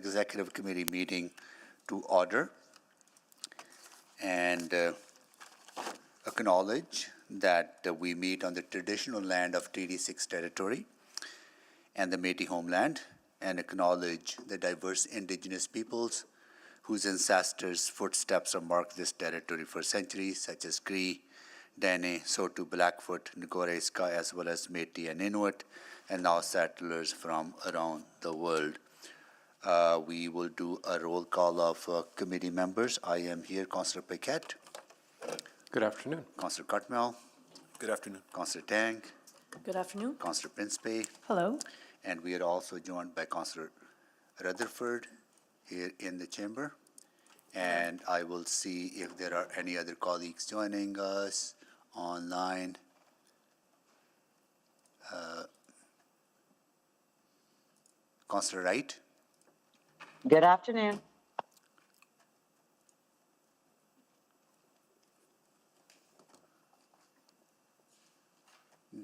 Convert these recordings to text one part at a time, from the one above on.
Executive Committee meeting to order and acknowledge that we meet on the traditional land of Treaty 6 territory and the Métis homeland, and acknowledge the diverse Indigenous peoples whose ancestors' footsteps have marked this territory for centuries, such as Cree, Dene, Saulteaux, Blackfoot, Negoreska, as well as Métis and Inuit, and now settlers from around the world. We will do a roll call of committee members. I am here, Councillor Paquette. Good afternoon. Councillor Cartmel. Good afternoon. Councillor Tang. Good afternoon. Councillor Principe. Hello. And we are also joined by Councillor Rutherford here in the chamber. And I will see if there are any other colleagues joining us online. Councillor Wright. Good afternoon.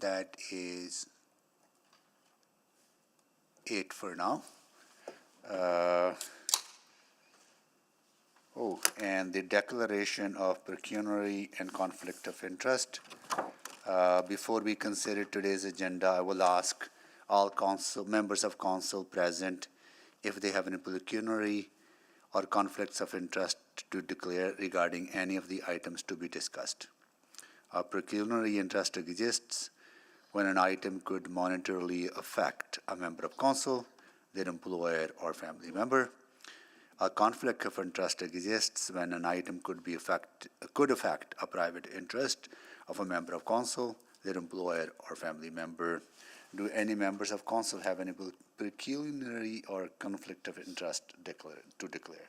That is it for now. And the declaration of pecuniary and conflict of interest. Before we consider today's agenda, I will ask all members of council present if they have any pecuniary or conflicts of interest to declare regarding any of the items to be discussed. A pecuniary interest exists when an item could monetarily affect a member of council, their employer, or family member. A conflict of interest exists when an item could affect a private interest of a member of council, their employer, or family member. Do any members of council have any pecuniary or conflict of interest to declare?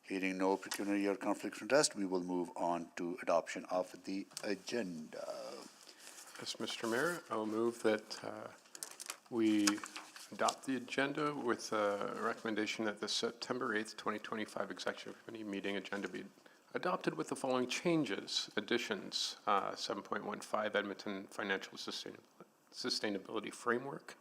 Hearing no pecuniary or conflict of interest, we will move on to adoption of the agenda. Yes, Mr. Mayor, I will move that we adopt the agenda with a recommendation that the September 8th, 2025 Executive Committee meeting agenda be adopted with the following changes, additions: 7.15 Edmonton Financial Sustainability Framework,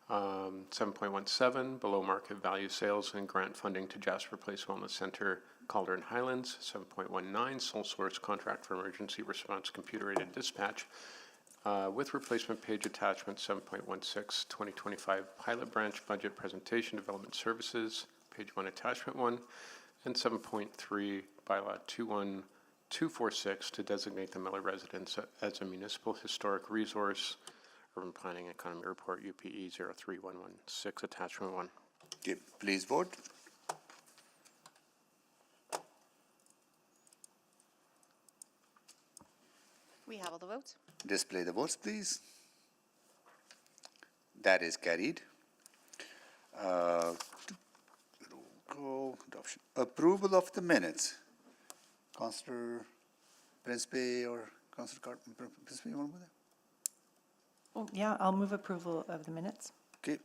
7.17 below market value sales and grant funding to Jasper Place Wellness Center, Calder Highlands, 7.19 sole source contract for emergency response computer aided dispatch with replacement page attachment, 7.16 2025 pilot branch budget presentation development services, page 1 attachment 1, and 7.3 bylaw 21246 to designate the Miller residence as a municipal historic resource, urban planning economy report UPE 03116 attachment 1. Okay, please vote. We have all the votes. Display the votes, please. That is carried. Adoption. Approval of the minutes. Councillor Principe or Councillor Principe, you want to move that? Oh, yeah, I'll move approval of the minutes. Okay.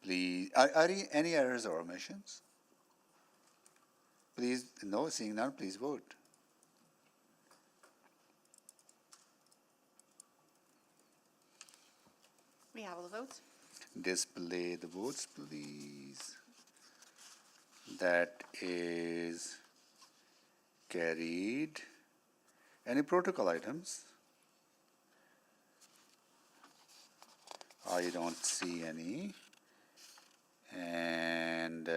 Please, are any errors or omissions? Please, no, seeing none, please vote. We have all the votes. Display the votes, please. That is carried. Any protocol items? I don't see any. And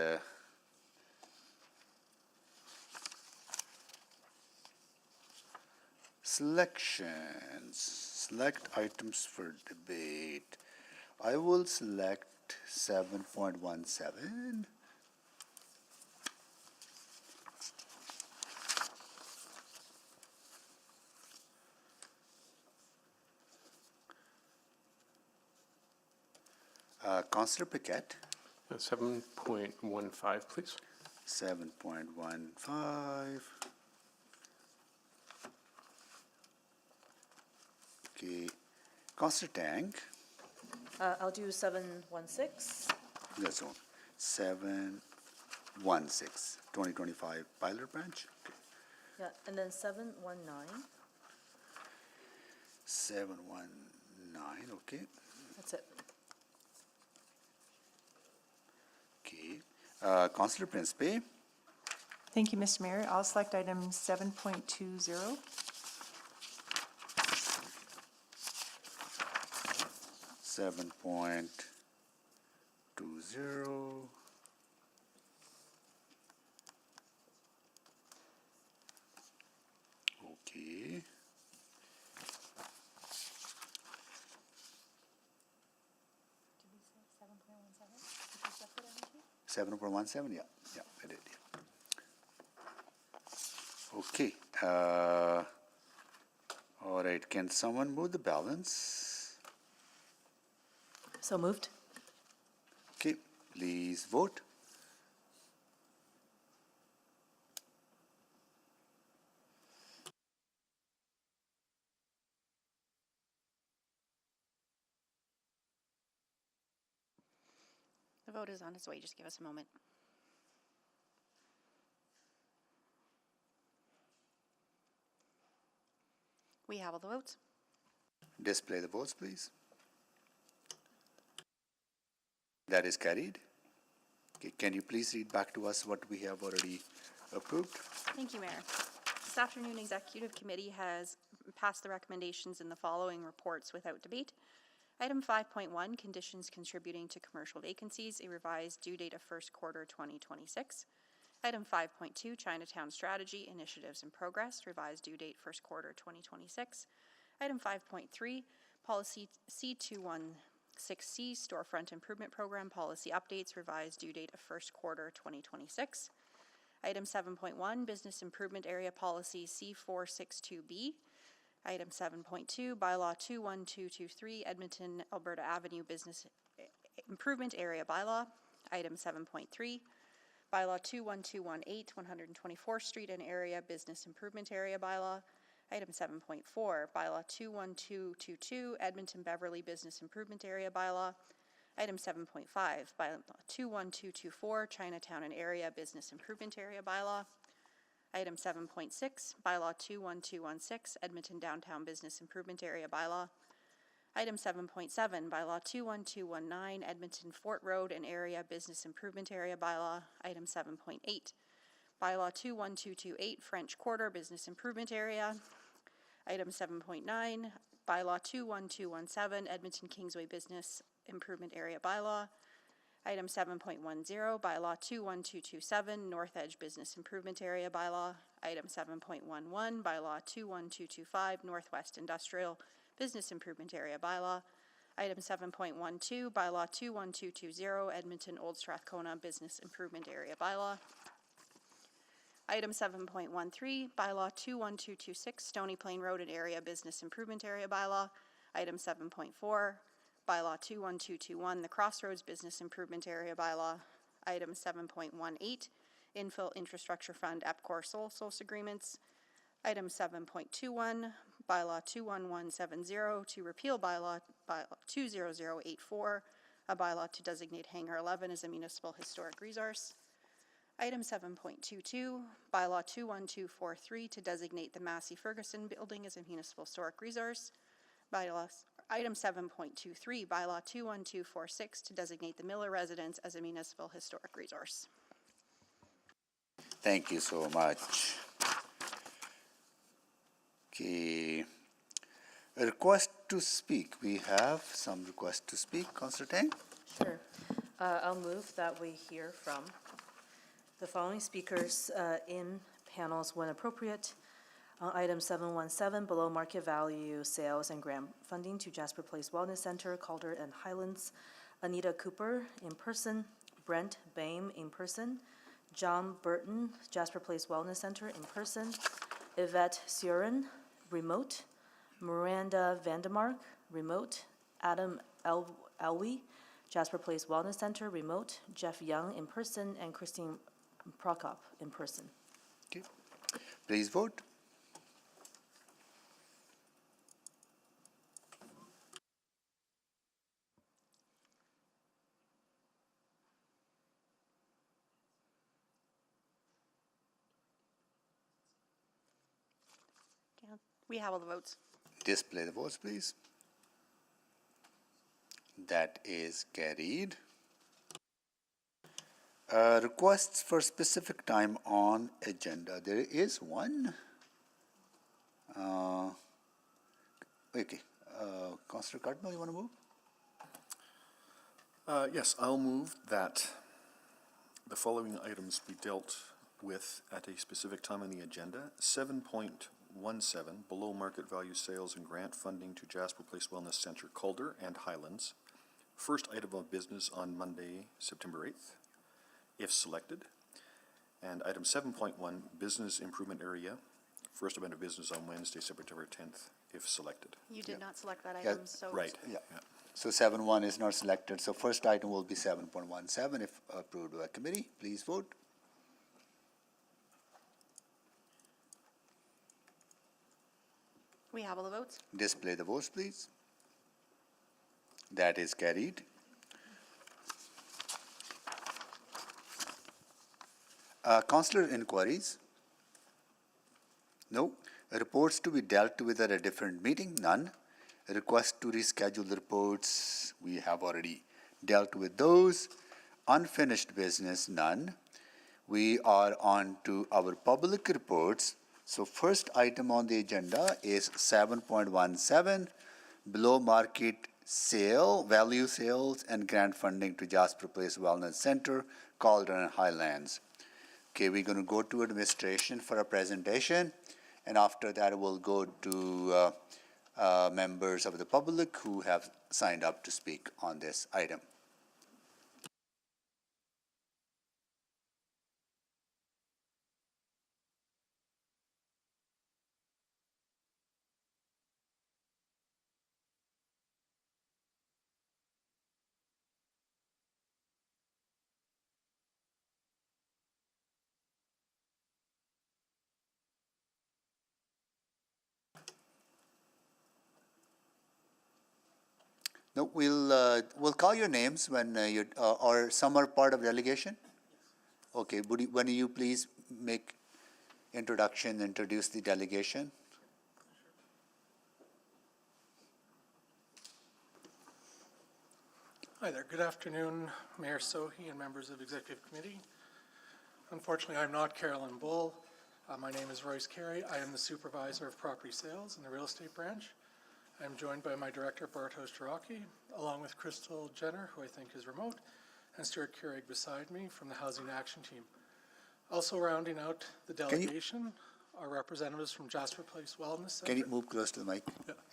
selections. Select items for debate. I will select 7.17. Councillor Paquette. 7.15, please. 7.15. Okay. Councillor Tang. I'll do 716. That's all. 716. 2025 pilot branch. Okay. Yeah, and then 719. 719. Okay. Councillor Principe. Thank you, Mr. Mayor. I'll select item 7.20. 7.20. Okay. Seven point 17, yeah, I did, yeah. Okay, all right, can someone move the balance? So moved. Okay, please vote. The vote is on its way. Just give us a moment. We have all the votes. Display the votes, please. That is carried. Okay, can you please read back to us what we have already approved? Thank you, Mayor. This afternoon, Executive Committee has passed the recommendations in the following reports without debate. Item 5.1, conditions contributing to commercial vacancies, a revised due date of first quarter 2026. Item 5.2, Chinatown Strategy, Initiatives in Progress, revised due date first quarter 2026. Item 5.3, Policy C216C, Storefront Improvement Program, Policy Updates, revised due date of first quarter 2026. Item 7.1, Business Improvement Area Policy C462B. Item 7.2, Bylaw 21223, Edmonton, Alberta Avenue Business Improvement Area Bylaw. Item 7.3, Bylaw 21218, 124th Street and Area Business Improvement Area Bylaw. Item 7.4, Bylaw 21222, Edmonton Beverly Business Improvement Area Bylaw. Item 7.5, Bylaw 21224, Chinatown and Area Business Improvement Area Bylaw. Item 7.6, Bylaw 21216, Edmonton Downtown Business Improvement Area Bylaw. Item 7.7, Bylaw 21219, Edmonton Fort Road and Area Business Improvement Area Bylaw. Item 7.8, Bylaw 21228, French Quarter Business Improvement Area. Item 7.9, Bylaw 21217, Edmonton Kingsway Business Improvement Area Bylaw. Item 7.10, Bylaw 21227, North Edge Business Improvement Area Bylaw. Item 7.11, Bylaw 21225, Northwest Industrial Business Improvement Area Bylaw. Item 7.12, Bylaw 21220, Edmonton Old Strathcona Business Improvement Area Bylaw. Item 7.13, Bylaw 21226, Stony Plain Road and Area Business Improvement Area Bylaw. Item 7.4, Bylaw 21221, the Crossroads Business Improvement Area Bylaw. Item 7.18, Infill Infrastructure Fund EPCOR sole source agreements. Item 7.21, Bylaw 21170, to repeal Bylaw 20084, a bylaw to designate Hangar 11 as a municipal historic resource. Item 7.22, Bylaw 21243, to designate the Massey Ferguson Building as a municipal historic resource. Item 7.23, Bylaw 21246, to designate the Miller Residence as a municipal historic resource. Thank you so much. Okay. A request to speak. We have some requests to speak. Councillor Tang? Sure. I'll move that we hear from the following speakers in panels when appropriate. Item 717, below market value sales and grant funding to Jasper Place Wellness Center, Calder and Highlands. Anita Cooper in person, Brent Bain in person, John Burton, Jasper Place Wellness Center in person, Yvette Surin, remote, Miranda Vandemark, remote, Adam Elwey, Jasper Place Wellness Center, remote, Jeff Young in person, and Christine Prokop in person. Okay. Please vote. We have all the votes. Display the votes, please. That is carried. Requests for specific time on agenda. There is one. Okay, Councillor Cardinal, you want to move? Yes, I'll move that the following items be dealt with at a specific time on the agenda. 7.17, below market value sales and grant funding to Jasper Place Wellness Center, Calder and Highlands. First item of business on Monday, September 8th, if selected. And item 7.1, business improvement area. First item of business on Wednesday, September 10th, if selected. You did not select that Yeah, item, so. Right. Yeah. So 7.1 is not selected. So first item will be 7.17 if approved by committee. Please vote. We have all the votes. Display the votes, please. That is carried. Councillor inquiries? No. Reports to be dealt with at a different meeting? None. Request to reschedule the reports? We have already dealt with those. Unfinished business? None. We are on to our public reports. So first item on the agenda is 7.17, below market value sales and grant funding to Jasper Place Wellness Center, Calder and Highlands. Okay, we're going to go to administration for a presentation, and after that we'll go to members of the public who have signed up to speak on this item. No, we'll call your names when you or some are part of delegation. Okay, when you please make introduce the delegation. Hi there. Good afternoon, Mayor Sohi and members of Executive Committee. Unfortunately, I'm not Carolyn Bull. My name is Royce Carey. I am the Supervisor of Property Sales in the Real Estate Branch. I'm joined by my Director, Bartosz Taraki, along with Crystal Jenner, who I think is remote, and Stuart Keurig beside me from the Housing Action Team. Also rounding out the delegation are representatives from Jasper Place Wellness Center. Can you move close to the mic?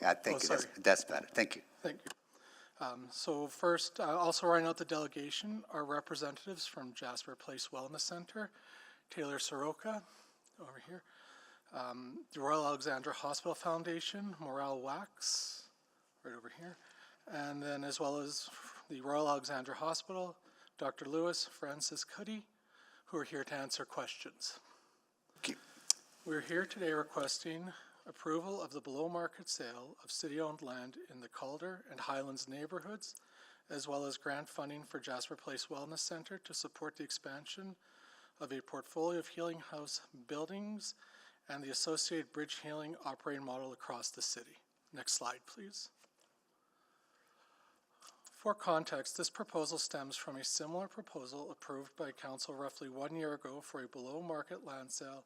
Yeah. Thank you. Sorry. That's better. Thank you. Thank you. So first, also rounding out the delegation are representatives from Jasper Place Wellness Center, Taylor Soroka, over here, the Royal Alexandra Hospital Foundation, Morale Wax, right over here, and then as well as the Royal Alexandra Hospital, Dr. Lewis, Francis Cuddy, who are here to answer questions. Okay. We're here today requesting approval of the below-market sale of city-owned land in the Calder and Highlands neighborhoods, as well as grant funding for Jasper Place Wellness Center to support the expansion of a portfolio of healing house buildings and the associated bridge healing operating model across the city. Next slide, please. For context, this proposal stems from a similar proposal approved by Council roughly 1 year ago for a below-market land sale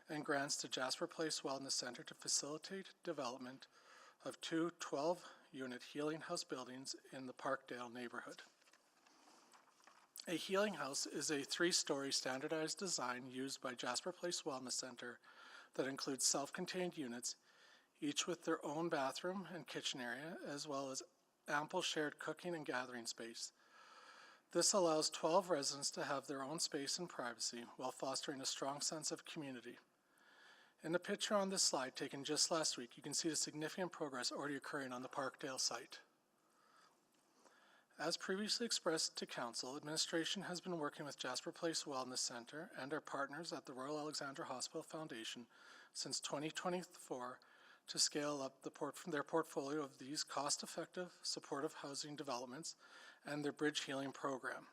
and grants to Jasper Place Wellness Center to facilitate development of two 12-unit healing house buildings in the Parkdale neighborhood. A healing house is a 3-story standardized design used by Jasper Place Wellness Center that includes self-contained units, each with their own bathroom and kitchen area, as well as ample shared cooking and gathering space. This allows 12 residents to have their own space and privacy while fostering a strong sense of community. In the picture on this slide, taken just last week, you can see the significant progress already occurring on the Parkdale site. As previously expressed to Council, administration has been working with Jasper Place Wellness Center and our partners at the Royal Alexandra Hospital Foundation since 2024 to scale up their portfolio of these cost-effective, supportive housing developments and their Bridge Healing Program.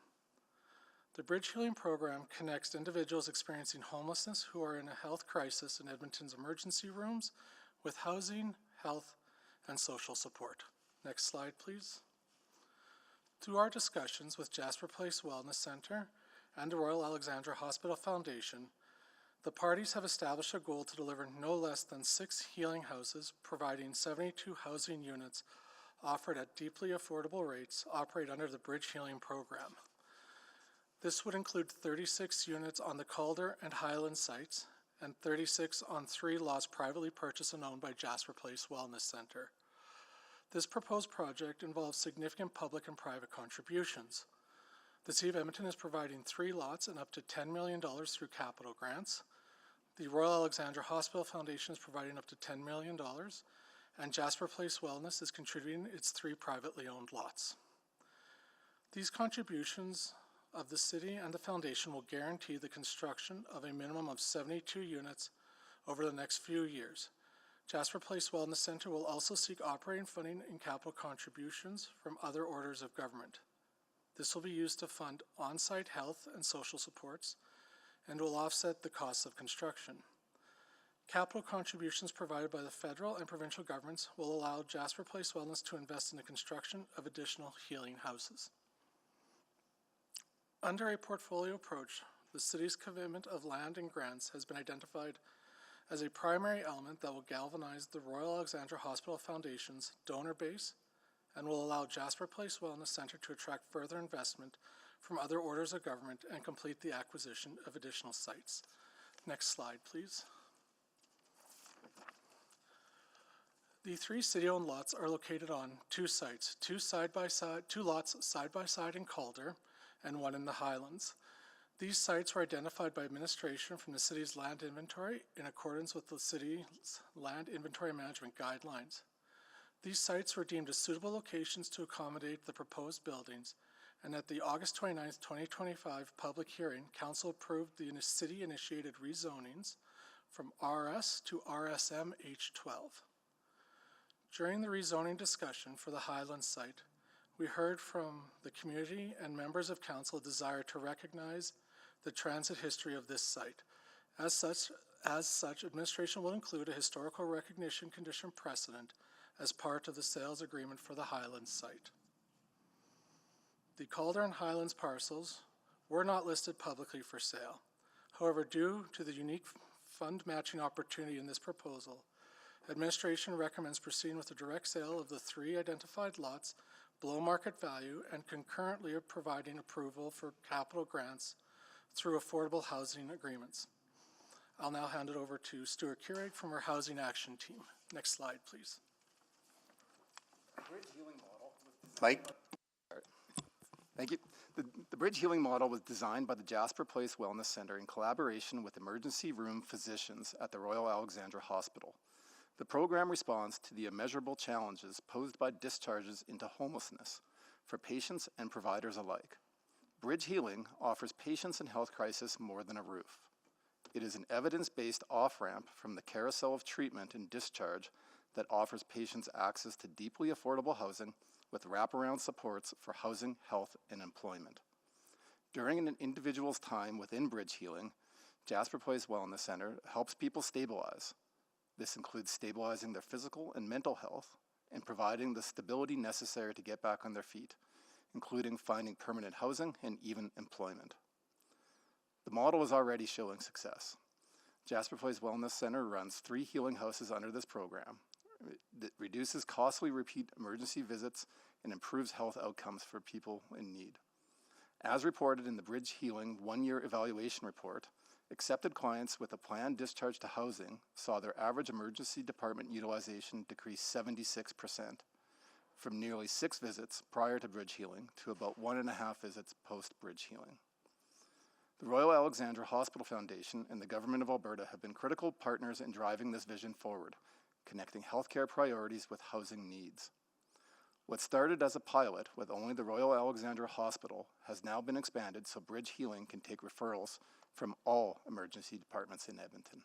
The Bridge Healing Program connects individuals experiencing homelessness who are in a health crisis in Edmonton's emergency rooms with housing, health, and social support. Next slide, please. Through our discussions with Jasper Place Wellness Center and the Royal Alexandra Hospital Foundation, the parties have established a goal to deliver no less than 6 healing houses, providing 72 housing units offered at deeply affordable rates, operate under the Bridge Healing Program. This would include 36 units on the Calder and Highland sites and 36 on 3 lots privately purchased and owned by Jasper Place Wellness Center. This proposed project involves significant public and private contributions. The City of Edmonton is providing 3 lots and up to $10 million through capital grants. The Royal Alexandra Hospital Foundation is providing up to $10 million, and Jasper Place Wellness is contributing its 3 privately owned lots. These contributions of the city and the foundation will guarantee the construction of a minimum of 72 units over the next few years. Jasper Place Wellness Center will also seek operating funding and capital contributions from other orders of government. This will be used to fund on-site health and social supports and will offset the costs of construction. Capital contributions provided by the federal and provincial governments will allow Jasper Place Wellness to invest in the construction of additional healing houses. Under a portfolio approach, the city's commitment of land and grants has been identified as a primary element that will galvanize the Royal Alexandra Hospital Foundation's donor base and will allow Jasper Place Wellness Center to attract further investment from other orders of government and complete the acquisition of additional sites. Next slide, please. The 3 city-owned lots are located on 2 sites, 2 lots side by side in Calder and 1 in the Highlands. These sites were identified by administration from the city's land inventory in accordance with the city's land inventory management guidelines. These sites were deemed as suitable locations to accommodate the proposed buildings, and at the August 29, 2025 public hearing, Council approved the city-initiated rezonings from RS to RSM H12. During the rezoning discussion for the Highlands site, we heard from the community and members of council a desire to recognize the transit history of this site. As such, administration will include a historical recognition condition precedent as part of the sales agreement for the Highlands site. The Calder and Highlands parcels were not listed publicly for sale. However, due to the unique fund matching opportunity in this proposal, administration recommends proceeding with the direct sale of the 3 identified lots below market value and concurrently providing approval for capital grants through affordable housing agreements. I'll now hand it over to Stuart Keurig from our Housing Action Team. Next slide, please. Mike? Thank you. The Bridge Healing Model was designed by the Jasper Place Wellness Center in collaboration with emergency room physicians at the Royal Alexandra Hospital. The program responds to the immeasurable challenges posed by discharges into homelessness for patients and providers alike. Bridge Healing offers patients in health crisis more than a roof. It is an evidence-based off-ramp from the carousel of treatment and discharge that offers patients access to deeply affordable housing with wraparound supports for housing, health, and employment. During an individual's time within Bridge Healing, Jasper Place Wellness Center helps people stabilize. This includes stabilizing their physical and mental health and providing the stability necessary to get back on their feet, including finding permanent housing and even employment. The model is already showing success. Jasper Place Wellness Center runs 3 healing houses under this program. It reduces costly repeat emergency visits and improves health outcomes for people in need. As reported in the Bridge Healing 1-year evaluation report, accepted clients with a planned discharge to housing saw their average emergency department utilization decrease 76%, from nearly 6 visits prior to Bridge Healing to about 1.5 visits post-Bridge Healing. The Royal Alexandra Hospital Foundation and the Government of Alberta have been critical partners in driving this vision forward, connecting healthcare priorities with housing needs. What started as a pilot with only the Royal Alexandra Hospital has now been expanded so Bridge Healing can take referrals from all emergency departments in Edmonton.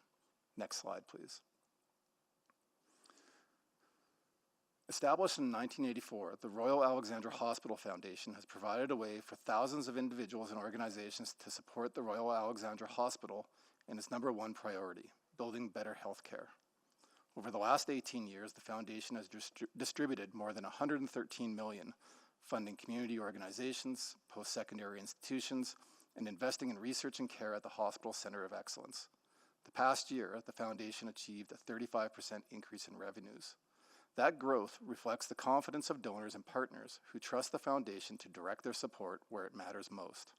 Next slide, please. Established in 1984, the Royal Alexandra Hospital Foundation has provided a way for thousands of individuals and organizations to support the Royal Alexandra Hospital in its #1 priority, building better health care. Over the last 18 years, the foundation has distributed more than $113 million, funding community organizations, post-secondary institutions, and investing in research and care at the Hospital Center of Excellence. The past year, the foundation achieved a 35% increase in revenues. That growth reflects the confidence of donors and partners who trust the foundation to direct their support where it matters most.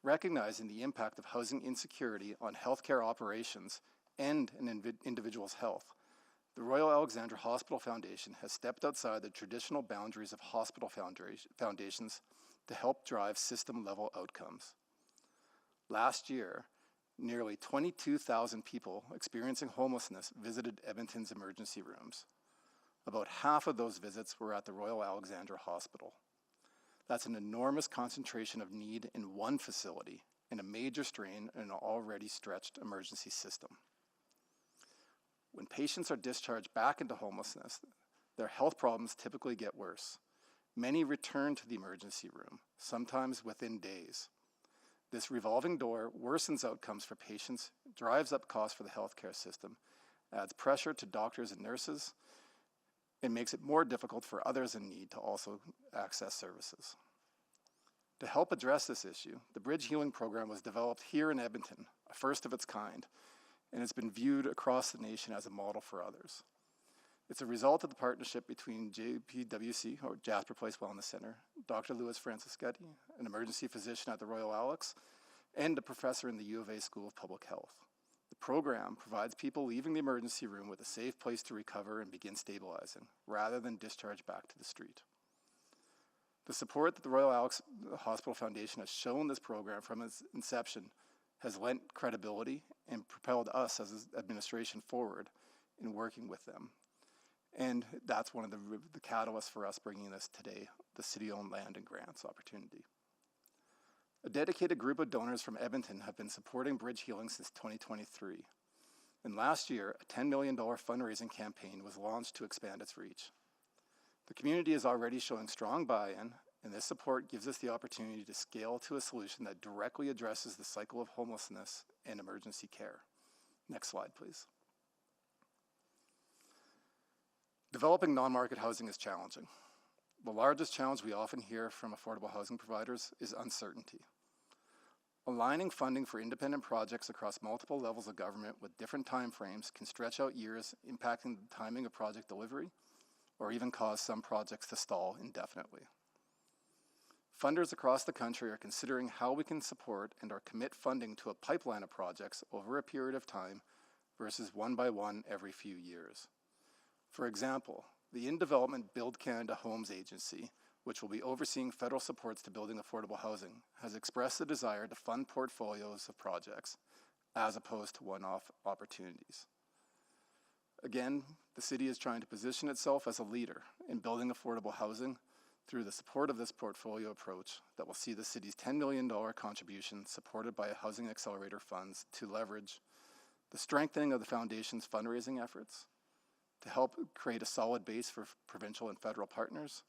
Recognizing the impact of housing insecurity on healthcare operations and an individual's health, the Royal Alexandra Hospital Foundation has stepped outside the traditional boundaries of hospital foundations to help drive system-level outcomes. Last year, nearly 22,000 people experiencing homelessness visited Edmonton's emergency rooms. About half of those visits were at the Royal Alexandra Hospital. That's an enormous concentration of need in one facility and a major strain in an already stretched emergency system. When patients are discharged back into homelessness, their health problems typically get worse. Many return to the emergency room, sometimes within days. This revolving door worsens outcomes for patients, drives up costs for the healthcare system, adds pressure to doctors and nurses, and makes it more difficult for others in need to also access services. To help address this issue, the Bridge Healing Program was developed here in Edmonton, a first of its kind, and it's been viewed across the nation as a model for others. It's a result of the partnership between JPWC, or Jasper Place Wellness Center, Dr. Louis Francischetti, an emergency physician at the Royal Alex, and a professor in the U of A School of Public Health. The program provides people leaving the emergency room with a safe place to recover and begin stabilizing, rather than discharge back to the street. The support that the Royal Alex Hospital Foundation has shown this program from its inception has lent credibility and propelled us as an administration forward in working with them. And that's one of the catalysts for us bringing this today, the city-owned land and grants opportunity. A dedicated group of donors from Edmonton have been supporting Bridge Healing since 2023. And last year, a $10 million fundraising campaign was launched to expand its reach. The community is already showing strong buy-in, and this support gives us the opportunity to scale to a solution that directly addresses the cycle of homelessness and emergency care. Next slide, please. Developing non-market housing is challenging. The largest challenge we often hear from affordable housing providers is uncertainty. Aligning funding for independent projects across multiple levels of government with different timeframes can stretch out years, impacting the timing of project delivery, or even cause some projects to stall indefinitely. Funders across the country are considering how we can support and or commit funding to a pipeline of projects over a period of time versus one by one every few years. For example, the In Development Build Canada Homes Agency, which will be overseeing federal supports to building affordable housing, has expressed a desire to fund portfolios of projects as opposed to one-off opportunities. Again, the city is trying to position itself as a leader in building affordable housing through the support of this portfolio approach that will see the city's $10 million contribution supported by Housing Accelerator funds to leverage the strengthening of the foundation's fundraising efforts, to help create a solid base for provincial and federal partners,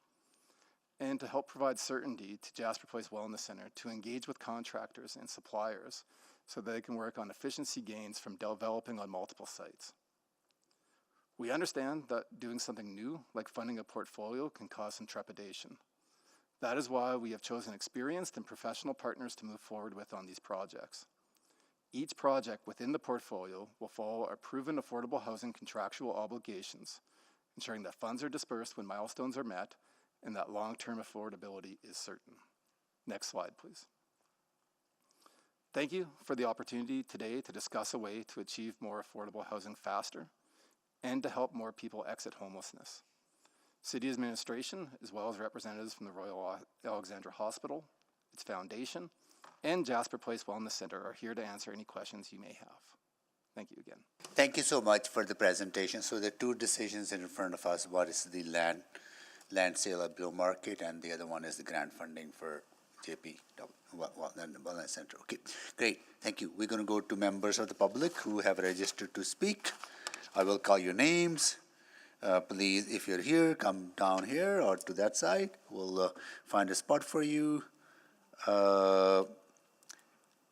and to help provide certainty to Jasper Place Wellness Center to engage with contractors and suppliers so they can work on efficiency gains from developing on multiple sites. We understand that doing something new, like funding a portfolio, can cause some trepidation. That is why we have chosen experienced and professional partners to move forward with on these projects. Each project within the portfolio will follow our proven affordable housing contractual obligations, ensuring that funds are dispersed when milestones are met and that long-term affordability is certain. Next slide, please. Thank you for the opportunity today to discuss a way to achieve more affordable housing faster and to help more people exit homelessness. City administration, as well as representatives from the Royal Alexandra Hospital, its foundation, and Jasper Place Wellness Center are here to answer any questions you may have. Thank you again. Thank you so much for the presentation. So there are two decisions in front of us. One is the land sale at below market, and the other one is the grant funding for JP Wellness Center. Okay, great. Thank you. We're going to go to members of the public who have registered to speak. I will call your names. Please, if you're here, come down here or to that side. We'll find a spot for you.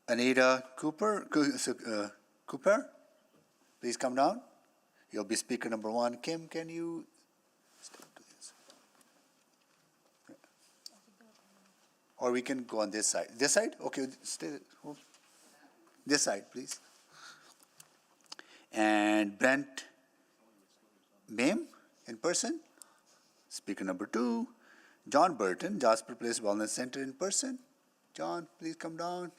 Anita Cooper, please come down. You'll be speaker number one. Kim, can you step to this? Or we can go on this side. This side? Okay, stay there. Hold. This side, please. And Brent Mame in person. Speaker number 2. John Burton, Jasper Place Wellness Center in person. John, please come down.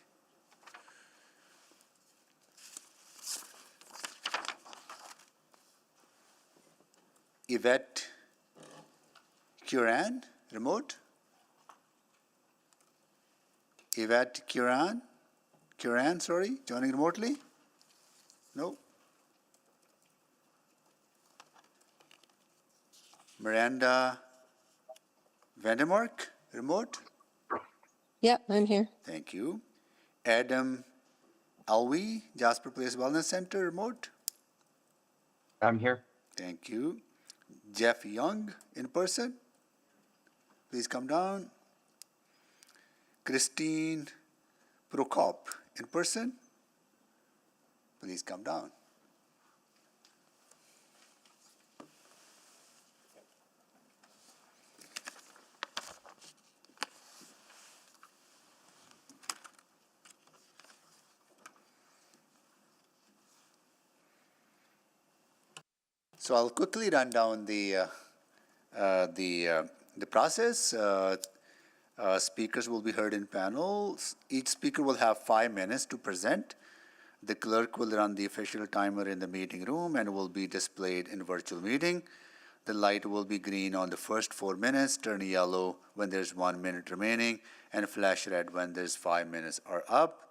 Yvette Curran, remote. Yvette Curran, joining remotely. No. Miranda Vandermark, remote. Yep, I'm here. Thank you. Adam Alwi, Jasper Place Wellness Center, remote. I'm here. Thank you. Jeff Young, in person. Please come down. Christine Prokop, in person. Please come down. So I'll quickly run down the process. Speakers will be heard in panels. Each speaker will have 5 minutes to present. The clerk will run the official timer in the meeting room and will be displayed in virtual meeting. The light will be green on the first 4 minutes, turn yellow when there's 1 minute remaining, and flash red when there's 5 minutes are up.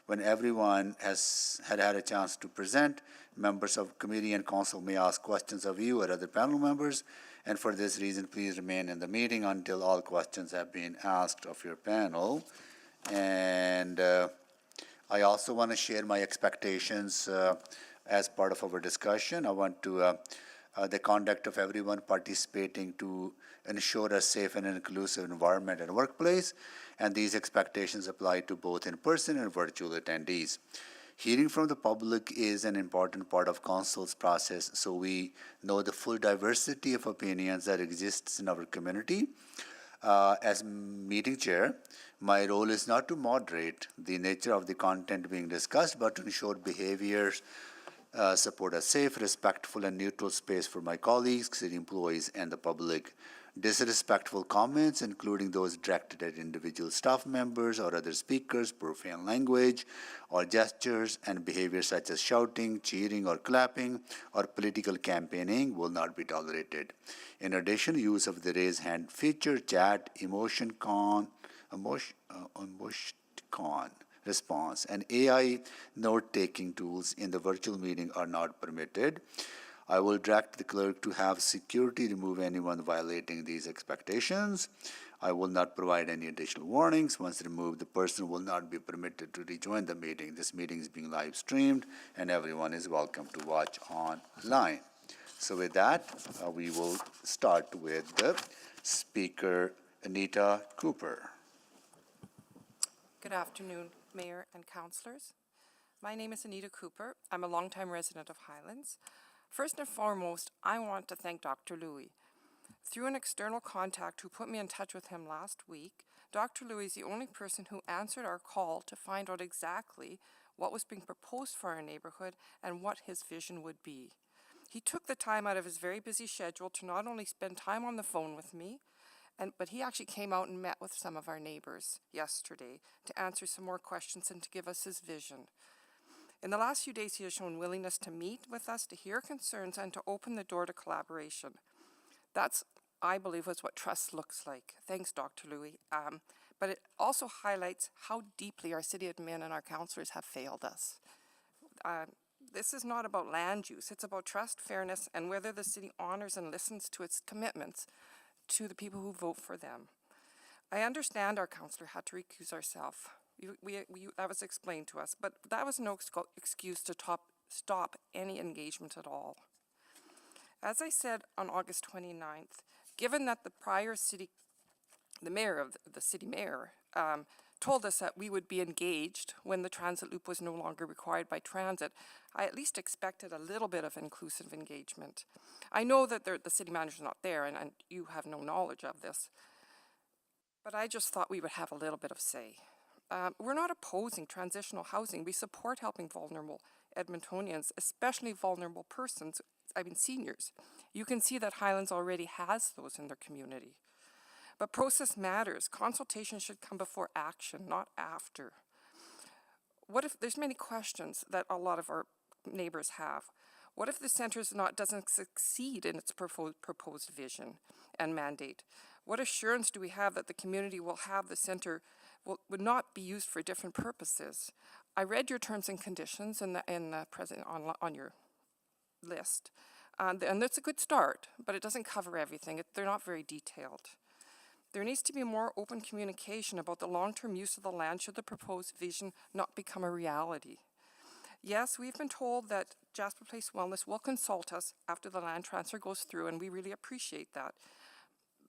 When everyone has had a chance to present, members of committee and council may ask questions of you or other panel members, and for this reason, please remain in the meeting until all questions have been asked of your panel. And I also want to share my expectations as part of our discussion. I want to the conduct of everyone participating to ensure a safe and inclusive environment and workplace, and these expectations apply to both in-person and virtual attendees. Hearing from the public is an important part of council's process, so we know the full diversity of opinions that exists in our community. As meeting chair, my role is not to moderate the nature of the content being discussed, but to ensure behaviors support a safe, respectful, and neutral space for my colleagues, city employees, and the public. Disrespectful comments, including those directed at individual staff members or other speakers, profane language or gestures, and behaviors such as shouting, cheering, or clapping, or political campaigning will not be tolerated. In addition, use of the raise hand feature, chat, emoticon response, and AI note-taking tools in the virtual meeting are not permitted. I will direct the clerk to have security remove anyone violating these expectations. I will not provide any additional warnings. Once removed, the person will not be permitted to rejoin the meeting. This meeting is being live streamed, and everyone is welcome to watch online. So with that, we will start with the speaker, Anita Cooper. Good afternoon, Mayor and Councillors. My name is Anita Cooper. I'm a longtime resident of Highlands. First and foremost, I want to thank Dr. Louie. Through an external contact who put me in touch with him last week, Dr. Louie is the only person who answered our call to find out exactly what was being proposed for our neighborhood and what his vision would be. He took the time out of his very busy schedule to not only spend time on the phone with me, but he actually came out and met with some of our neighbors yesterday to answer some more questions and to give us his vision. In the last few days, he has shown willingness to meet with us, to hear concerns, and to open the door to collaboration. That's, I believe, is what trust looks like. Thanks, Dr. Louie. But it also highlights how deeply our city admin and our councillors have failed us. This is not about land use. It's about trust, fairness, and whether the city honors and listens to its commitments to the people who vote for them. I understand our councillor had to recuse ourselves. That was explained to us, but that was no excuse to stop any engagement at all. As I said on August 29th, given that the prior city mayor told us that we would be engaged when the transit loop was no longer required by transit, I at least expected a little bit of inclusive engagement. I know that the city manager is not there and you have no knowledge of this, but I just thought we would have a little bit of say. We're not opposing transitional housing. We support helping vulnerable Edmontonians, especially vulnerable persons, seniors. You can see that Highlands already has those in their community. But process matters. Consultation should come before action, not after. What if there's many questions that a lot of our neighbors have? What if the centre doesn't succeed in its proposed vision and mandate? What assurance do we have that the community will have the centre would not be used for different purposes? I read your terms and conditions in the present on your list, and that's a good start, but it doesn't cover everything. They're not very detailed. There needs to be more open communication about the long-term use of the land should the proposed vision not become a reality. Yes, we've been told that Jasper Place Wellness will consult us after the land transfer goes through, and we really appreciate that.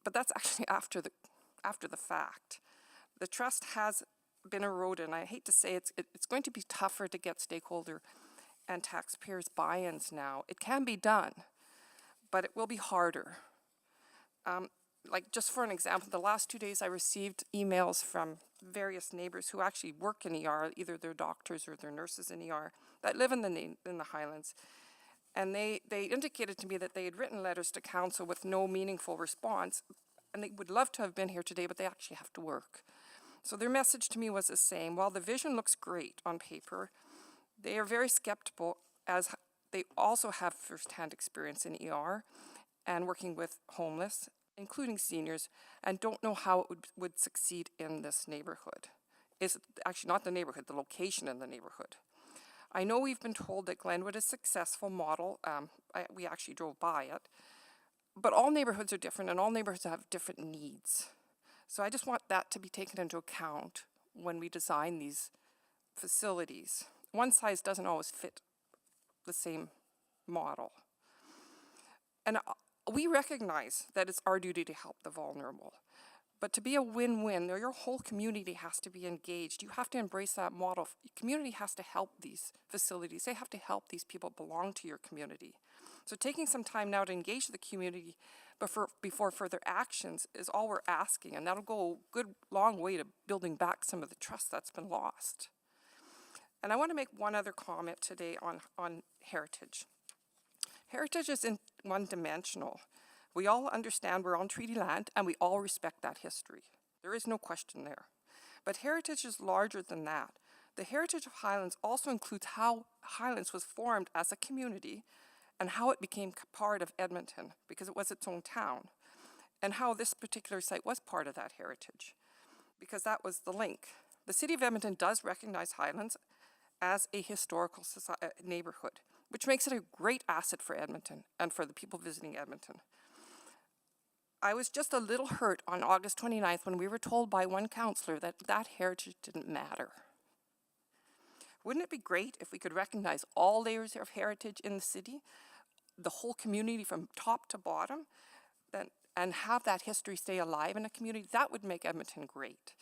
But that's actually after the fact. The trust has been eroded, and I hate to say it's going to be tougher to get stakeholder and taxpayers' buy-ins now. It can be done, but it will be harder. Like just for an example, the last 2 days I received emails from various neighbors who actually work in ER, either they're doctors or they're nurses in ER, that live in the Highlands. And they indicated to me that they had written letters to council with no meaningful response, and they would love to have been here today, but they actually have to work. So their message to me was the same. While the vision looks great on paper, they are very skeptical, as they also have first-hand experience in ER and working with homeless, including seniors, and don't know how it would succeed in this neighborhood. It's actually not the neighborhood, the location in the neighborhood. I know we've been told that Glenwood is a successful model. We actually drove by it. But all neighborhoods are different, and all neighborhoods have different needs. So I just want that to be taken into account when we design these facilities. One size doesn't always fit the same model. And we recognize that it's our duty to help the vulnerable. But to be a win-win, your whole community has to be engaged. You have to embrace that model. The community has to help these facilities. They have to help these people belong to your community. So taking some time now to engage the community before further actions is all we're asking, and that'll go a good long way to building back some of the trust that's been lost. And I want to make one other comment today on heritage. Heritage isn't one-dimensional. We all understand we're on treaty land, and we all respect that history. There is no question there. But heritage is larger than that. The heritage of Highlands also includes how Highlands was formed as a community and how it became part of Edmonton, because it was its own town, and how this particular site was part of that heritage, because that was the link. The City of Edmonton does recognize Highlands as a historical neighborhood, which makes it a great asset for Edmonton and for the people visiting Edmonton. I was just a little hurt on August 29th when we were told by one councillor that that heritage didn't matter. Wouldn't it be great if we could recognize all layers of heritage in the city, the whole community from top to bottom, and have that history stay alive in a community? That would make Edmonton great.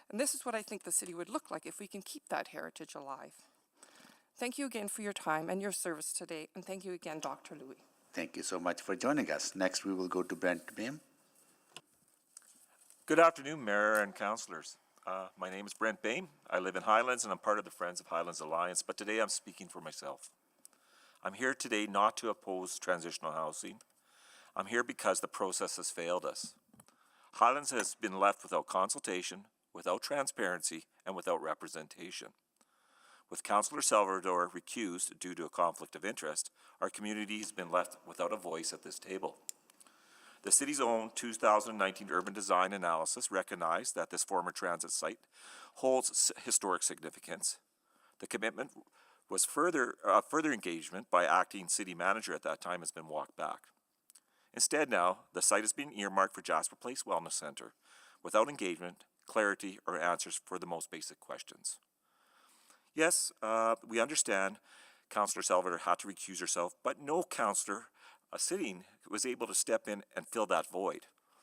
And this is what I think the city would look like if we can keep that heritage alive. Thank you again for your time and your service today, and thank you again, Dr. Louis. Thank you so much for joining us. Next, we will go to Brent Beam. Good afternoon, Mayor and councillors. My name is Brent Bain. I live in Highlands, and I'm part of the Friends of Highlands Alliance, but today I'm speaking for myself. I'm here today not to oppose transitional housing. I'm here because the process has failed us. Highlands has been left without consultation, without transparency, and without representation. With Councillor Salvador recused due to a conflict of interest, our community has been left without a voice at this table. The city's own 2019 urban design analysis recognized that this former transit site holds historic significance. The commitment was further engagement by acting city manager at that time has been walked back. Instead now, the site is being earmarked for Jasper Place Wellness Centre without engagement, clarity, or answers for the most basic questions. Yes, we understand Councillor Salvador had to recuse herself, but no councillor sitting was able to step in and fill that void.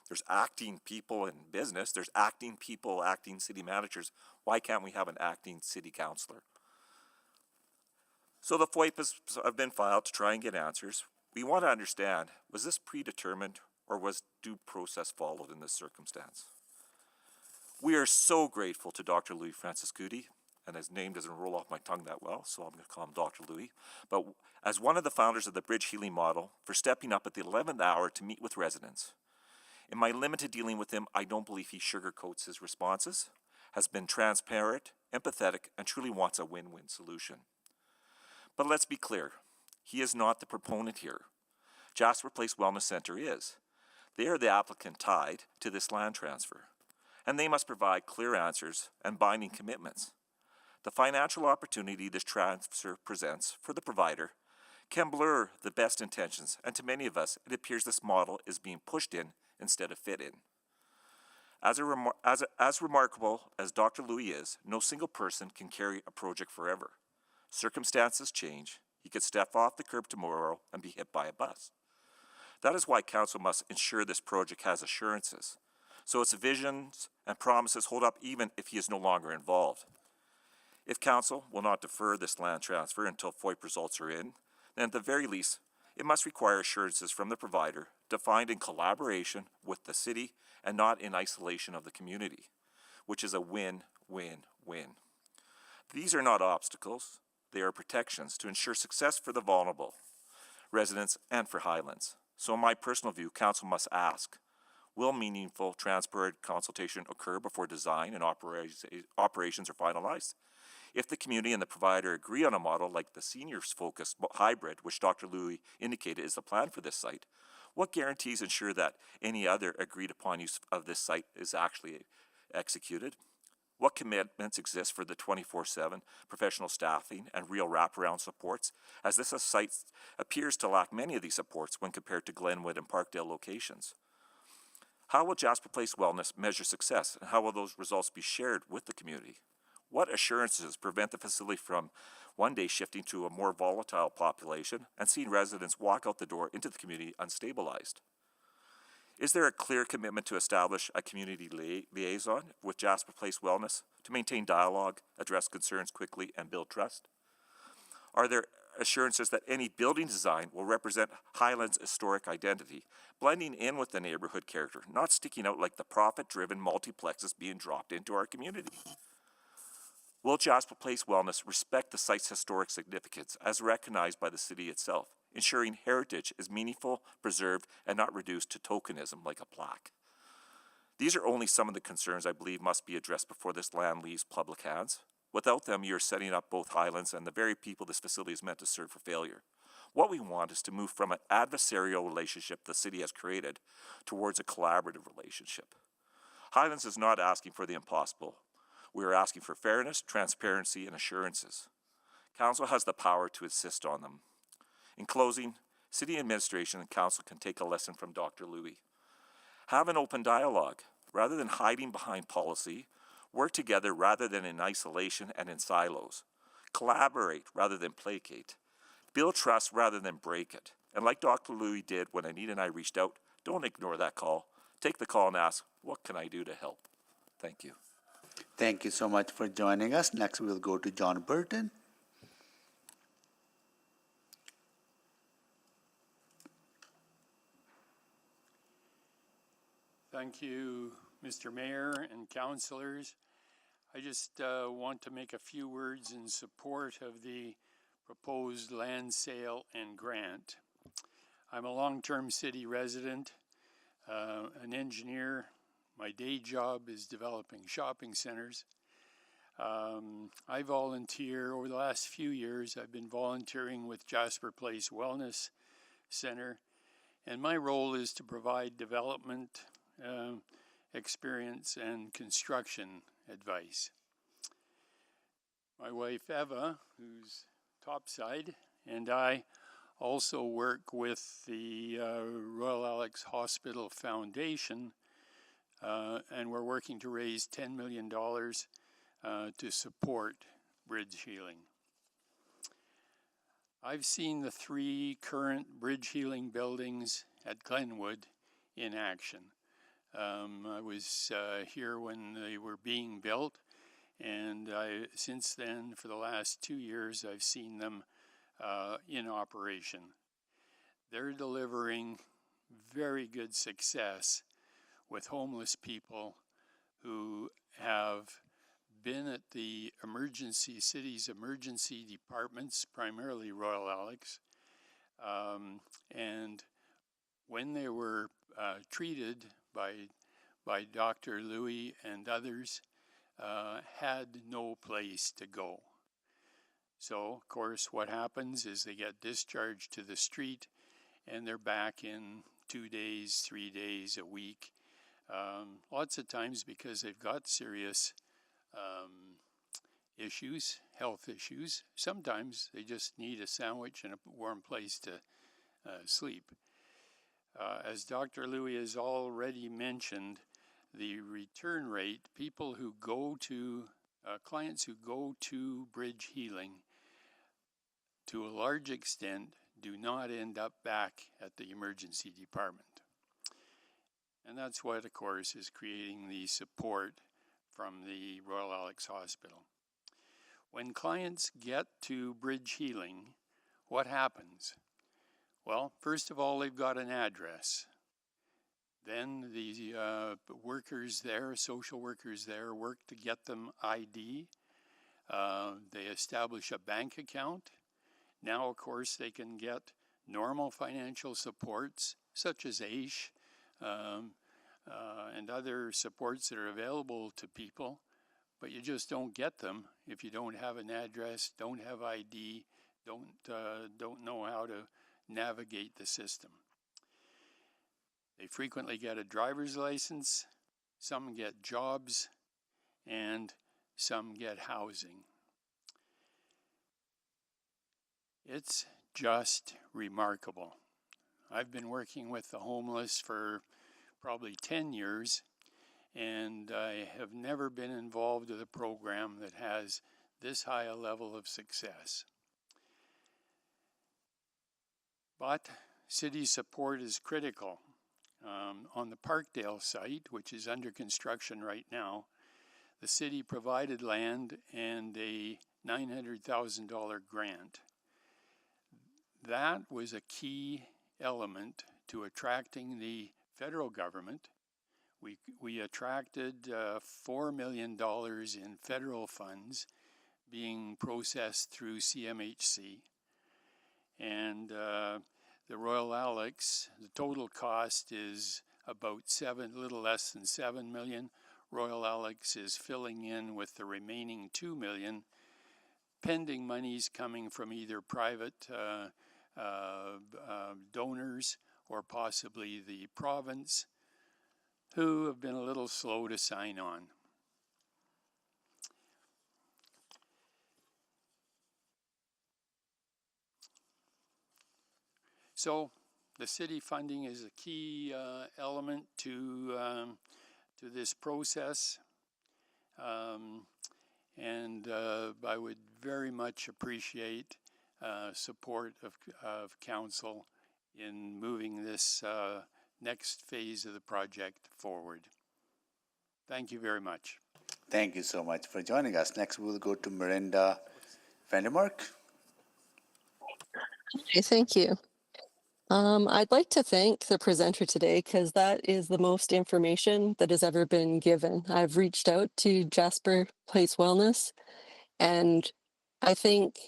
There's acting people in business, there's acting people, acting city managers. Why can't we have an acting city councillor? So the FOIP has been filed to try and get answers. We want to understand, was this predetermined or was due process followed in this circumstance? We are so grateful to Dr. Louis Francis Goody, and his name doesn't roll off my tongue that well, so I'm going to call him Dr. Louis, but as one of the founders of the Bridge Healing Model, for stepping up at the 11th hour to meet with residents. In my limited dealing with him, I don't believe he sugarcoats his responses, has been transparent, empathetic, and truly wants a win-win solution. But let's be clear, he is not the proponent here. Jasper Place Wellness Center is. They are the applicant tied to this land transfer, and they must provide clear answers and binding commitments. The financial opportunity this transfer presents for the provider can blur the best intentions, and to many of us, it appears this model is being pushed in instead of fit in. As remarkable as Dr. Louis is, no single person can carry a project forever. Circumstances change. He could step off the curb tomorrow and be hit by a bus. That is why Council must ensure this project has assurances, so its visions and promises hold up even if he is no longer involved. If Council will not defer this land transfer until FOIP results are in, then at the very least, it must require assurances from the provider, defined in collaboration with the city and not in isolation of the community, which is a win-win-win. These are not obstacles, they are protections to ensure success for the vulnerable residents and for Highlands. So in my personal view, Council must ask, will meaningful, transparent consultation occur before design and operations are finalized? If the community and the provider agree on a model like the seniors-focused hybrid, which Dr. Louis indicated is the plan for this site, what guarantees ensure that any other agreed-upon use of this site is actually executed? What commitments exist for the 24/7 professional staffing and real wraparound supports, as this site appears to lack many of these supports when compared to Glenwood and Parkdale locations? How will Jasper Place Wellness measure success, and how will those results be shared with the community? What assurances prevent the facility from one day shifting to a more volatile population and seeing residents walk out the door into the community unstabilized? Is there a clear commitment to establish a community liaison with Jasper Place Wellness to maintain dialogue, address concerns quickly, and build trust? Are there assurances that any building design will represent Highlands' historic identity, blending in with the neighborhood character, not sticking out like the profit-driven multiplexes being dropped into our community? Will Jasper Place Wellness respect the site's historic significance as recognized by the city itself, ensuring heritage is meaningful, preserved, and not reduced to tokenism like a plaque? These are only some of the concerns I believe must be addressed before this land leaves public hands. Without them, you're setting up both Highlands and the very people this facility is meant to serve for failure. What we want is to move from an adversarial relationship the city has created towards a collaborative relationship. Highlands is not asking for the impossible. We are asking for fairness, transparency, and assurances. Council has the power to insist on them. In closing, City Administration and Council can take a lesson from Dr. Louis. Have an open dialogue. Rather than hiding behind policy, work together rather than in isolation and in silos. Collaborate rather than placate. Build trust rather than break it. And like Dr. Louis did when Anita and I reached out, don't ignore that call. Take the call and ask, what can I do to help? Thank you. Thank you so much for joining us. Next, we'll go to John Burton. Thank you, Mr. Mayor and councilors. I just want to make a few words in support of the proposed land sale and grant. I'm a long-term city resident, an engineer. My day job is developing shopping centers. I volunteer, over the last few years, I've been volunteering with Jasper Place Wellness Center, and my role is to provide development experience and construction advice. My wife Eva, who's topside, and I also work with the Royal Alex Hospital Foundation, and we're working to raise $10 million to support bridge healing. I've seen the 3 current bridge healing buildings at Glenwood in action. I was here when they were being built, and since then, for the last 2 years, I've seen them in operation. They're delivering very good success with homeless people who have been at the city's emergency departments, primarily Royal Alex, and when they were treated by Dr. Louis and others, had no place to go. So, of course, what happens is they get discharged to the street and they're back in 2 days, 3 days, a week. Lots of times because they've got serious issues, health issues. Sometimes they just need a sandwich and a warm place to sleep. As Dr. Louis has already mentioned, the return rate, people who go to, clients who go to Bridge Healing, to a large extent, do not end up back at the emergency department. And that's what, of course, is creating the support from the Royal Alex Hospital. When clients get to Bridge Healing, what happens? Well, first of all, they've got an address. Then the workers there, social workers there, work to get them ID. They establish a bank account. Now, of course, they can get normal financial supports, such as AISH, and other supports that are available to people, but you just don't get them if you don't have an address, don't have ID, don't know how to navigate the system. They frequently get a driver's license, some get jobs, and some get housing. It's just remarkable. I've been working with the homeless for probably 10 years, and I have never been involved with a program that has this high a level of success. But city support is critical. On the Parkdale site, which is under construction right now, the city provided land and a $900,000 grant. That was a key element to attracting the federal government. We attracted $4 million in federal funds being processed through CMHC. And the Royal Alex, the total cost is about a little less than $7 million. Royal Alex is filling in with the remaining $2 million, pending monies coming from either private donors or possibly the province, who have been a little slow to sign on. So the city funding is a key element to this process, and I would very much appreciate support of council in moving this next phase of the project forward. Thank you very much. Thank you so much for joining us. Next, we'll go to Miranda Vandermark. Okay, thank you. I'd like to thank the presenter today because that is the most information that has ever been given. I've reached out to Jasper Place Wellness, and I think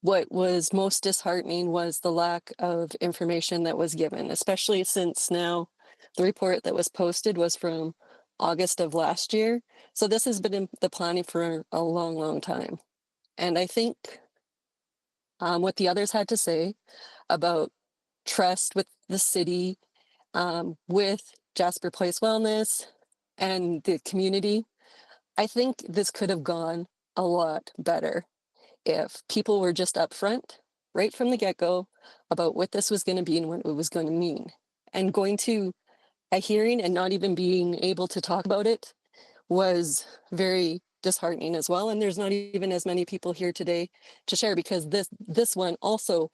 what was most disheartening was the lack of information that was given, especially since now the report that was posted was from August of last year. So this has been in the planning for a long, long time. And I think what the others had to say about trust with the city, with Jasper Place Wellness and the community, I think this could have gone a lot better if people were just upfront right from the get-go about what this was going to be and what it was going to mean. And going to a hearing and not even being able to talk about it was very disheartening as well. And there's not even as many people here today to share, because this one also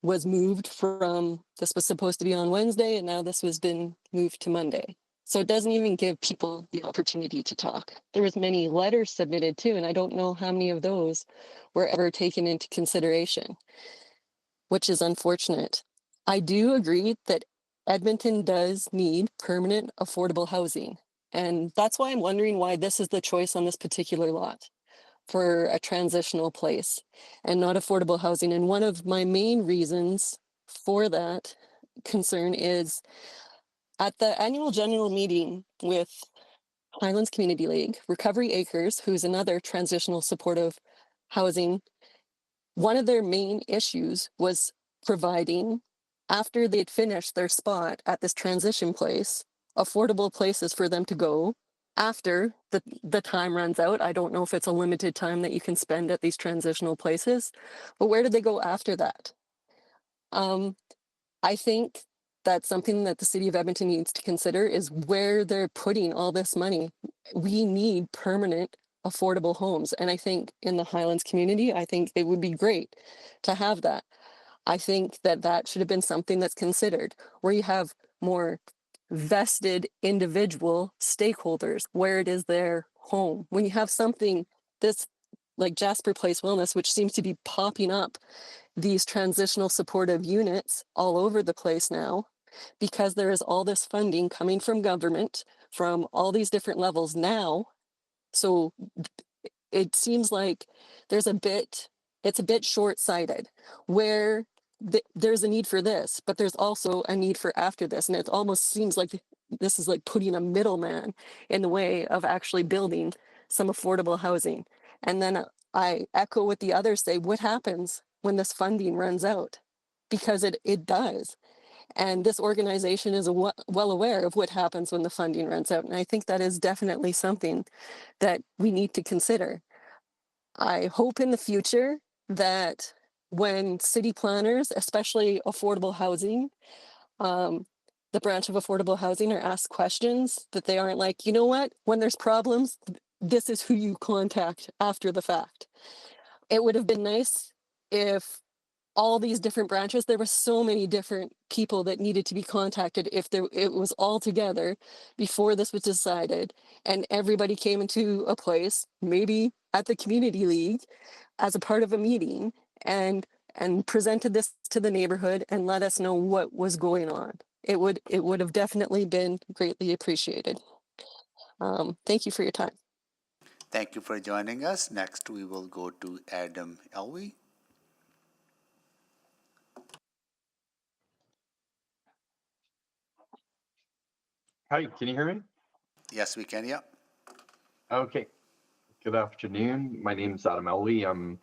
was moved from, this was supposed to be on Wednesday, and now this has been moved to Monday. So it doesn't even give people the opportunity to talk. There was many letters submitted too, and I don't know how many of those were ever taken into consideration, which is unfortunate. I do agree that Edmonton does need permanent affordable housing. And that's why I'm wondering why this is the choice on this particular lot for a transitional place and not affordable housing. And one of my main reasons for that concern is at the annual general meeting with Highlands Community League, Recovery Acres, who's another transitional supportive housing, one of their main issues was providing, after they'd finished their spot at this transition place, affordable places for them to go after the time runs out. I don't know if it's a limited time that you can spend at these transitional places, but where did they go after that? I think that's something that the city of Edmonton needs to consider is where they're putting all this money. We need permanent affordable homes. And I think in the Highlands community, I think it would be great to have that. I think that that should have been something that's considered where you have more vested individual stakeholders where it is their home. When you have something this like Jasper Place Wellness, which seems to be popping up these transitional supportive units all over the place now, because there is all this funding coming from government from all these different levels now. So it seems like there's it's a bit short-sighted where there's a need for this, but there's also a need for after this. And it almost seems like this is like putting a middleman in the way of actually building some affordable housing. And then I echo what the others say, what happens when this funding runs out? Because it does. And this organization is well aware of what happens when the funding runs out. And I think that is definitely something that we need to consider. I hope in the future that when city planners, especially affordable housing, the branch of affordable housing are asked questions, that they aren't like, you know what, when there's problems, this is who you contact after the fact. It would have been nice if all these different branches, there were so many different people that needed to be contacted if it was all together before this was decided and everybody came into a place, maybe at the community league as a part of a meeting and presented this to the neighborhood and let us know what was going on. It would have definitely been greatly appreciated. Thank you for your time. Thank you for joining us. Next, we will go to Adam Elwey. Hi, can you hear me? Yes, we can, yeah. Okay. Good afternoon. My name is Adam Elwey. I'm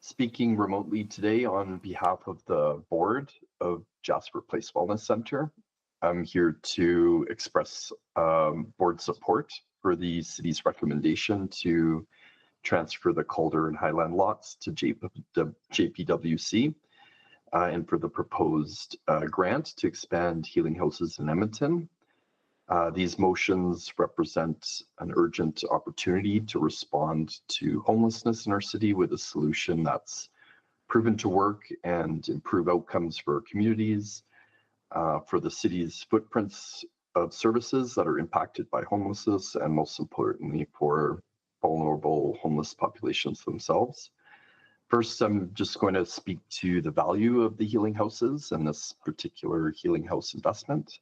speaking remotely today on behalf of the board of Jasper Place Wellness Center. I'm here to express board support for the city's recommendation to transfer the Calder and Highland lots to JPWC and for the proposed grant to expand healing houses in Edmonton. These motions represent an urgent opportunity to respond to homelessness in our city with a solution that's proven to work and improve outcomes for communities, for the city's footprints of services that are impacted by homelessness, and most importantly, for vulnerable homeless populations themselves. First, I'm just going to speak to the value of the healing houses and this particular healing house investment.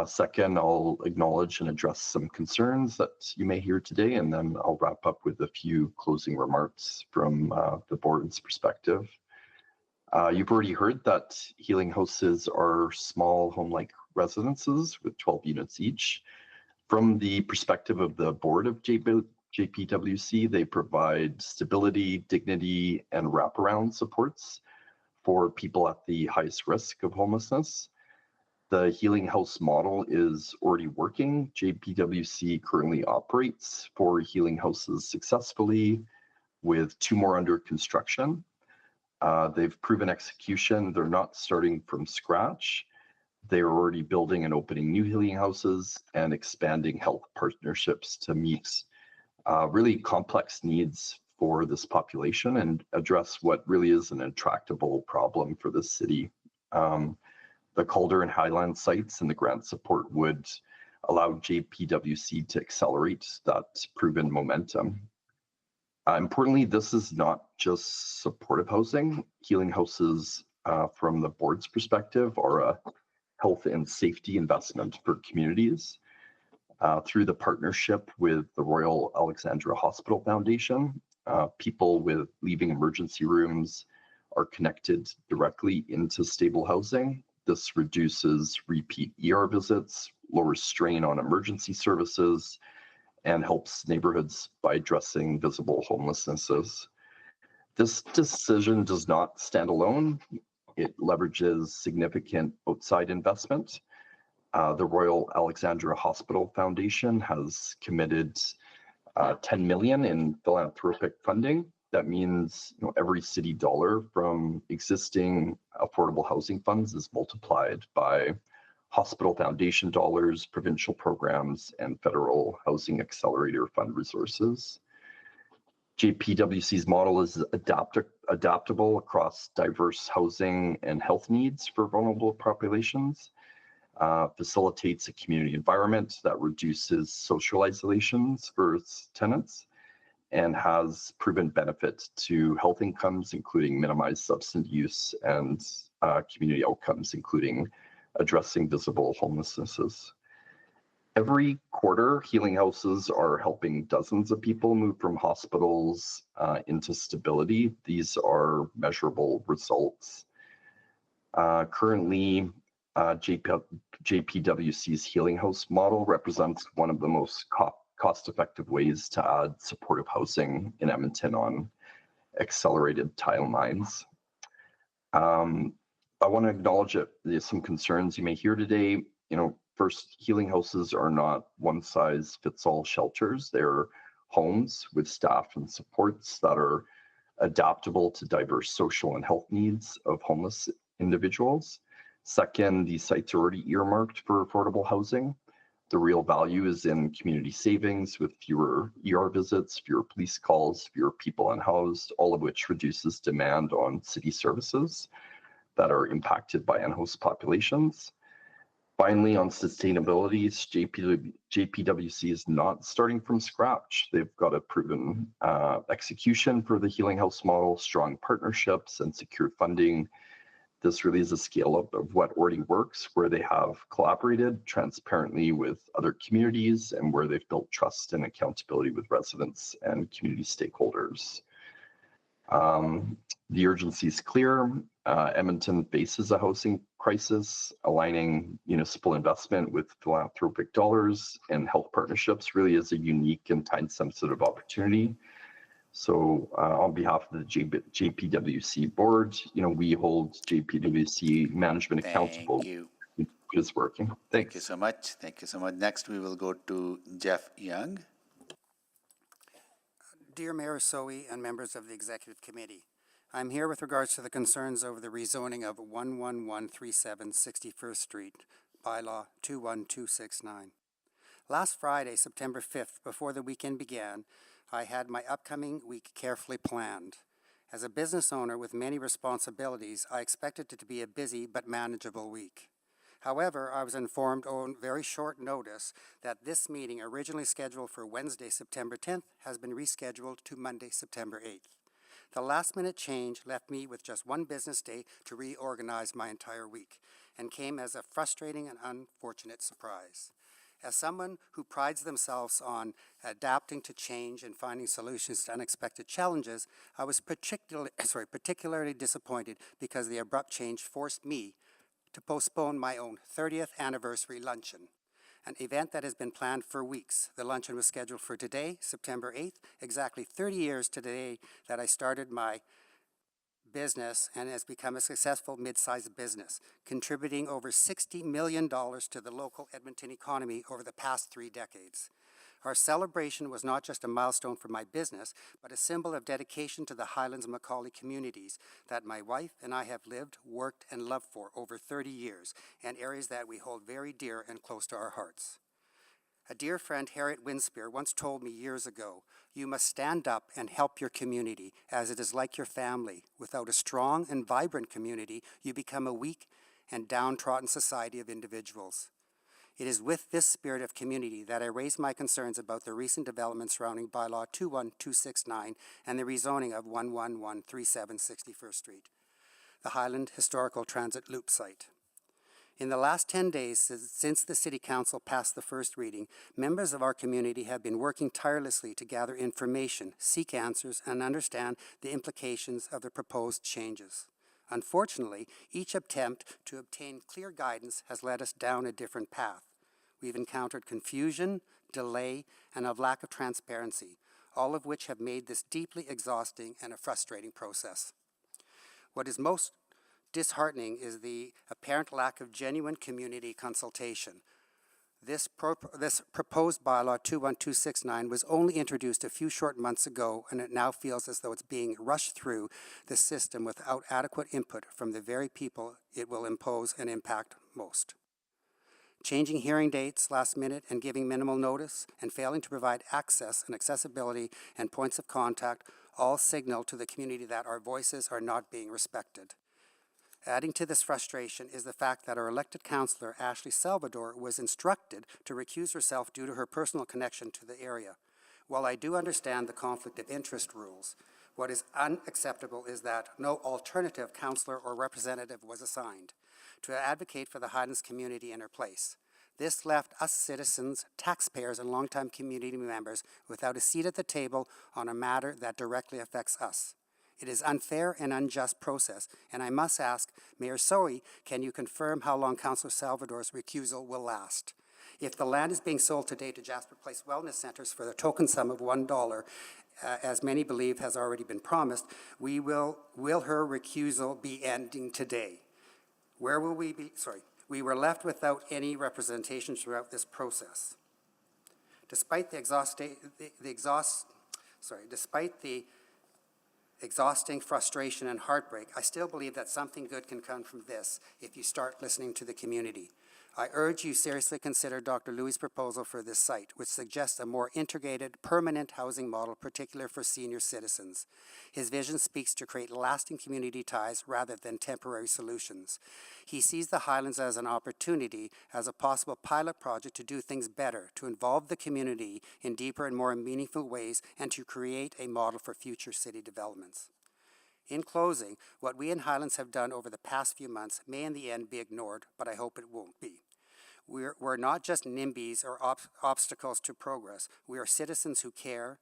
Second, I'll acknowledge and address some concerns that you may hear today, and then I'll wrap up with a few closing remarks from the board's perspective. You've already heard that healing houses are small home-like residences with 12 units each. From the perspective of the board of JPWC, they provide stability, dignity, and wraparound supports for people at the highest risk of homelessness. The healing house model is already working. JPWC currently operates 4 healing houses successfully, with 2 more under construction. They've proven execution. They're not starting from scratch. They're already building and opening new healing houses and expanding health partnerships to meet really complex needs for this population and address what really is an intractable problem for the city. The Calder and Highland sites and the grant support would allow JPWC to accelerate that proven momentum. Importantly, this is not just supportive housing. Healing houses, from the board's perspective, are a health and safety investment for communities. Through the partnership with the Royal Alexandra Hospital Foundation, people with leaving emergency rooms are connected directly into stable housing. This reduces repeat ER visits, lowers strain on emergency services, and helps neighborhoods by addressing visible homelessnesses. This decision does not stand alone. It leverages significant outside investment. The Royal Alexandra Hospital Foundation has committed 10 million in philanthropic funding. That means every city dollar from existing affordable housing funds is multiplied by hospital foundation dollars, provincial programs, and federal housing accelerator fund resources. JPWC's model is adaptable across diverse housing and health needs for vulnerable populations. Facilitates a community environment that reduces social isolations for its tenants, and has proven benefit to health incomes, including minimized substance use, and community outcomes, including addressing visible homelessnesses. Every quarter, healing houses are helping dozens of people move from hospitals into stability. These are measurable results. Currently, JPWC's healing house model represents one of the most cost-effective ways to add supportive housing in Edmonton on accelerated timelines. I want to acknowledge that there's some concerns you may hear today. First, healing houses are not one-size-fits-all shelters. They're homes with staff and supports that are adaptable to diverse social and health needs of homeless individuals. Second, these sites are already earmarked for affordable housing. The real value is in community savings with fewer ER visits, fewer police calls, fewer people unhoused, all of which reduces demand on city services that are impacted by unhoused populations. Finally, on sustainability, JPWC is not starting from scratch. They've got a proven execution for the healing house model, strong partnerships, and secure funding. This really is a scale up of what already works, where they have collaborated transparently with other communities and where they've built trust and accountability with residents and community stakeholders. The urgency is clear. Edmonton faces a housing crisis. Aligning municipal investment with philanthropic dollars and health partnerships really is a unique and time-sensitive opportunity. So on behalf of the JPWC board, we hold JPWC management accountable. Thank you. It is working. Thanks. Thank you so much. Thank you so much. Next, we will go to Jeff Young. Dear Mayor Soe and members of the Executive Committee, I'm here with regards to the concerns over the rezoning of 11137 61st Street, bylaw 21269. Last Friday, September 5th, before the weekend began, I had my upcoming week carefully planned. As a business owner with many responsibilities, I expected it to be a busy but manageable week. However, I was informed on very short notice that this meeting, originally scheduled for Wednesday, September 10th, has been rescheduled to Monday, September 8th. The last-minute change left me with just one business day to reorganize my entire week, and came as a frustrating and unfortunate surprise. As someone who prides themselves on adapting to change and finding solutions to unexpected challenges, I was particularly disappointed because the abrupt change forced me to postpone my own 30th anniversary luncheon, an event that has been planned for weeks. The luncheon was scheduled for today, September 8th, exactly 30 years to the day that I started my business and has become a successful mid-sized business, contributing over $60 million to the local Edmonton economy over the past 3 decades. Our celebration was not just a milestone for my business, but a symbol of dedication to the Highlands Macaulay communities that my wife and I have lived, worked, and loved for over 30 years, and areas that we hold very dear and close to our hearts. A dear friend, Harriet Winspear, once told me years ago, "You must stand up and help your community, as it is like your family. Without a strong and vibrant community, you become a weak and downtrodden society of individuals." It is with this spirit of community that I raise my concerns about the recent developments surrounding bylaw 21269 and the rezoning of 11137 61st Street, the Highland Historical Transit Loop site. In the last 10 days since the City Council passed the first reading, members of our community have been working tirelessly to gather information, seek answers, and understand the implications of the proposed changes. Unfortunately, each attempt to obtain clear guidance has led us down a different path. We've encountered confusion, delay, and a lack of transparency, all of which have made this deeply exhausting and a frustrating process. What is most disheartening is the apparent lack of genuine community consultation. This proposed bylaw 21269 was only introduced a few short months ago, and it now feels as though it's being rushed through the system without adequate input from the very people it will impose and impact most. Changing hearing dates last minute and giving minimal notice and failing to provide access and accessibility and points of contact all signal to the community that our voices are not being respected. Adding to this frustration is the fact that our elected councillor, Ashley Salvador, was instructed to recuse herself due to her personal connection to the area. While I do understand the conflict of interest rules, what is unacceptable is that no alternative councillor or representative was assigned to advocate for the Highlands community in her place. This left us citizens, taxpayers, and longtime community members without a seat at the table on a matter that directly affects us. It is unfair and unjust process, and I must ask, Mayor Soe, can you confirm how long Councillor Salvador's recusal will last? If the land is being sold today to Jasper Place Wellness Centers for the token sum of $1, as many believe has already been promised, will her recusal be ending today? Where will we be? We were left without any representation throughout this process. Despite the exhausting frustration and heartbreak, I still believe that something good can come from this if you start listening to the community. I urge you seriously consider Dr. Louis' proposal for this site, which suggests a more integrated, permanent housing model, particular for senior citizens. His vision speaks to create lasting community ties rather than temporary solutions. He sees the Highlands as an opportunity, as a possible pilot project to do things better, to involve the community in deeper and more meaningful ways, and to create a model for future city developments. In closing, what we in Highlands have done over the past few months may in the end be ignored, but I hope it won't be. We're not just NIMBYs or obstacles to progress. We are citizens who care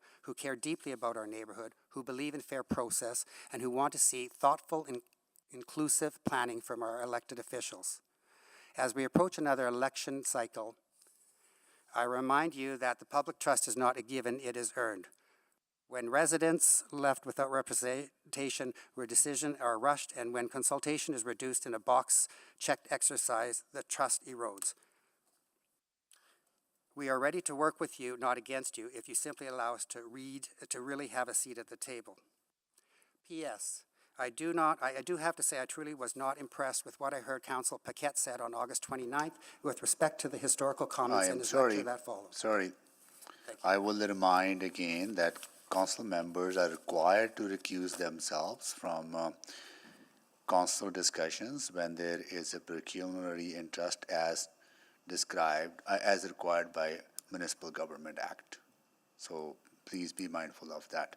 deeply about our neighborhood, who believe in fair process, and who want to see thoughtful and inclusive planning from our elected officials. As we approach another election cycle, I remind you that the public trust is not a given, it is earned. When residents left without representation, where decisions are rushed, and when consultation is reduced in a box-checked exercise, the trust erodes. We are ready to work with you, not against you, if you simply allow us to really have a seat at the table. P.S. I do have to say I truly was not impressed with what I heard Councillor Paquette said on August 29th with respect to the historical comments in his lecture that followed. I will remind again that council members are required to recuse themselves from council discussions when there is a pecuniary interest as described, as required by Municipal Government Act. So please be mindful of that.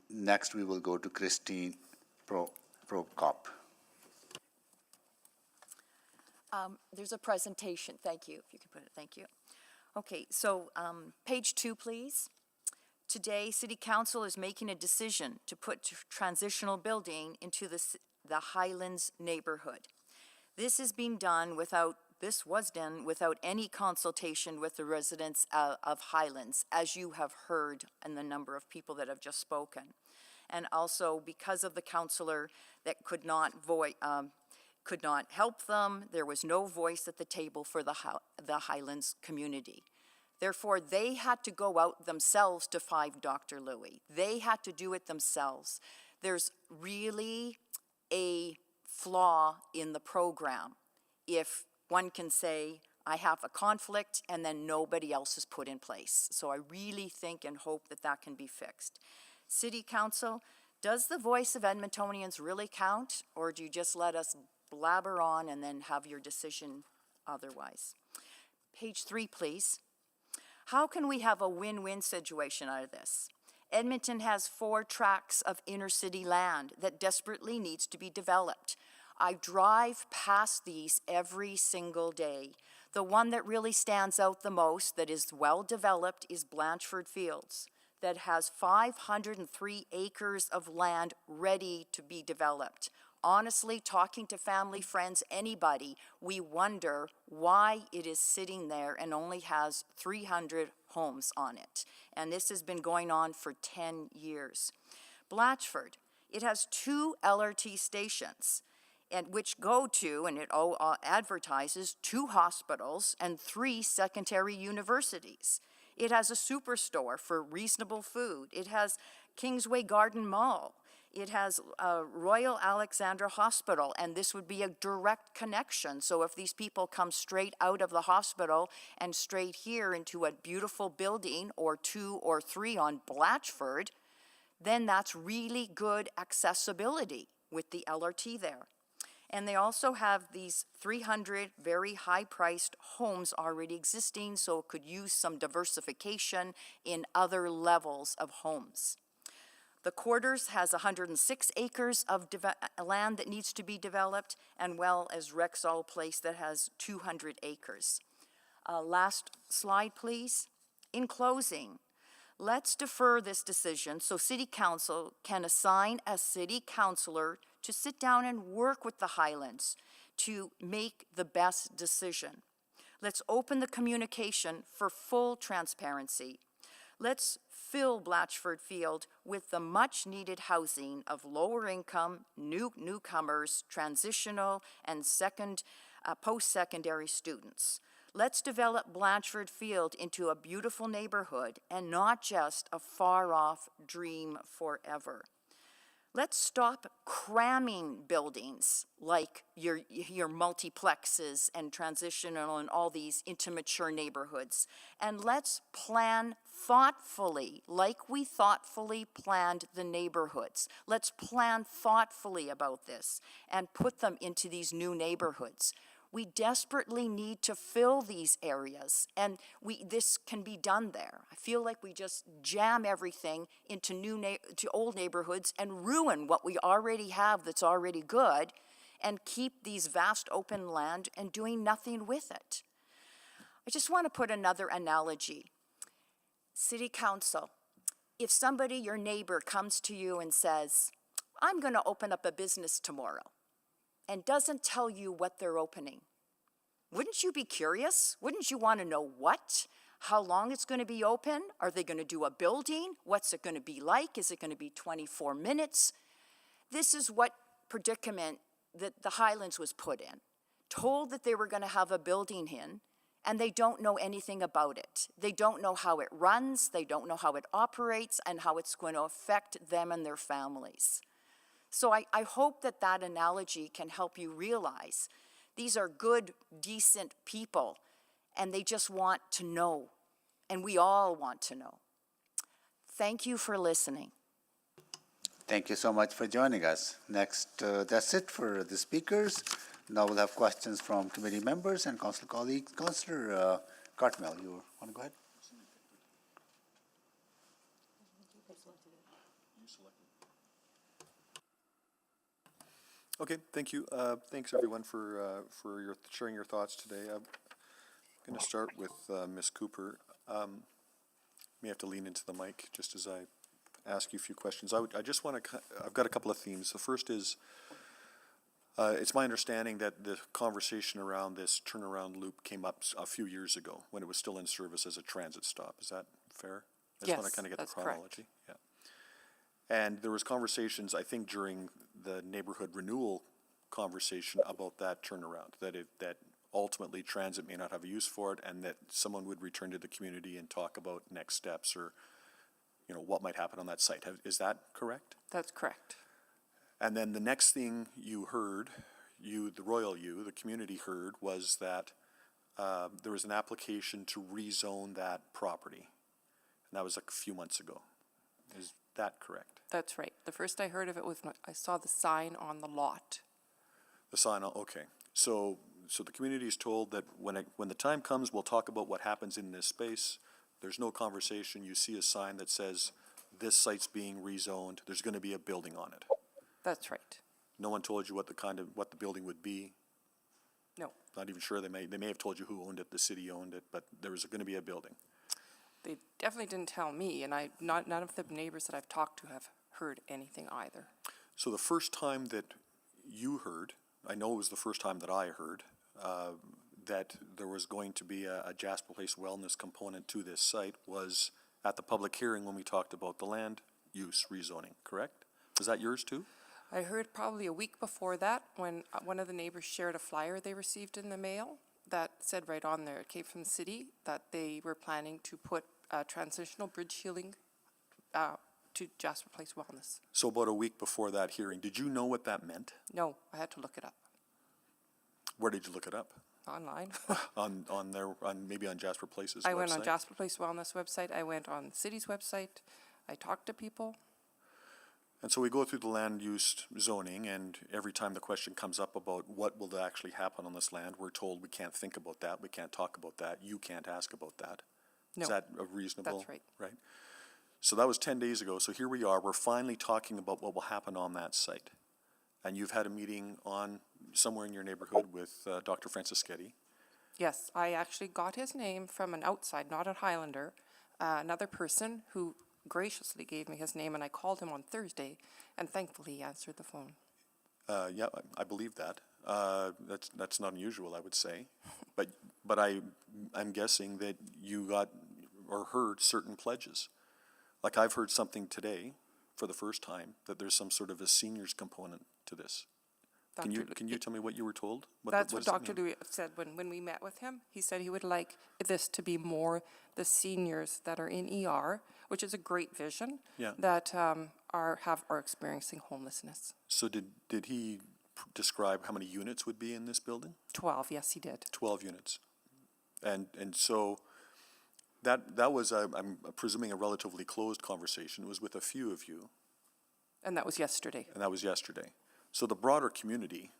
Next, we will go to Christine Prokop. There's a presentation. Thank you. If you can put it. Thank you. Okay, so page 2, please. Today, City Council is making a decision to put transitional building into the Highlands neighborhood. This was done without any consultation with the residents of Highlands, as you have heard and the number of people that have just spoken. And also because of the councillor that could not help them, there was no voice at the table for the Highlands community. Therefore, they had to go out themselves to find Dr. Louis. They had to do it themselves. There's really a flaw in the program if one can say, I have a conflict, and then nobody else is put in place. So I really think and hope that that can be fixed. City Council, does the voice of Edmontonians really count, or do you just let us blabber on and then have your decision otherwise? Page 3, please. How can we have a win-win situation out of this? Edmonton has 4 tracts of inner city land that desperately needs to be developed. I drive past these every single day. The one that really stands out the most, that is well developed, is Blanchford Fields, that has 503 acres of land ready to be developed. Honestly, talking to family, friends, anybody, we wonder why it is sitting there and only has 300 homes on it. And this has been going on for 10 years. Blatchford, it has 2 LRT stations, and which go to, and it advertises, 2 hospitals and 3 secondary universities. It has a superstore for reasonable food. It has Kingsway Garden Mall. It has Royal Alexandra Hospital, and this would be a direct connection. So if these people come straight out of the hospital and straight here into a beautiful building, or 2 or 3 on Blatchford, then that's really good accessibility with the LRT there. And they also have these 300 very high-priced homes already existing, so it could use some diversification in other levels of homes. The Quarters has 106 acres of land that needs to be developed, and well as Rexall Place that has 200 acres. Last slide, please. In closing, let's defer this decision so City Council can assign a city councillor to sit down and work with the Highlands to make the best decision. Let's open the communication for full transparency. Let's fill Blatchford Field with the much-needed housing of lower income, newcomers, transitional, and post-secondary students. Let's develop Blatchford Field into a beautiful neighborhood and not just a far-off dream forever. Let's stop cramming buildings like your multiplexes and transitional and all these into mature neighborhoods. And let's plan thoughtfully, like we thoughtfully planned the neighborhoods. Let's plan thoughtfully about this and put them into these new neighborhoods. We desperately need to fill these areas, and this can be done there. I feel like we just jam everything into to old neighborhoods and ruin what we already have that's already good, and keep these vast open land and doing nothing with it. I just want to put another analogy. City Council, if somebody, your neighbor, comes to you and says, I'm going to open up a business tomorrow, and doesn't tell you what they're opening, wouldn't you be curious? Wouldn't you want to know what? How long it's going to be open? Are they going to do a building? What's it going to be like? Is it going to be 24 minutes? This is what predicament that the Highlands was put in. Told that they were going to have a building in, and they don't know anything about it. They don't know how it runs, they don't know how it operates, and how it's going to affect them and their families. So I hope that that analogy can help you realize these are good, decent people, and they just want to know, and we all want to know. Thank you for listening. Thank you so much for joining us. Next, that's it for the speakers. Now we'll have questions from committee members and council colleagues. Councillor Cartmel, you want to go ahead? Okay, thank you. Thanks everyone for sharing your thoughts today. I'm going to start with Ms. Cooper. May have to lean into the mic just as I ask you a few questions. I just want to. I've got a couple of themes. The first is, it's my understanding that the conversation around this turnaround loop came up a few years ago when it was still in service as a transit stop. Is that fair? I just want to kind of get the chronology. Yeah. And there was conversations, I think, during the neighborhood renewal conversation about that turnaround, that ultimately transit may not have a use for it, and that someone would return to the community and talk about next steps or, what might happen on that site. Is that correct? That's correct. And then the next thing you heard, the community heard, was that there was an application to rezone that property. And that was a few months ago. Is that correct? That's right. The first I heard of it was when I saw the sign on the lot. The sign, okay. So the community is told that when the time comes, we'll talk about what happens in this space. There's no conversation. You see a sign that says, this site's being rezoned. There's going to be a building on it. That's right. No one told you what the building would be? No, Not even sure. They may have told you who owned it, the city owned it, but there was gonna be a building. they definitely didn't tell me, and none of the neighbors that I've talked to have heard anything either. So the first time that you heard, I know it was the first time that I heard, that there was going to be a Jasper Place wellness component to this site was at the public hearing when we talked about the land use rezoning, correct? Was that yours too? I heard probably a week before that when one of the neighbors shared a flyer they received in the mail that said right on there, it came from the city, that they were planning to put transitional bridge healing to Jasper Place Wellness. So about a week before that hearing, did you know what that meant? No, I had to look it up Where did you look it up? online. Maybe on Jasper Place's I website? went on Jasper Place Wellness website. I went on the city's website. I talked to people. And so we go through the land use zoning, and every time the question comes up about what will actually happen on this land, we're told we can't think about that, we can't talk about that, you can't ask about that. No, Is that a reasonable? that's right. Right. So that was 10 days ago, so here we are, we're finally talking about what will happen on that site. And you've had a meeting somewhere in your neighborhood with Dr. Francischetti. Yes, I actually got his name from an outside, not a Highlander, another person who graciously gave me his name, and I called him on Thursday, and thankfully he answered the phone. Yeah, I believe that. That's not unusual, I would say. But I'm guessing that you got or heard certain pledges. Like I've heard something today for the first time that there's some sort of a seniors component to this. Can you tell me what you were told? That's what does that Dr. mean? Louis said when we met with him. He said he would like this to be more the seniors that are in ER, which is a great vision, Yeah. that are experiencing homelessness. So did he describe how many units would be in this building? 12, yes, he did. 12 units. And so that was, I'm presuming, a relatively closed conversation. It was with a few of you. And that was yesterday. And that was yesterday. So the broader community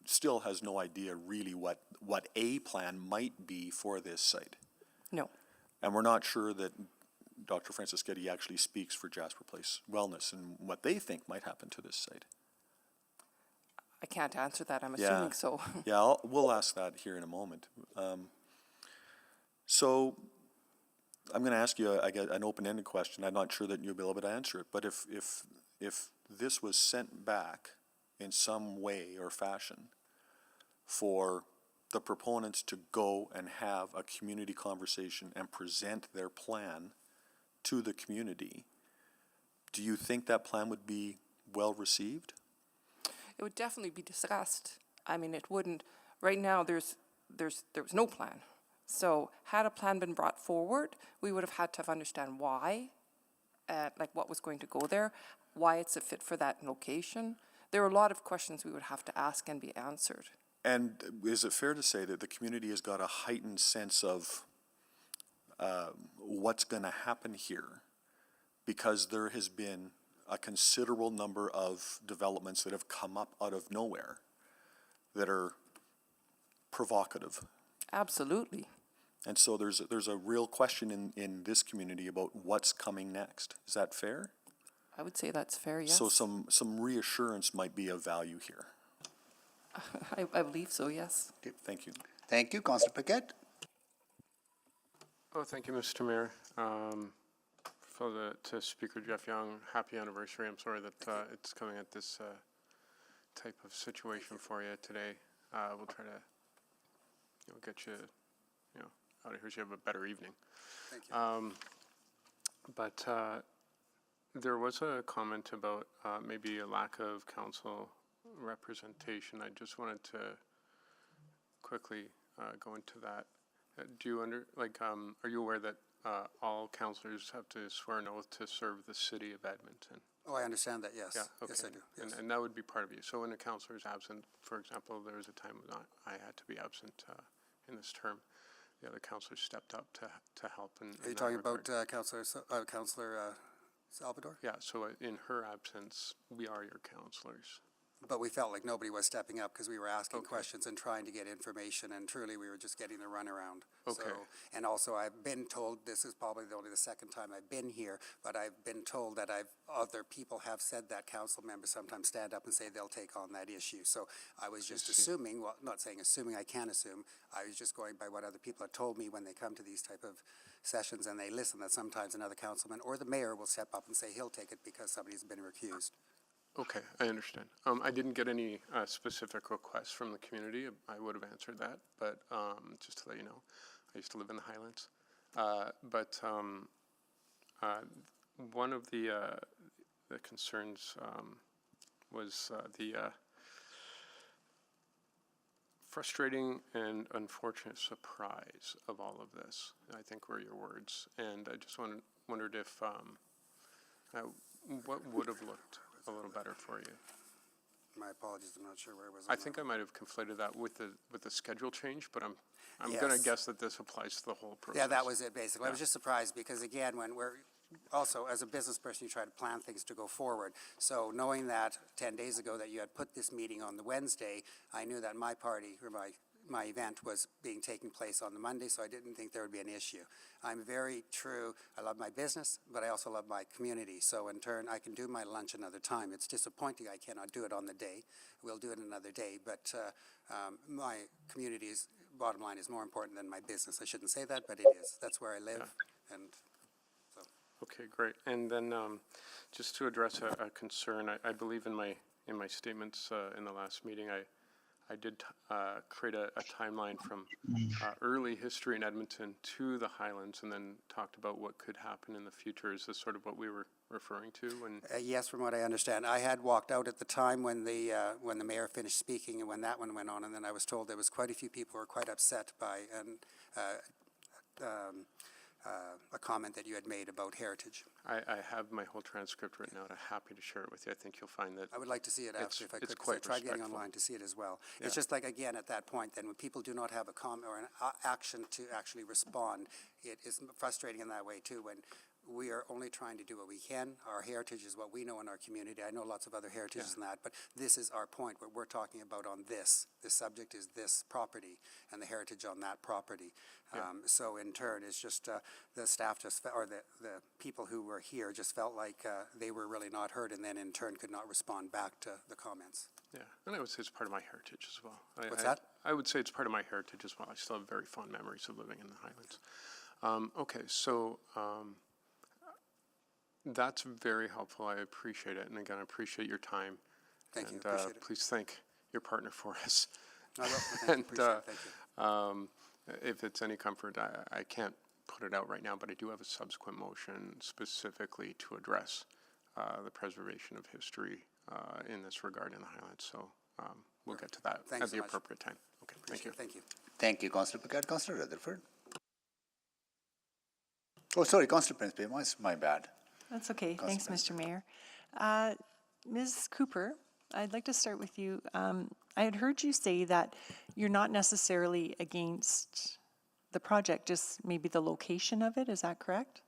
still has no idea really what a plan might be for this site. No. And we're not sure that Dr. Francischetti actually speaks for Jasper Place Wellness and what they think might happen to this site. I can't answer that. I'm assuming so. Yeah, we'll ask that here in a moment. So I'm going to ask you an open-ended question. I'm not sure that you'll be able to answer it, but if this was sent back in some way or fashion for the proponents to go and have a community conversation and present their plan to the community, do you think that plan would be well received? It would definitely be discussed. I mean, it wouldn't. Right now, there was no plan. So had a plan been brought forward, we would have had to understand why, like what was going to go there, why it's a fit for that location. There are a lot of questions we would have to ask and be answered. And is it fair to say that the community has got a heightened sense of what's going to happen here because there has been a considerable number of developments that have come up out of nowhere that are provocative? Absolutely. And so there's a real question in this community about what's coming next. Is that fair? I would say that's fair, yes. So some reassurance might be of value here. I believe so, yes. Okay, thank you. Thank you, Councillor Paquette. Oh, thank you, Mr. Mayor. To Speaker Jeff Young, happy anniversary. I'm sorry that it's coming at this type of situation for you today. We'll try to get you out of here so you have a better evening. Thank you. But there was a comment about maybe a lack of council representation. I just wanted to quickly go into that. Do you are you aware that all councillors have to swear an oath to serve the city of Edmonton? Oh, I understand that, yes. Yeah, okay. Yes, I do. Yes. And that would be part of you. So when a councillor is absent, for example, there was a time when I had to be absent in this term. The other councillors stepped up to help. Are you talking about Councillor Salvador? Yeah, so in her absence, we are your councillors. but we felt like nobody was stepping up because we were asking questions and trying to get information, and truly we were just getting the runaround. Okay. So, and also I've been told, this is probably only the second time I've been here, but I've been told that other people have said that council members sometimes stand up and say they'll take on that issue. So I was just assuming, well, not saying assuming, I can assume, I was just going by what other people have told me when they come to these type of sessions and they listen, that sometimes another councilman or the mayor will step up and say he'll take it because somebody's been recused. Okay, I understand. I didn't get any specific requests from the community. I would have answered that, but just to let you know, I used to live in the Highlands. One of the concerns was the frustrating and unfortunate surprise of all of this, I think were your words. And I just wondered if what would have looked a little better for you. My apologies, I'm not sure where it was. I think I might have conflated that with the schedule change, but I'm Yes. going to guess that this applies to the whole process. Yeah, that was it basically. I was Yeah. just surprised because again, when we're, also as a business person, you try to plan things to go forward. So knowing that 10 days ago that you had put this meeting on the Wednesday, I knew that my party, or my event was being taking place on the Monday, so I didn't think there would be an issue. I'm very true. I love my business, but I also love my community. So in turn, I can do my lunch another time. It's disappointing I cannot do it on the day. We'll do it another day, but my community's bottom line is more important than my business. I shouldn't say that, but it is. That's where I live, and so. Okay, great. And then just to address a concern, I believe in my statements in the last meeting, I did create a timeline from early history in Edmonton to the Highlands, and then talked about what could happen in the future. Is this sort of what we were referring to? Yes, from what I understand. I had walked out at the time when the mayor finished speaking and when that one went on, and then I was told there was quite a few people who were quite upset by a comment that you had made about heritage. I have my whole transcript written out. I'm happy to share it with you. I think you'll find that I would like to see it after if I could. It's 'Cause I quite tried getting respectful. online to see it as well. Yeah. It's just like, again, at that point, then when people do not have a comment or an action to actually respond, it is frustrating in that way too, when we are only trying to do what we can. Our heritage is what we know in our community. I know lots of other heritages in that, but this is our point, what we're talking about on this. This subject is this property and the heritage on that property. So in turn, it's just the staff just, or the people who were here just felt like they were really not heard, and then in turn could not respond back to the comments. Yeah, and I would say it's part of my heritage as well. What's that? I would say it's part of my heritage as well. I still have very fond memories of living in the Highlands. Okay, so that's very helpful. I appreciate it. And again, I appreciate your time. Thank you, And appreciate it. please thank your partner for us. I will. Thank you, appreciate it. Thank you. If it's any comfort, I can't put it out right now, but I do have a subsequent motion specifically to address the preservation of history in this regard in the Highlands. So we'll get to that Thanks at so the much. appropriate time. Okay, thank you. Thank you. Thank you, Councillor Picard. Councillor Rutherford. Oh, sorry, Councillor Prince Bay, my bad. That's okay. Thanks, Councillor Mr. Mayor. Ms. Cooper, I'd like to start with you. I had heard you say that you're not necessarily against the project, just maybe the location of it. Is that correct?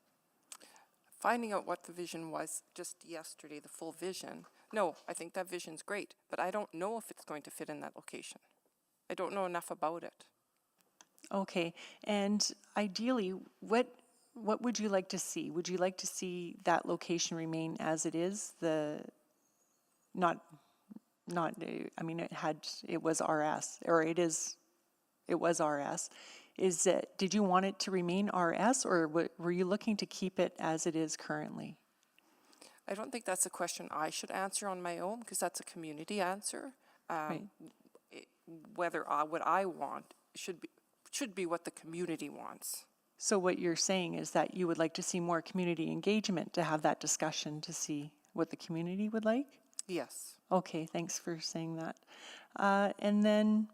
Finding out what the vision was just yesterday, the full vision. No, I think that vision's great, but I don't know if it's going to fit in that location. I don't know enough about it. Okay. And ideally, what would you like to see? Would you like to see that location remain as it is? I mean, it was RS, or it was RS. Did you want it to remain RS, or were you looking to keep it as it is currently? I don't think that's a question I should answer on my own, because that's a community answer. Right. Whether what I want should be what the community wants. So what you're saying is that you would like to see more community engagement to have that discussion to see what the community would like? Yes. Okay, thanks for saying that. And then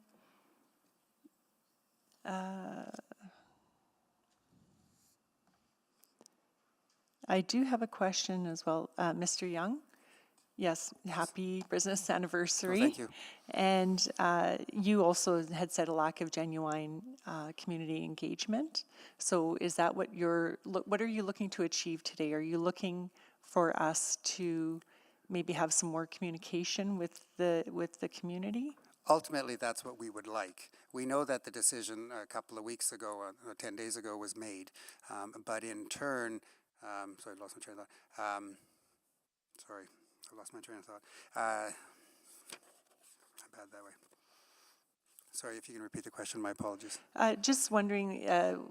I do have a question as well. Mr. Young? Yes, happy business anniversary. Oh, thank you. And you also had said a lack of genuine community engagement. So is that what are you looking to achieve today? Are you looking for us to maybe have some more communication with the community? Ultimately, that's what we would like. We know that the decision a couple of weeks ago, 10 days ago, was made. But in turn, sorry, I lost my train of thought. Sorry, I lost my train of thought. I'm bad that way. Sorry, if you can repeat the question, my apologies. Just wondering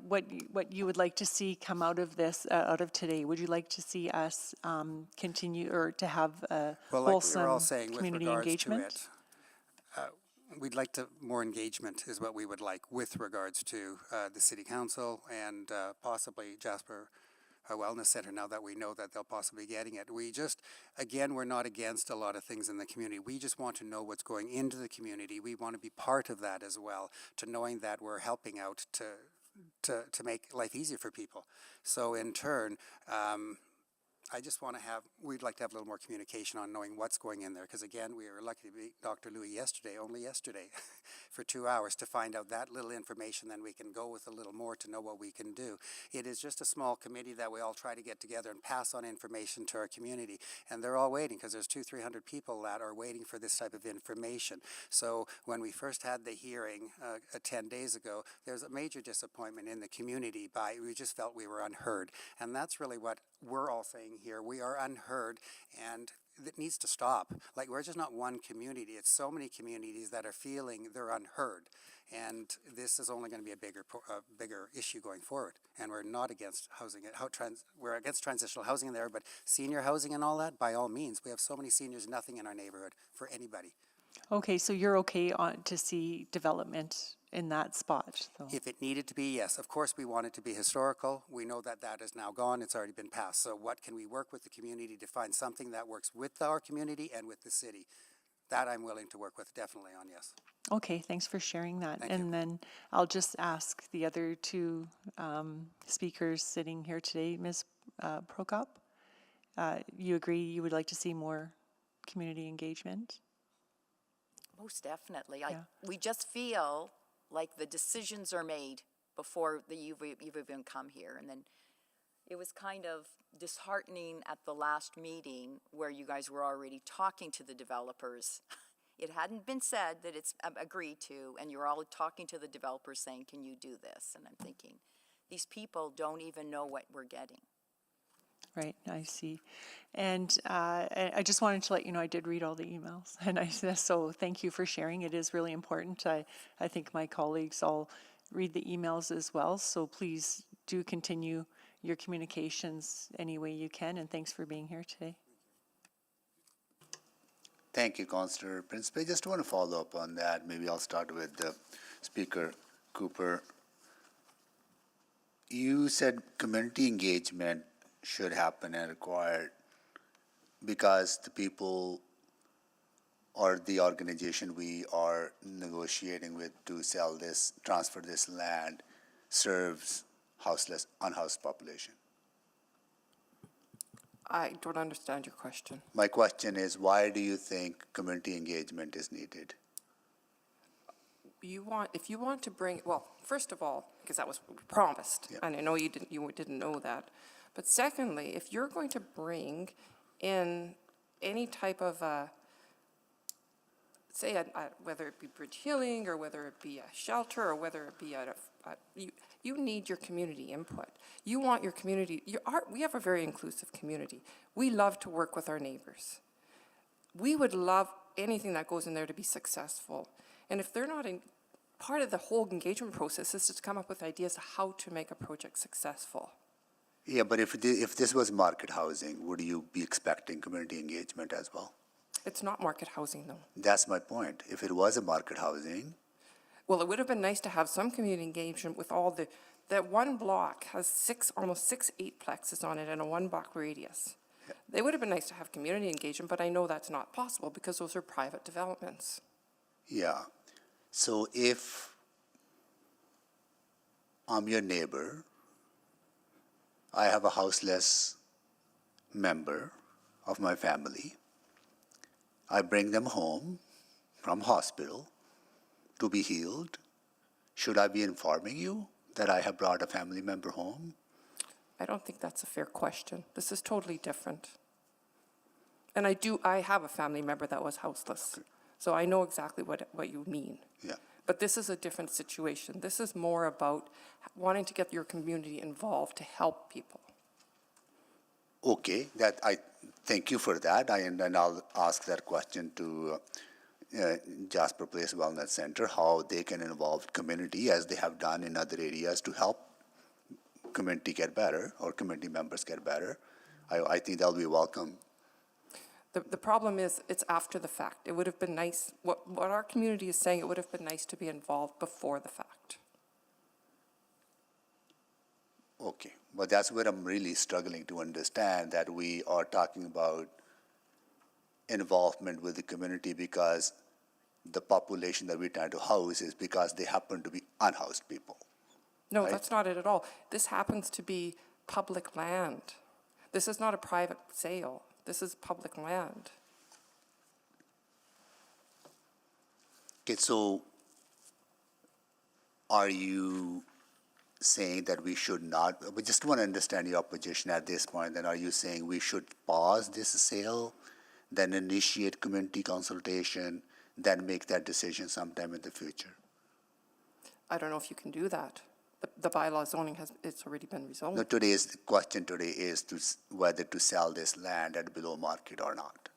what you would like to see come out of this, out of today. Would you like to see us continue or to have Well, like we were wholesome all saying, with community regards engagement? to it, we'd like to, more engagement is what we would like with regards to the city council and possibly Jasper Wellness Center, now that we know that they'll possibly be getting it. We just, again, we're not against a lot of things in the community. We just want to know what's going into the community. We want to be part of that as well, to knowing that we're helping out to make life easier for people. So in turn, I just want to have, we'd like to have a little more communication on knowing what's going in there. Because again, we were lucky to meet Dr. Louis yesterday, only yesterday, for 2 hours to find out that little information. Then we can go with a little more to know what we can do. It is just a small committee that we all try to get together and pass on information to our community. And they're all waiting, because there's 200-300 people that are waiting for this type of information. So when we first had the hearing 10 days ago, there's a major disappointment in the community. We just felt we were unheard. And that's really what we're all saying here. We are unheard, and it needs to stop. Like, we're just not one community. It's so many communities that are feeling they're unheard, and this is only going to be a bigger issue going forward. And we're not against housing. We're against transitional housing there, but senior housing and all that, by all means. We have so many seniors, nothing in our neighborhood for anybody. Okay, so you're okay to see development in that spot? So. If it needed to be, yes. Of course, we want it to be historical. We know that that is now gone. It's already been passed. So what can we work with the community to find something that works with our community and with the city? That I'm willing to work with definitely on, yes. Okay, thanks for sharing that. Thank you. Then I'll just ask the other two speakers sitting here today, Ms. Prokop, you agree you would like to see more community engagement? Most definitely. Yeah. We just feel like the decisions are made before you've even come here. And then it was kind of disheartening at the last meeting where you guys were already talking to the developers. It hadn't been said that it's agreed to, and you're all talking to the developers saying, can you do this? And I'm thinking, these people don't even know what we're getting. Right, I see. And I just wanted to let you know I did read all the emails, and so thank you for sharing. It is really important. I think my colleagues all read the emails as well, so please do continue your communications any way you can, and thanks for being here today. Thank you, Councillor Principe. I just want to follow up on that. Maybe I'll start with Speaker Cooper. You said community engagement should happen and required because the people or the organization we are negotiating with to sell this, transfer this land, serves houseless, unhoused population. I don't understand your question. My question is, why do you think community engagement is needed? If you want to bring, well, first of all, because that was what we promised, Yeah. and I know you didn't know that. But secondly, if you're going to bring in any type of whether it be bridge healing or whether it be a shelter or whether it be you need your community input. You want your community. We have a very inclusive community. We love to work with our neighbors. We would love anything that goes in there to be successful. And if they're not in, part of the whole engagement process is to come up with ideas of how to make a project successful. Yeah, but if this was market housing, would you be expecting community engagement as well? It's not market housing, though. That's my point. If it was a market housing, Well, it would have been nice to have some community engagement with all that one block has almost six eightplexes on it in a 1 block radius. Yeah. It would have been nice to have community engagement, but I know that's not possible because those are private developments. yeah. So if I'm your neighbor, I have a houseless member of my family, I bring them home from hospital to be healed, should I be informing you that I have brought a family member home? I don't think that's a fair question. This is totally different. And I have a family member that was houseless. So I know exactly what you mean. Yeah. But this is a different situation. This is more about wanting to get your community involved to help people. Okay, that I thank you for that. And I'll ask that question to Jasper Place Wellness Center, how they can involve community as they have done in other areas to help community get better or community members get better. I think that'll be welcome. The problem is, it's after the fact. It would have been nice, what our community is saying, it would have been nice to be involved before the fact. Okay, but that's where I'm really struggling to understand that we are talking about involvement with the community because the population that we're trying to house is because they happen to be unhoused people. No, Right. that's not it at all. This happens to be public land. This is not a private sale. This is public land. Okay, so are you saying that we should not, we just want to understand your position at this point, then are you saying we should pause this sale, then initiate community consultation, then make that decision sometime in the future? I don't know if you can do that. The bylaw zoning it's already been rezoned. No, the question today is whether to sell this land at below market or not.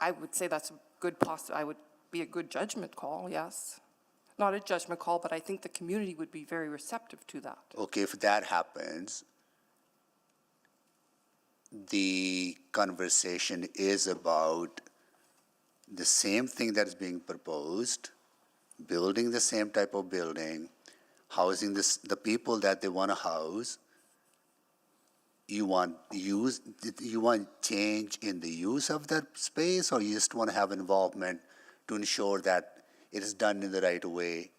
I would say that's a good I would be a good judgment call, yes. Not a judgment call, but I think the community would be very receptive to that. Okay, if that happens, the conversation is about the same thing that is being proposed, building the same type of building, housing the people that they want to house. You want change in the use of that space, or you just want to have involvement to ensure that it is done in the right way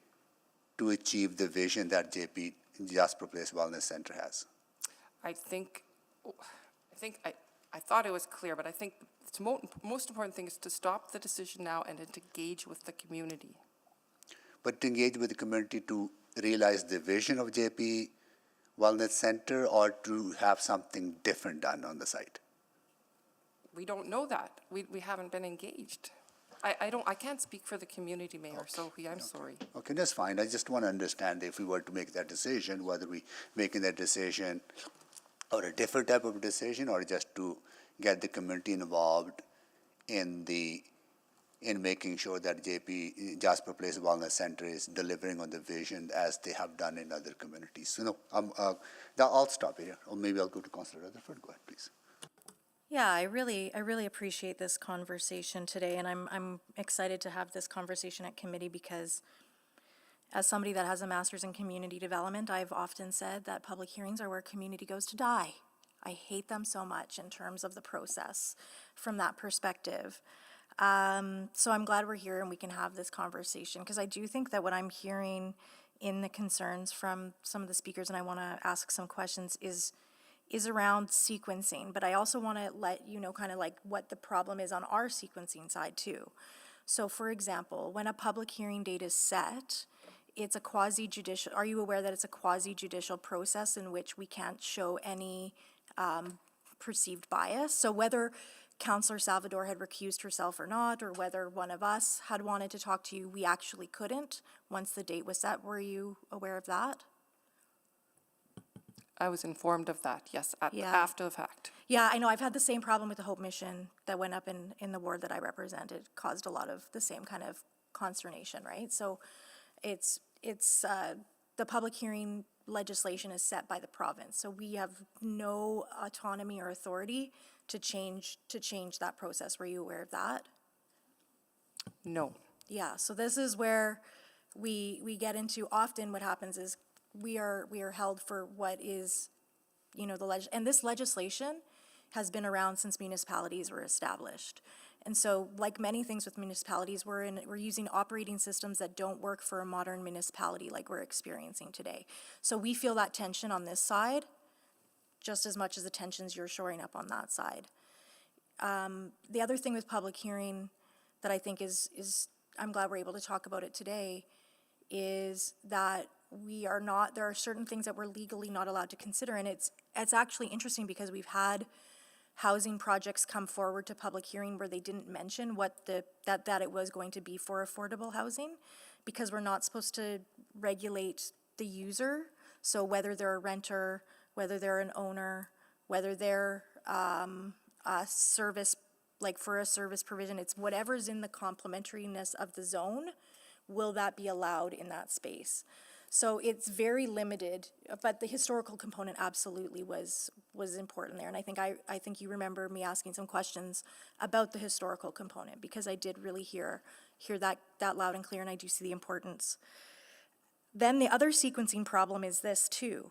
to achieve the vision that Jasper Place Wellness Center has? I thought it was clear, but I think the most important thing is to stop the decision now and to engage with the community. But to engage with the community to realize the vision of JP Wellness Center, or to have something different done on the site? We don't know that. We haven't been engaged. I can't speak for the community, Mayor, so I'm sorry. Okay, that's fine. I just want to understand if we were to make that decision, whether we making that decision or a different type of decision, or just to get the community involved in making sure that Jasper Place Wellness Center is delivering on the vision as they have done in other communities. So no, I'll stop here, or maybe I'll go to Councillor Rutherford. Go ahead, please. Yeah, I really appreciate this conversation today, and I'm excited to have this conversation at committee because as somebody that has a master's in community development, I've often said that public hearings are where community goes to die. I hate them so much in terms of the process from that perspective. So I'm glad we're here and we can have this conversation, because I do think that what I'm hearing in the concerns from some of the speakers, and I want to ask some questions, is around sequencing. But I also want to let you know kind of like what the problem is on our sequencing side too. So for example, when a public hearing date is set, it's a quasi-judicial, are you aware that it's a quasi-judicial process in which we can't show any perceived bias? So whether Councillor Salvador had recused herself or not, or whether one of us had wanted to talk to you, we actually couldn't once the date was set. Were you aware of that? I was informed of that, yes, after the fact. Yeah, I know. I've had the same problem with the Hope Mission that went up in the ward that I represented. Caused a lot of the same kind of consternation, right? So it's the public hearing legislation is set by the province. So we have no autonomy or authority to change that process. Were you aware of that? No. Yeah, so this is where we get into, often what happens is we are held for what is, and this legislation has been around since municipalities were established. And so, like many things with municipalities, we're using operating systems that don't work for a modern municipality like we're experiencing today. So we feel that tension on this side just as much as the tensions you're shoring up on that side. The other thing with public hearing that I think is I'm glad we're able to talk about it today, is that there are certain things that we're legally not allowed to consider. And it's actually interesting because we've had housing projects come forward to public hearing where they didn't mention what that it was going to be for affordable housing, because we're not supposed to regulate the user. So whether they're a renter, whether they're an owner, whether they're a service, like for a service provision, it's whatever's in the complementariness of the zone, will that be allowed in that space? So it's very limited, but the historical component absolutely was important there. And I think you remember me asking some questions about the historical component, because I did really hear that loud and clear, and I do see the importance. Then the other sequencing problem is this too,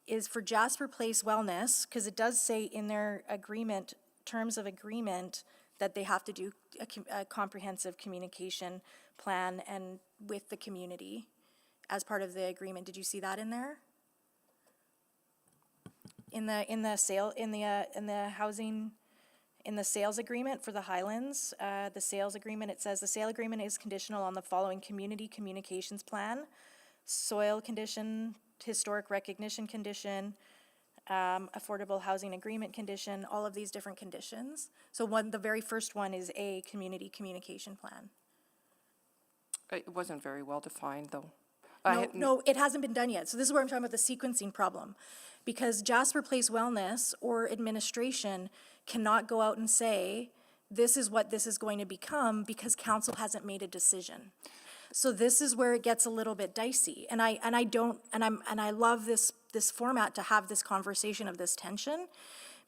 is for Jasper Place Wellness, because it does say in their agreement, terms of agreement, that they have to do a comprehensive communication plan and with the community as part of the agreement. Did you see that in there? In the sales agreement for the Highlands, the sales agreement, it says the sale agreement is conditional on the following: community communications plan, soil condition, historic recognition condition, affordable housing agreement condition, all of these different conditions. So the very first one is a community communication plan. It wasn't very well defined, though. No, it hasn't been done yet. So this is where I'm talking about the sequencing problem. Because Jasper Place Wellness or administration cannot go out and say, this is what this is going to become, because council hasn't made a decision. So this is where it gets a little bit dicey. And I love this format to have this conversation of this tension,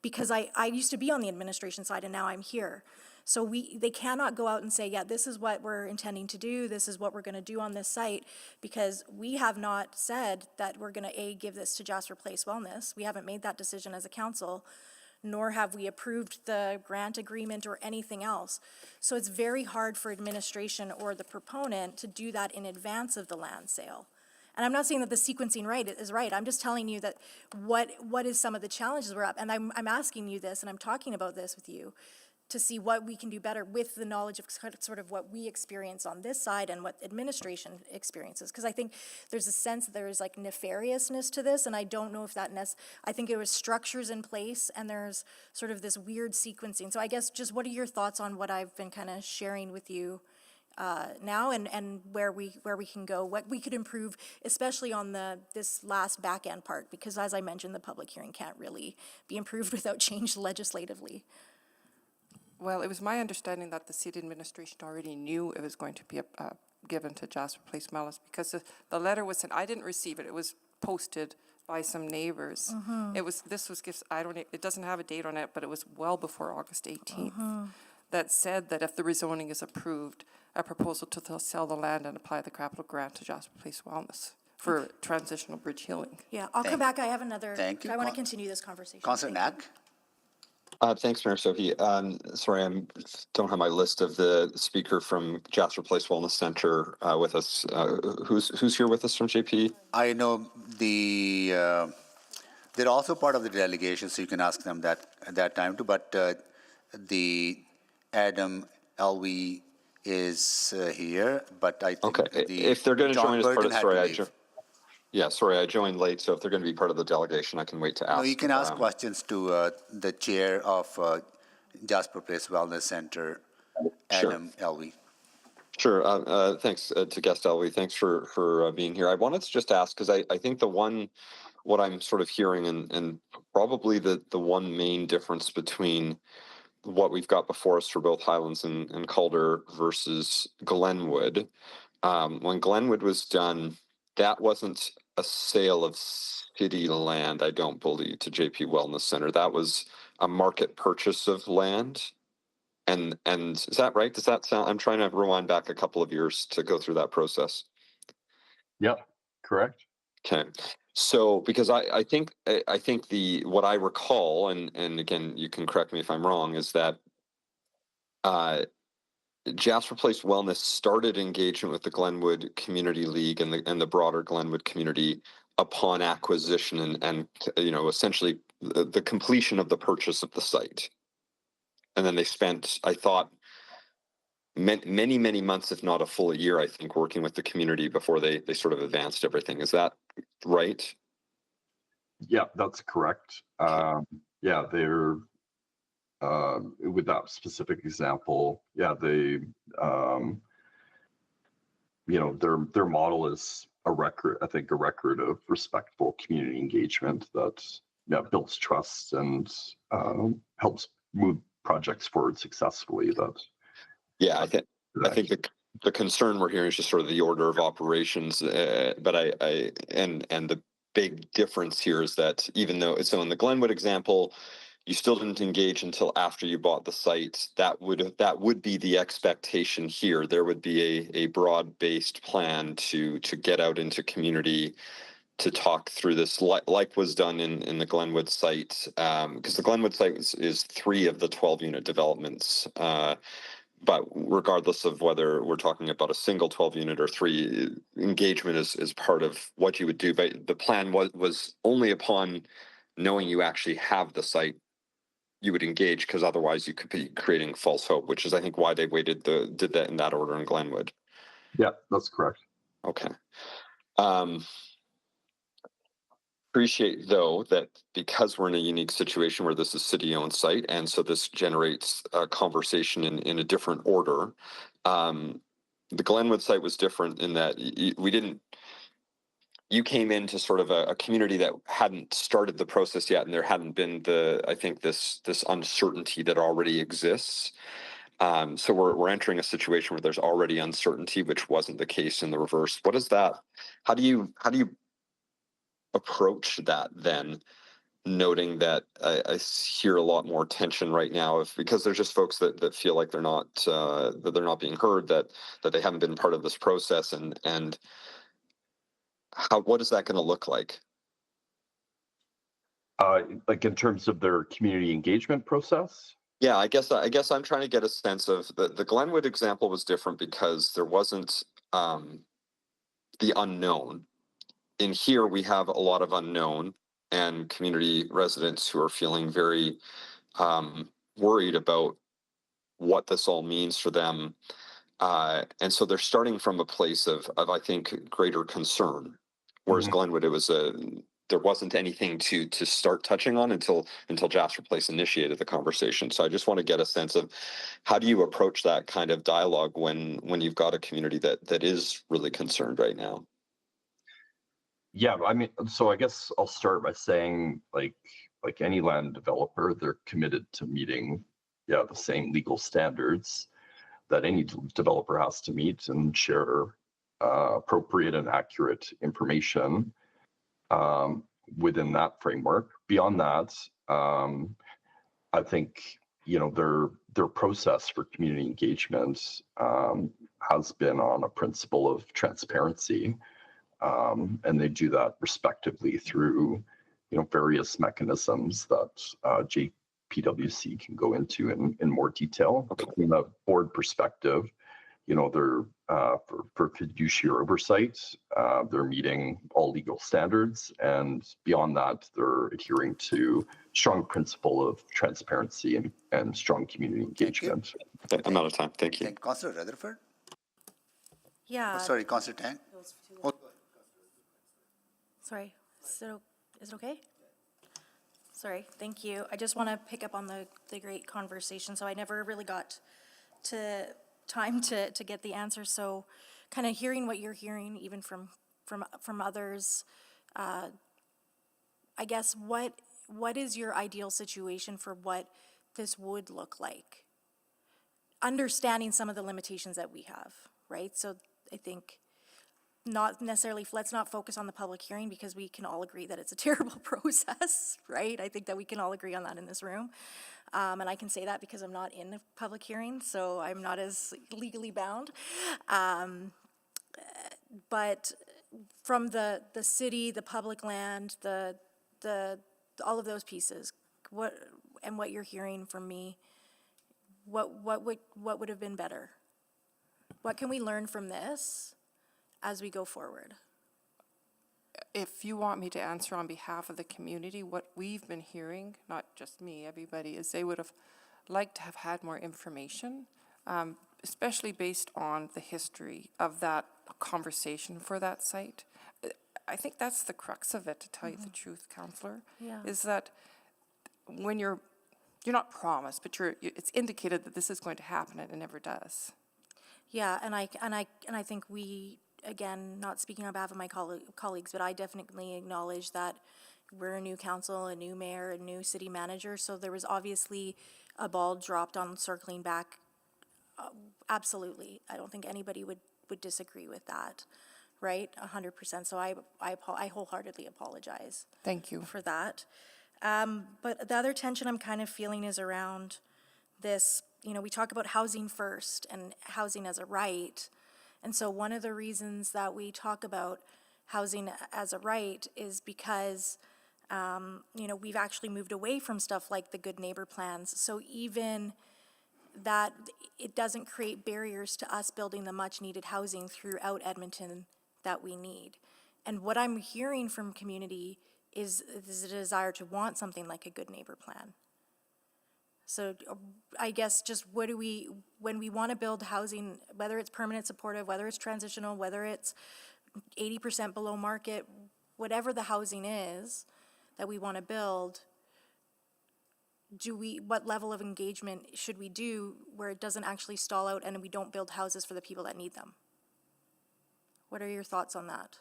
because I used to be on the administration side and now I'm here. So they cannot go out and say, yeah, this is what we're intending to do, this is what we're gonna do on this site, because we have not said that we're gonna give this to Jasper Place Wellness. We haven't made that decision as a council, nor have we approved the grant agreement or anything else. So it's very hard for administration or the proponent to do that in advance of the land sale. And I'm not saying that the sequencing is right. I'm just telling you that what is some of the challenges we're up. And I'm asking you this, and I'm talking about this with you, to see what we can do better with the knowledge of sort of what we experience on this side and what administration experiences. Because I think there's a sense that there is like nefariousness to this, and I don't know if that I think there was structures in place, and there's sort of this weird sequencing. So I guess just what are your thoughts on what I've been kind of sharing with you now, and where we can go, what we could improve, especially on this last back end part, because as I mentioned, the public hearing can't really be improved without change legislatively. Well, it was my understanding that the city administration already knew it was going to be given to Jasper Place Wellness, because the letter was sent. I didn't receive it. It was posted by some neighbors. This was gifts. It doesn't have a date on it, but it was well before August 18th. That said that if the rezoning is approved, a proposal to sell the land and apply the capital grant to Jasper Place Wellness for transitional bridge healing. Yeah, I'll come back. I have another. Thank you. I want to continue this conversation. Councillor Knack? Thanks, Mayor Sohi. Sorry, I don't have my list of the speaker from Jasper Place Wellness Center with us. Who's here with us from JP? I know they're also part of the delegation, so you can ask them that at that time too. But the Adam Elwee is here, but I think if they're going to join as part of, sorry, I joined late, so if they're going to be part of the delegation, I can wait to ask. No, you can ask questions to the chair of Jasper Place Wellness Center, Adam Elwee. Sure. Thanks to guest Elwee. Thanks for being here. I wanted to just ask, because I think what I'm sort of hearing, and probably the one main difference between what we've got before us for both Highlands and Calder versus Glenwood. When Glenwood was done, that wasn't a sale of city land, I don't believe, to JP Wellness Center. That was a market purchase of land. And is that right? Does that sound? I'm trying to rewind back a couple of years to go through that process. Yep, correct. Okay. So, because I think what I recall, and again, you can correct me if I'm wrong, is that Jasper Place Wellness started engagement with the Glenwood Community League and the broader Glenwood community upon acquisition and essentially the completion of the purchase of the site. And then they spent, I thought, many months, if not a full year, I think, working with the community before they sort of advanced everything. Is that right? Yeah, that's correct. Yeah, they're with that specific example, yeah, they, their model is a record, I think, a record of respectful community engagement that builds trust and helps move projects forward successfully. Yeah, I think the concern we're hearing is just sort of the order of operations, but and the big difference here is that even though, so in the Glenwood example, you still didn't engage until after you bought the site. That would be the expectation here. There would be a broad-based plan to get out into community to talk through this, like was done in the Glenwood site, because the Glenwood site is 3 of the 12 unit developments. But regardless of whether we're talking about a single 12 unit or 3, engagement is part of what you would do. But the plan was only upon knowing you actually have the site, you would engage, because otherwise you could be creating false hope, which is, I think, why they did that in that order in Glenwood. Yeah, that's correct. Okay. Appreciate, though, that because we're in a unique situation where this is city-owned site, and so this generates a conversation in a different order. The Glenwood site was different in that you came into sort of a community that hadn't started the process yet, and there hadn't been I think this uncertainty that already exists. So we're entering a situation where there's already uncertainty, which wasn't the case in the reverse. What is that? How do you approach that then, noting that I hear a lot more tension right now because there's just folks that feel like they're not being heard, that they haven't been part of this process, and what is that going to look like? Like in terms of their community engagement process? Yeah, I guess I'm trying to get a sense of the Glenwood example was different because there wasn't the unknown. In here, we have a lot of unknown and community residents who are feeling very worried about what this all means for them. And so they're starting from a place of I think, greater concern. Whereas Glenwood, there wasn't anything to start touching on until Jasper Place initiated the conversation. So I just want to get a sense of how do you approach that kind of dialogue when you've got a community that is really concerned right now? Yeah, I mean, so I guess I'll start by saying, like any land developer, they're committed to meeting, the same legal standards that any developer has to meet and share appropriate and accurate information within that framework. Beyond that, I think their process for community engagement has been on a principle of transparency. And they do that respectively through, various mechanisms that JPWC can go into in more detail. Okay. But from a board perspective, they're for fiduciary oversight, they're meeting all legal standards, and beyond that, they're adhering to strong principle of transparency and strong community engagement. I'm out of time. Thank you. Thank Councillor Rutherford. Yeah. Sorry, Councillor Tang. Sorry, is it okay? Sorry, thank you. I just want to pick up on the great conversation. So I never really got time to get the answer. So kind of hearing what you're hearing, even from others, I guess what is your ideal situation for what this would look like? Understanding some of the limitations that we have, right? So I think not necessarily, let's not focus on the public hearing because we can all agree that it's a terrible process, right? I think that we can all agree on that in this room. And I can say that because I'm not in a public hearing, so I'm not as legally bound. But from the city, the public land, the all of those pieces, what you're hearing from me, what would have been better? What can we learn from this as we go forward? If you want me to answer on behalf of the community, what we've been hearing, not just me, everybody, is they would have liked to have had more information, especially based on the history of that conversation for that site. I think that's the crux of it, to tell you the truth, Councillor, is that when you're you're not promised, but it's indicated that this is going to happen and it never does. Yeah, and I think we, again, not speaking on behalf of my colleagues, but I definitely acknowledge that we're a new council, a new mayor, a new city manager, so there was obviously a ball dropped on circling back. Absolutely. I don't think anybody would disagree with that, right? 100%. So I wholeheartedly apologize. Thank you. For that. But the other tension I'm kind of feeling is around this, we talk about housing first and housing as a right. And so one of the reasons that we talk about housing as a right is because, we've actually moved away from stuff like the good neighbor plans. So even that it doesn't create barriers to us building the much needed housing throughout Edmonton that we need. And what I'm hearing from community is a desire to want something like a good neighbor plan. So I guess just when we want to build housing, whether it's permanent supportive, whether it's transitional, whether it's 80% below market, whatever the housing is that we want to build, what level of engagement should we do where it doesn't actually stall out and we don't build houses for the people that need them? What are your thoughts on that?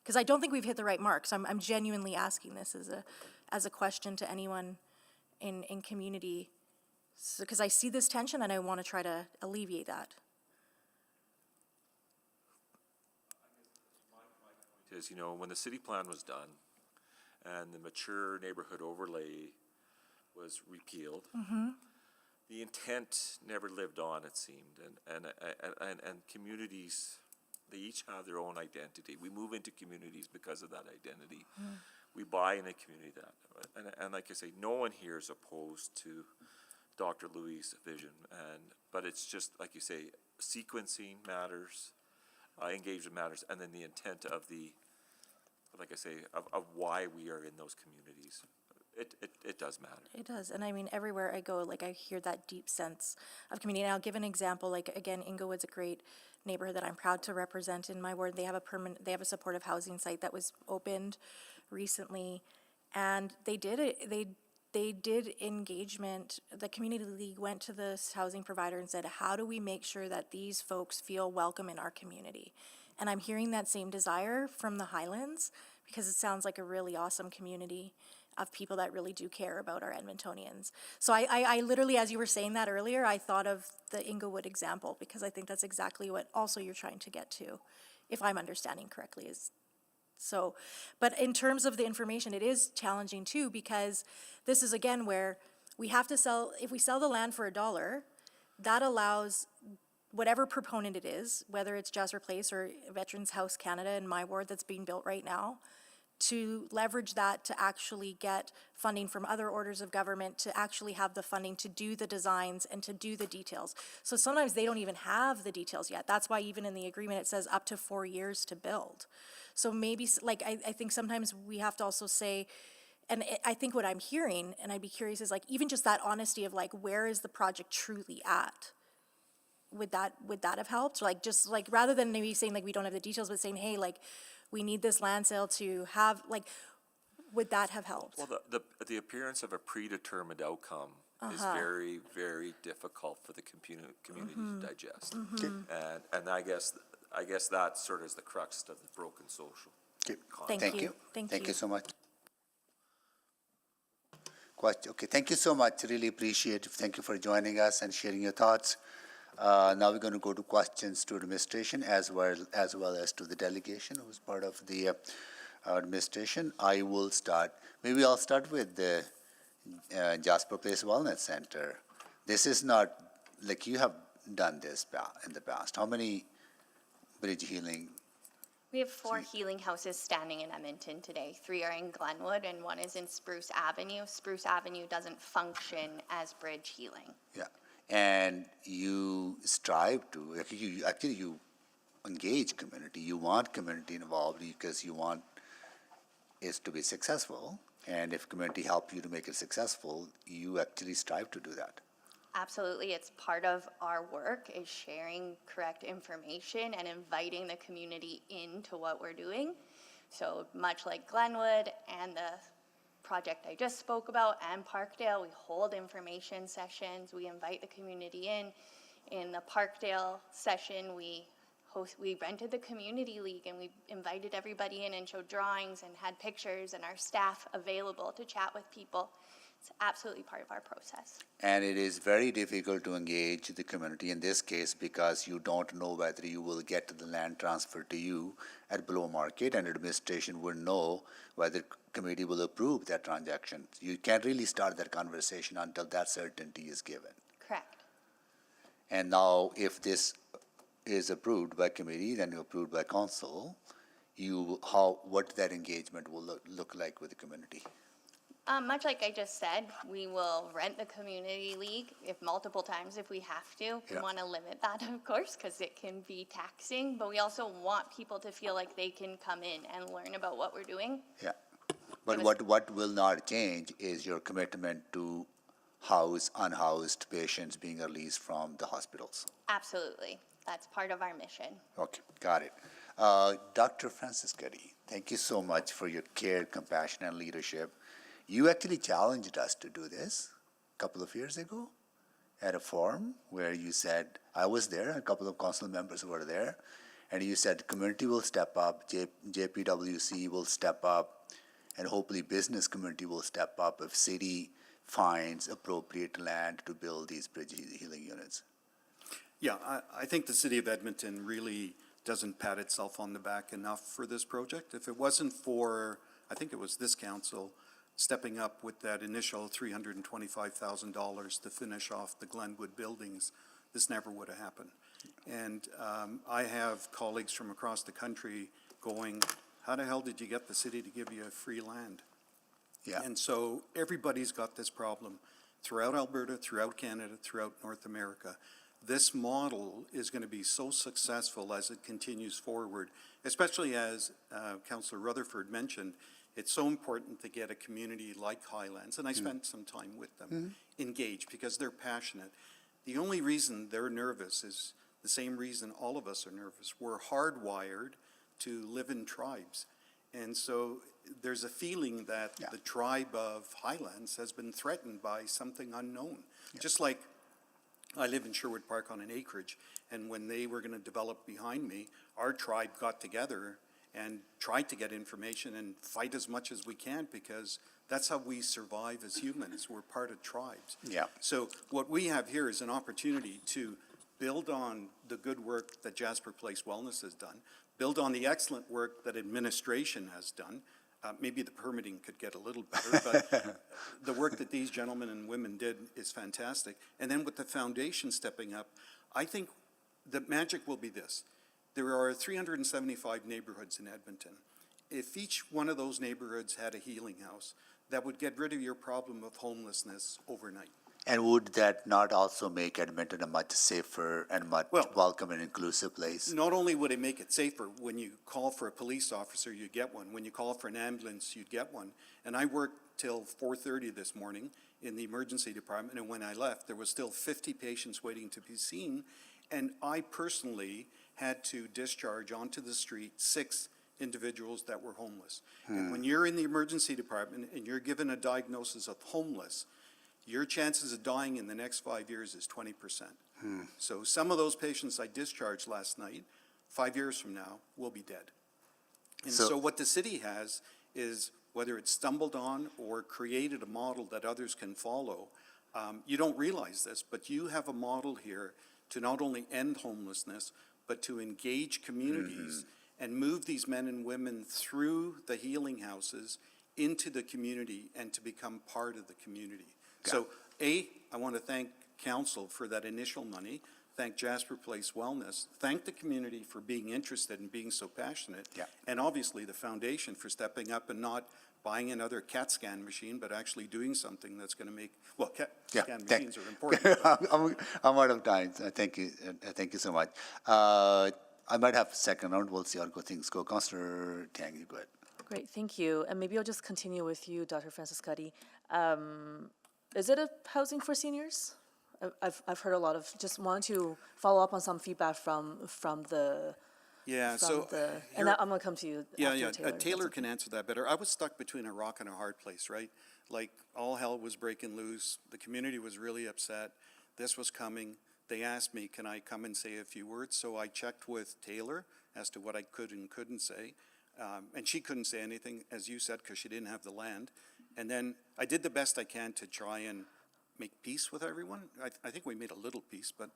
Because I don't think we've hit the right marks. I'm genuinely asking this as a question to anyone in community, because I see this tension and I want to try to alleviate that. Is, when the city plan was done and the mature neighborhood overlay was repealed, the intent never lived on, it seemed, and communities, they each have their own identity. We move into communities because of that identity. We buy in a community and like I say, no one here is opposed to Dr. Louis' vision, but it's just like you say, sequencing matters, engagement matters, and then the intent of like I say, of why we are in those communities. It does matter. It does, and I mean, everywhere I go, I hear that deep sense of community. And I'll give an example, again, Inglewood's a great neighborhood that I'm proud to represent in my ward. They have a supportive housing site that was opened recently, and they did engagement. The community league went to this housing provider and said, how do we make sure that these folks feel welcome in our community? And I'm hearing that same desire from the Highlands, because it sounds like a really awesome community of people that really do care about our Edmontonians. So I literally, as you were saying that earlier, I thought of the Inglewood example, because I think that's exactly what also you're trying to get to, if I'm understanding correctly. But in terms of the information, it is challenging too, because this is again where we have to sell, if we sell the land for $1, that allows whatever proponent it is, whether it's Jasper Place or Veterans House Canada in my ward that's being built right now, to leverage that to actually get funding from other orders of government, to actually have the funding to do the designs and to do the details. So sometimes they don't even have the details yet. That's why even in the agreement it says up to 4 years to build. So maybe, I think sometimes we have to also say, and I think what I'm hearing, and I'd be curious, is even just that honesty of where is the project truly at? Would that have helped? Rather than maybe saying we don't have the details, but saying, hey, we need this land sale to have, would that have helped? Well, the appearance of a predetermined outcome is very, very difficult for the community to digest. And I guess that sort of is the crux of the broken social. Thank you. Thank you so much. Okay, thank you so much. Really appreciate it. Thank you for joining us and sharing your thoughts. Now we're going to go to questions to administration as well as to the delegation who's part of the administration. I will start. Maybe I'll start with the Jasper Place Wellness Center. This is not you have done this in the past. How many bridge healing? We have 4 healing houses standing in Edmonton today. 3 are in Glenwood and 1 is in Spruce Avenue. Spruce Avenue doesn't function as bridge healing. Yeah. And you strive to, you engage community. You want community involved because you want it to be successful. And if community help you to make it successful, you actually strive to do that. Absolutely. It's part of our work is sharing correct information and inviting the community into what we're doing. So much like Glenwood and the project I just spoke about and Parkdale. We hold information sessions. We invite the community in. In the Parkdale session, we rented the community league and we invited everybody in and showed drawings and had pictures and our staff available to chat with people. It's absolutely part of our process. And it is very difficult to engage the community in this case because you don't know whether you will get the land transferred to you at below market, and administration will know whether committee will approve that transaction. You can't really start that conversation until that certainty is given. Correct. And now if this is approved by committee, then approved by council, what that engagement will look like with the community? Much like I just said, we will rent the community league multiple times if we have to. We want to limit that, of course, because it can be taxing, but we also want people to feel like they can come in and learn about what we're doing. Yeah. But what will not change is your commitment to house unhoused patients being released from the hospitals. Absolutely. That's part of our mission. Okay, got it. Dr. Francis Cuddy, thank you so much for your care, compassion, and leadership. You actually challenged us to do this a couple of years ago at a forum where you said, I was there, a couple of council members were there, and you said community will step up, JPWC will step up, and hopefully business community will step up if city finds appropriate land to build these bridge healing units. Yeah, I think the city of Edmonton really doesn't pat itself on the back enough for this project. If it wasn't for, I think it was this council, stepping up with that initial $325,000 to finish off the Glenwood buildings, this never would have happened. And I have colleagues from across the country going, how the hell did you get the city to give you free land? Yeah. And so everybody's got this problem throughout Alberta, throughout Canada, throughout North America. This model is going to be so successful as it continues forward, especially as Councillor Rutherford mentioned, it's so important to get a community like Highlands, and I spent some time with them, engaged because they're passionate. The only reason they're nervous is the same reason all of us are nervous. We're hardwired to live in tribes. And so there's a feeling that the tribe of Highlands has been threatened by something unknown. Just like I live in Sherwood Park on an acreage, and when they were going to develop behind me, our tribe got together and tried to get information and fight as much as we can because that's how we survive as humans. We're part of tribes. Yeah. So what we have here is an opportunity to build on the good work that Jasper Place Wellness has done, build on the excellent work that administration has done. Maybe the permitting could get a little better, but the work that these gentlemen and women did is fantastic. And then with the foundation stepping up, I think the magic will be this. There are 375 neighborhoods in Edmonton. If each one of those neighborhoods had a healing house, that would get rid of your problem of homelessness overnight. And would that not also make Edmonton a much safer and much welcome and inclusive place? Not only would it make it safer, when you call for a police officer, you get one. When you call for an ambulance, you'd get one. And I worked till 4:30 this morning in the emergency department, and when I left, there was still 50 patients waiting to be seen. And I personally had to discharge onto the street 6 individuals that were homeless. And when you're in the emergency department and you're given a diagnosis of homeless, your chances of dying in the next 5 years is 20%. So some of those patients I discharged last night, 5 years from now, will be dead. And so what the city has is, whether it's stumbled on or created a model that others can follow, you don't realize this, but you have a model here to not only end homelessness, but to engage communities and move these men and women through the healing houses into the community and to become part of the community. So, I want to thank Council for that initial money, thank Jasper Place Wellness, thank the community for being interested and being so passionate, and obviously the foundation for stepping up and not buying another CAT scan machine, but actually doing something that's going to make, well, CAT scan machines are important. I'm out of time. Thank you so much. I might have a second round. We'll see how things go. Councillor Tang, you go ahead. Great, thank you. And maybe I'll just continue with you, Dr. Francis Cuddy. Is it a housing for seniors? I've heard a lot of, just wanted to follow up on some feedback from the Yeah, from so the, here- and I'm gonna come to you Yeah, after yeah, Taylor. if that's Taylor okay. can answer that better. I was stuck between a rock and a hard place, right? Like, all hell was breaking loose, the community was really upset, this was coming. They asked me, can I come and say a few words? So I checked with Taylor as to what I could and couldn't say. And she couldn't say anything, as you said, because she didn't have the land. And then I did the best I can to try and make peace with everyone. I think we made a little peace, but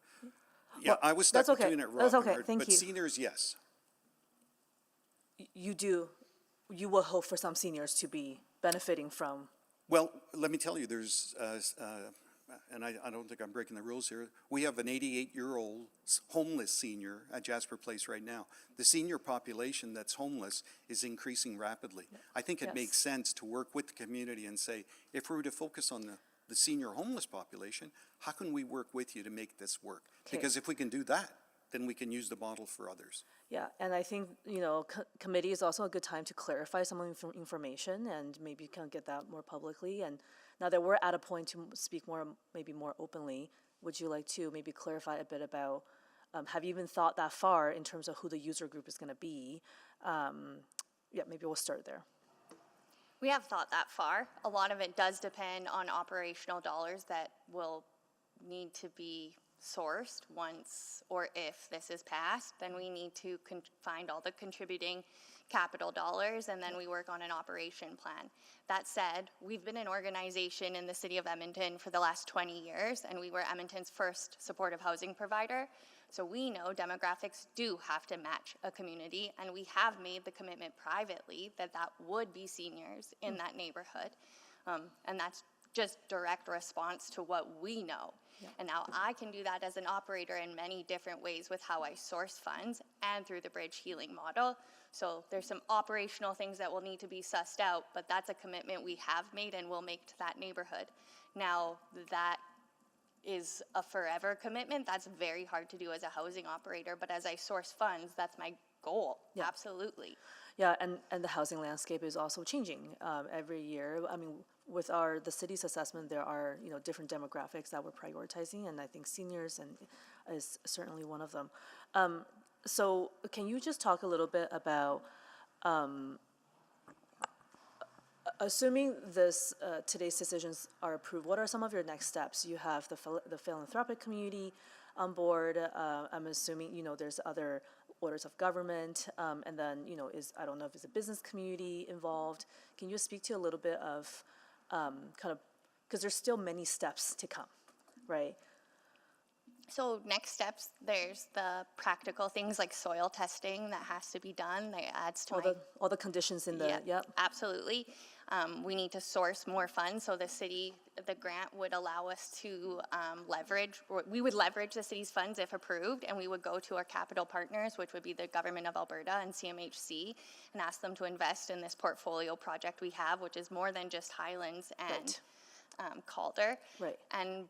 yeah, Well, I was stuck that's okay. between a rock That's and okay. hard. Thank But you. seniors, yes. You will hope for some seniors to be benefiting from. Well, let me tell you, there's, and I don't think I'm breaking the rules here, we have an 88-year-old homeless senior at Jasper Place right now. The senior population that's homeless is increasing rapidly. I think it Yes. makes sense to work with the community and say, if we were to focus on the senior homeless population, how can we work with you to make this work? Okay. Because if we can do that, then we can use the model for others. Yeah, and I think, committee is also a good time to clarify some of the information and maybe kind of get that more publicly. And now that we're at a point to speak more, maybe more openly, would you like to maybe clarify a bit about, have you even thought that far in terms of who the user group is gonna be? Yeah, maybe we'll start there. We have thought that far. A lot of it does depend on operational dollars that will need to be sourced once or if this is passed. Then we need to find all the contributing capital dollars, and then we work on an operation plan. That said, we've been an organization in the city of Edmonton for the last 20 years, and we were Edmonton's first supportive housing provider. So we know demographics do have to match a community, and we have made the commitment privately that that would be seniors in that neighborhood. And that's just direct response to what we know. And now I can do that as an operator in many different ways with how I source funds and through the bridge healing model. So there's some operational things that will need to be sussed out, but that's a commitment we have made and will make to that neighborhood. Now, that is a forever commitment. That's very hard to do as a housing operator, but as I source funds, that's my goal. Yeah. Absolutely. Yeah, and the housing landscape is also changing every year. I mean, with the city's assessment, there are different demographics that we're prioritizing, and I think seniors is certainly one of them. So can you just talk a little bit about, assuming today's decisions are approved, what are some of your next steps? You have the philanthropic community on board. I'm assuming there's other orders of government, and then I don't know if it's a business community involved. Can you speak to a little bit of because there's still many steps to come, right? So next steps, there's the practical things like soil testing that has to be done. That adds to all the conditions in the, Yep. Absolutely. We need to source more funds, so the grant would allow us to we would leverage the city's funds if approved, and we would go to our capital partners, which would be the Government of Alberta and CMHC, and ask them to invest in this portfolio project we have, which is more than just Highlands and Calder. Right. And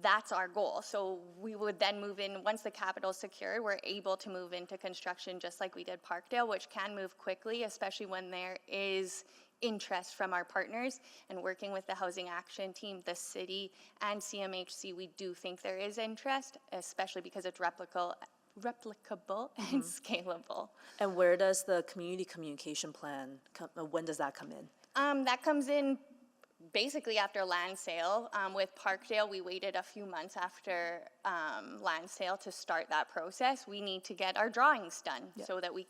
that's our goal. So we would then move in, once the capital is secured, we're able to move into construction just like we did Parkdale, which can move quickly, especially when there is interest from our partners. And working with the Housing Action Team, the city, and CMHC, we do think there is interest, especially because it's replicable and scalable. And where does the community communication plan when does that come in? That comes in basically after land sale. With Parkdale, we waited a few months after land sale to start that process. We need to get our drawings done so that we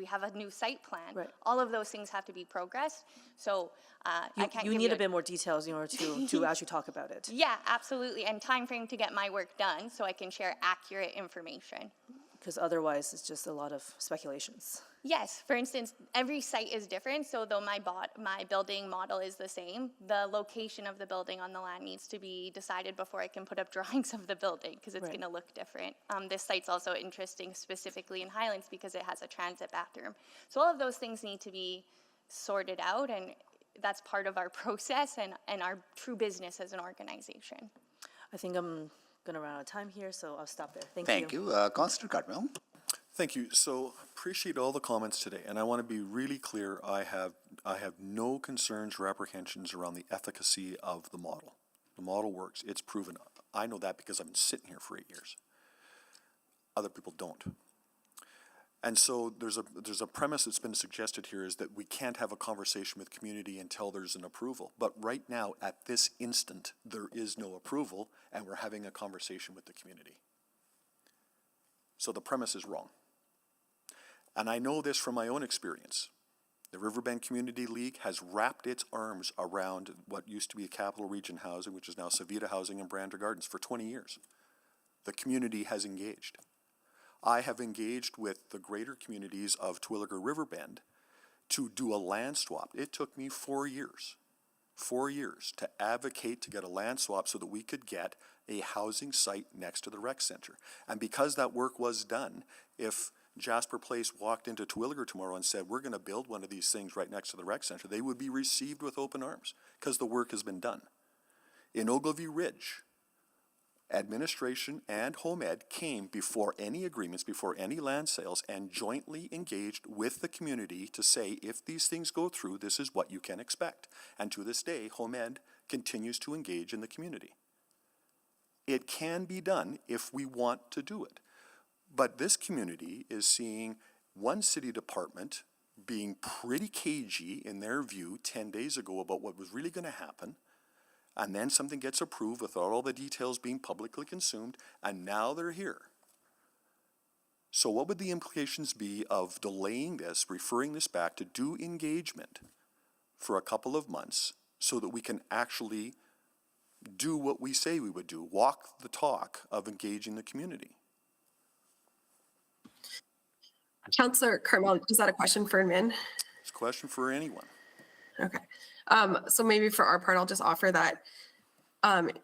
have a new site plan. Right. All of those things have to be progressed. So I can't you give need a bit more details in order to actually talk about it. Yeah, absolutely. And time frame to get my work done so I can share accurate information. Because otherwise, it's just a lot of speculations. Yes, for instance, every site is different, so though my building model is the same, the location of the building on the land needs to be decided before I can put up drawings of the building, because it's going to look different. This site's also interesting specifically in Highlands because it has a transit bathroom. So all of those things need to be sorted out, and that's part of our process and our true business as an organization. I think I'm going to run out of time here, so I'll stop there. Thank you. Councillor Cartwell. Thank you. So appreciate all the comments today, and I want to be really clear. I have no concerns or apprehensions around the efficacy of the model. The model works. It's proven. I know that because I've been sitting here for 8 years. Other people don't. And so there's a premise that's been suggested here is that we can't have a conversation with community until there's an approval. But right now, at this instant, there is no approval, and we're having a conversation with the community. So the premise is wrong. And I know this from my own experience. The Riverbend Community League has wrapped its arms around what used to be Capital Region Housing, which is now Savita Housing and Brander Gardens, for 20 years. The community has engaged. I have engaged with the greater communities of Terwillegar Riverbend to do a land swap. It took me 4 years to advocate to get a land swap so that we could get a housing site next to the rec center. And because that work was done, if Jasper Place walked into Terwillegar tomorrow and said, we're going to build one of these things right next to the rec center, they would be received with open arms because the work has been done. In Ogilvie Ridge, administration and Home Ed came before any agreements, before any land sales, and jointly engaged with the community to say, if these things go through, this is what you can expect. And to this day, Home Ed continues to engage in the community. It can be done if we want to do it. But this community is seeing one city department being pretty cagey in their view 10 days ago about what was really going to happen. And then something gets approved without all the details being publicly consumed, and now they're here. So what would the implications be of delaying this, referring this back to do engagement for a couple of months so that we can actually do what we say we would do, walk the talk of engaging the community? Councillor Carmel, is that a question for Min? It's a question for anyone. Okay. So maybe for our part, I'll just offer that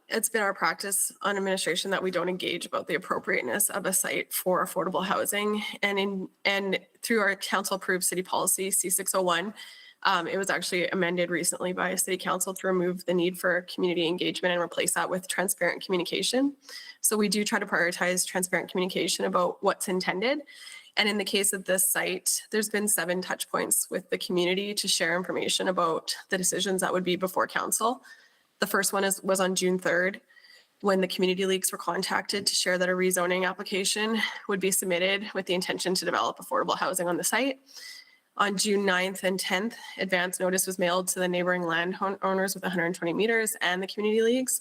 it's been our practice on administration that we don't engage about the appropriateness of a site for affordable housing. And through our council-approved city policy, C601, it was actually amended recently by city council to remove the need for community engagement and replace that with transparent communication. So we do try to prioritize transparent communication about what's intended. And in the case of this site, there's been 7 touch points with the community to share information about the decisions that would be before council. The first one was on June 3rd, when the community leagues were contacted to share that a rezoning application would be submitted with the intention to develop affordable housing on the site. On June 9th and 10th, advance notice was mailed to the neighboring landowners with 120 meters and the community leagues.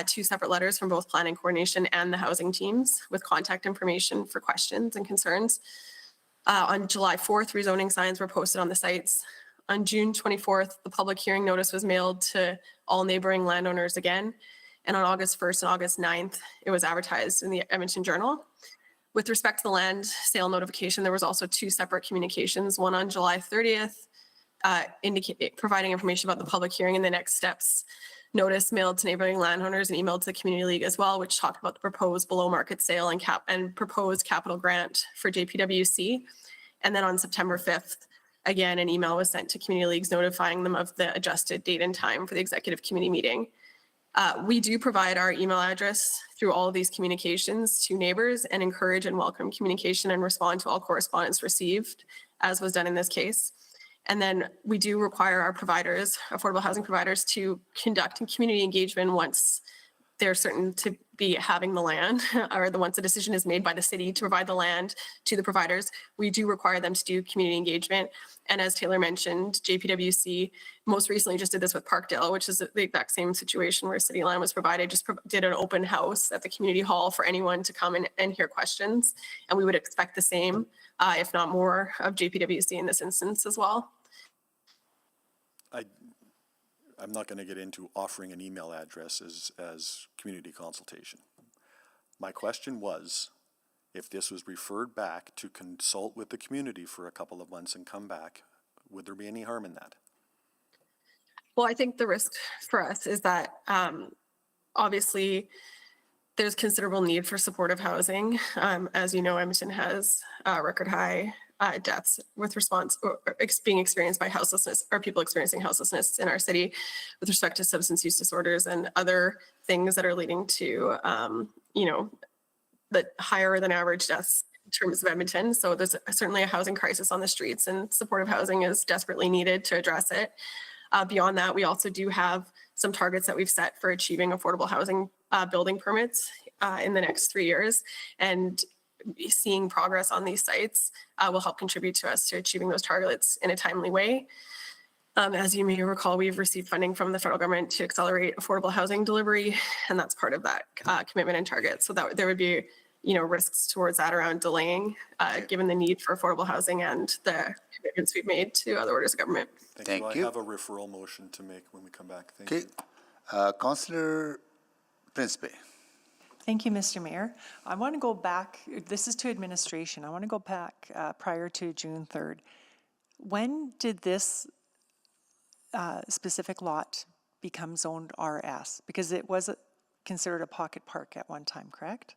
2 separate letters from both planning coordination and the housing teams with contact information for questions and concerns. On July 4th, rezoning signs were posted on the sites. On June 24th, the public hearing notice was mailed to all neighboring landowners again. And on August 1st and August 9th, it was advertised in the Edmonton Journal. With respect to the land sale notification, there was also 2 separate communications, one on July 30th, providing information about the public hearing and the next steps. Notice mailed to neighboring landowners and emailed to the community league as well, which talked about the proposed below market sale and proposed capital grant for JPWC. And then on September 5th, again, an email was sent to community leagues notifying them of the adjusted date and time for the executive committee meeting. We do provide our email address through all of these communications to neighbors and encourage and welcome communication and respond to all correspondence received, as was done in this case. And then we do require our providers, affordable housing providers, to conduct community engagement once they're certain to be having the land, or once a decision is made by the city to provide the land to the providers. We do require them to do community engagement. And as Taylor mentioned, JPWC most recently just did this with Parkdale, which is the exact same situation where city land was provided, just did an open house at the community hall for anyone to come and hear questions. And we would expect the same, if not more, of JPWC in this instance as well. I'm not going to get into offering an email address as community consultation. My question was, if this was referred back to consult with the community for a couple of months and come back, would there be any harm in that? Well, I think the risk for us is that obviously there's considerable need for supportive housing. As you know, Edmonton has record high deaths with response or being experienced by houselessness, or people experiencing houselessness in our city with respect to substance use disorders and other things that are leading to, the higher than average deaths in terms of Edmonton. So there's certainly a housing crisis on the streets, and supportive housing is desperately needed to address it. Beyond that, we also do have some targets that we've set for achieving affordable housing building permits in the next 3 years. And seeing progress on these sites will help contribute to us to achieving those targets in a timely way. As you may recall, we've received funding from the federal government to accelerate affordable housing delivery, and that's part of that commitment and target. So that there would be, risks towards that around delaying, given the need for affordable housing and the commitments we've made to other orders of government. Thank you. I have a referral motion to make when we come back. Thank you. Councillor Principe. Thank you, Mr. Mayor. I want to go back, this is to administration. I want to go back prior to June 3rd. When did this specific lot become zoned RS? Because it was considered a pocket park at one time, correct?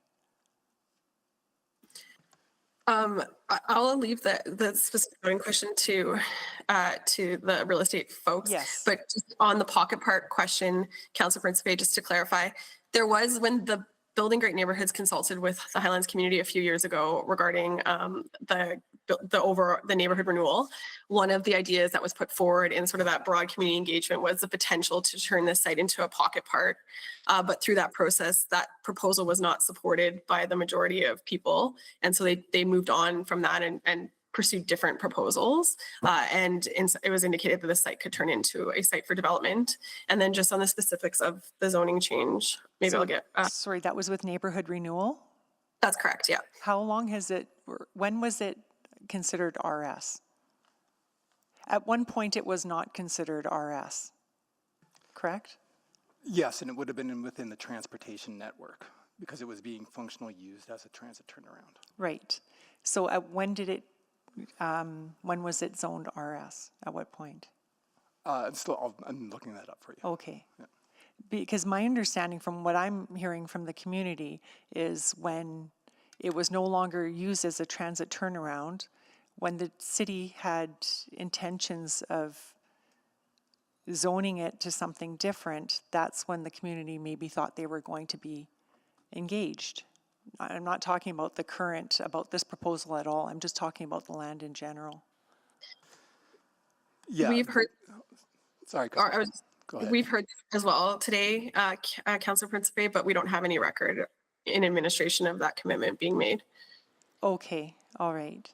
I'll leave the specific voting question to the real estate folks. Yes. But just on the pocket park question, Councilor Principe, just to clarify, there was, when the Building Great Neighborhoods consulted with the Highlands community a few years ago regarding the neighborhood renewal, one of the ideas that was put forward in sort of that broad community engagement was the potential to turn this site into a pocket park. But through that process, that proposal was not supported by the majority of people. And so they moved on from that and pursued different proposals. And it was indicated that the site could turn into a site for development. And then just on the specifics of the zoning change, maybe I'll get... Sorry, that was with neighborhood renewal? That's correct, yeah. How long has it, when was it considered RS? At one point, it was not considered RS, correct? Yes, and it would have been within the transportation network because it was being functionally used as a transit turnaround. Right. So when did it, when was it zoned RS? At what point? I'm looking that up for you. Okay. Yeah. Because my understanding from what I'm hearing from the community is when it was no longer used as a transit turnaround, when the city had intentions of zoning it to something different, that's when the community maybe thought they were going to be engaged. I'm not talking about about this proposal at all. I'm just talking about the land in general. Yeah. We've heard... Sorry, Go ahead. We've heard as well today, Councilor Principe, but we don't have any record in administration of that commitment being made. Okay, all right.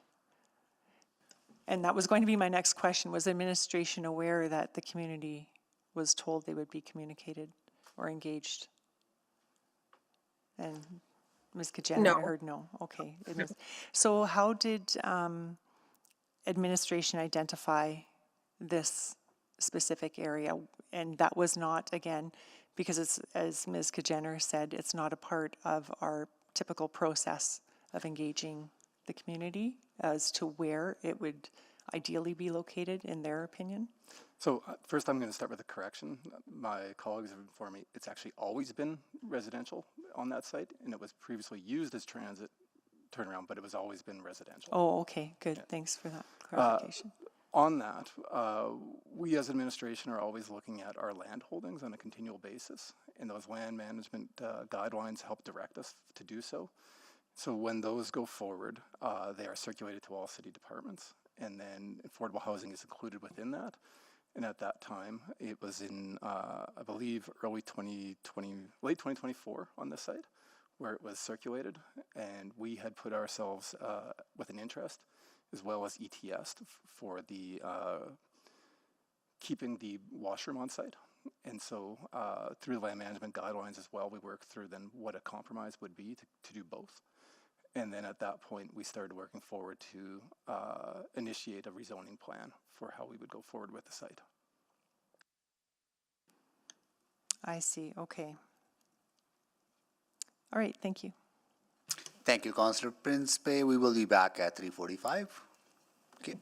And that was going to be my next question. Was administration aware that the community was told they would be communicated or engaged? And Ms. Kajenna, No. I heard no. Okay. So how did administration identify this specific area? And that was not, again, because it's, as Ms. Kajenna said, it's not a part of our typical process of engaging the community as to where it would ideally be located in their opinion? So first I'm going to start with a correction. My colleagues have informed me it's actually always been residential on that site, and it was previously used as transit turnaround, but it was always been residential. Oh, okay, good. Yeah. Thanks for that clarification. On that, we as administration are always looking at our land holdings on a continual basis, and those land management guidelines help direct us to do so. So when those go forward, they are circulated to all city departments, and then affordable housing is included within that. And at that time, it was in, I believe, late 2024 on this site, where it was circulated, and we had put ourselves with an interest, as well as ETS, for the keeping the washroom on site. And so through the land management guidelines as well, we worked through then what a compromise would be to do both. And then at that point, we started working forward to initiate a rezoning plan for how we would go forward with the site. I see, okay. All right, thank you. Thank you, Councillor Principe. We will be back at 3:45. Okay.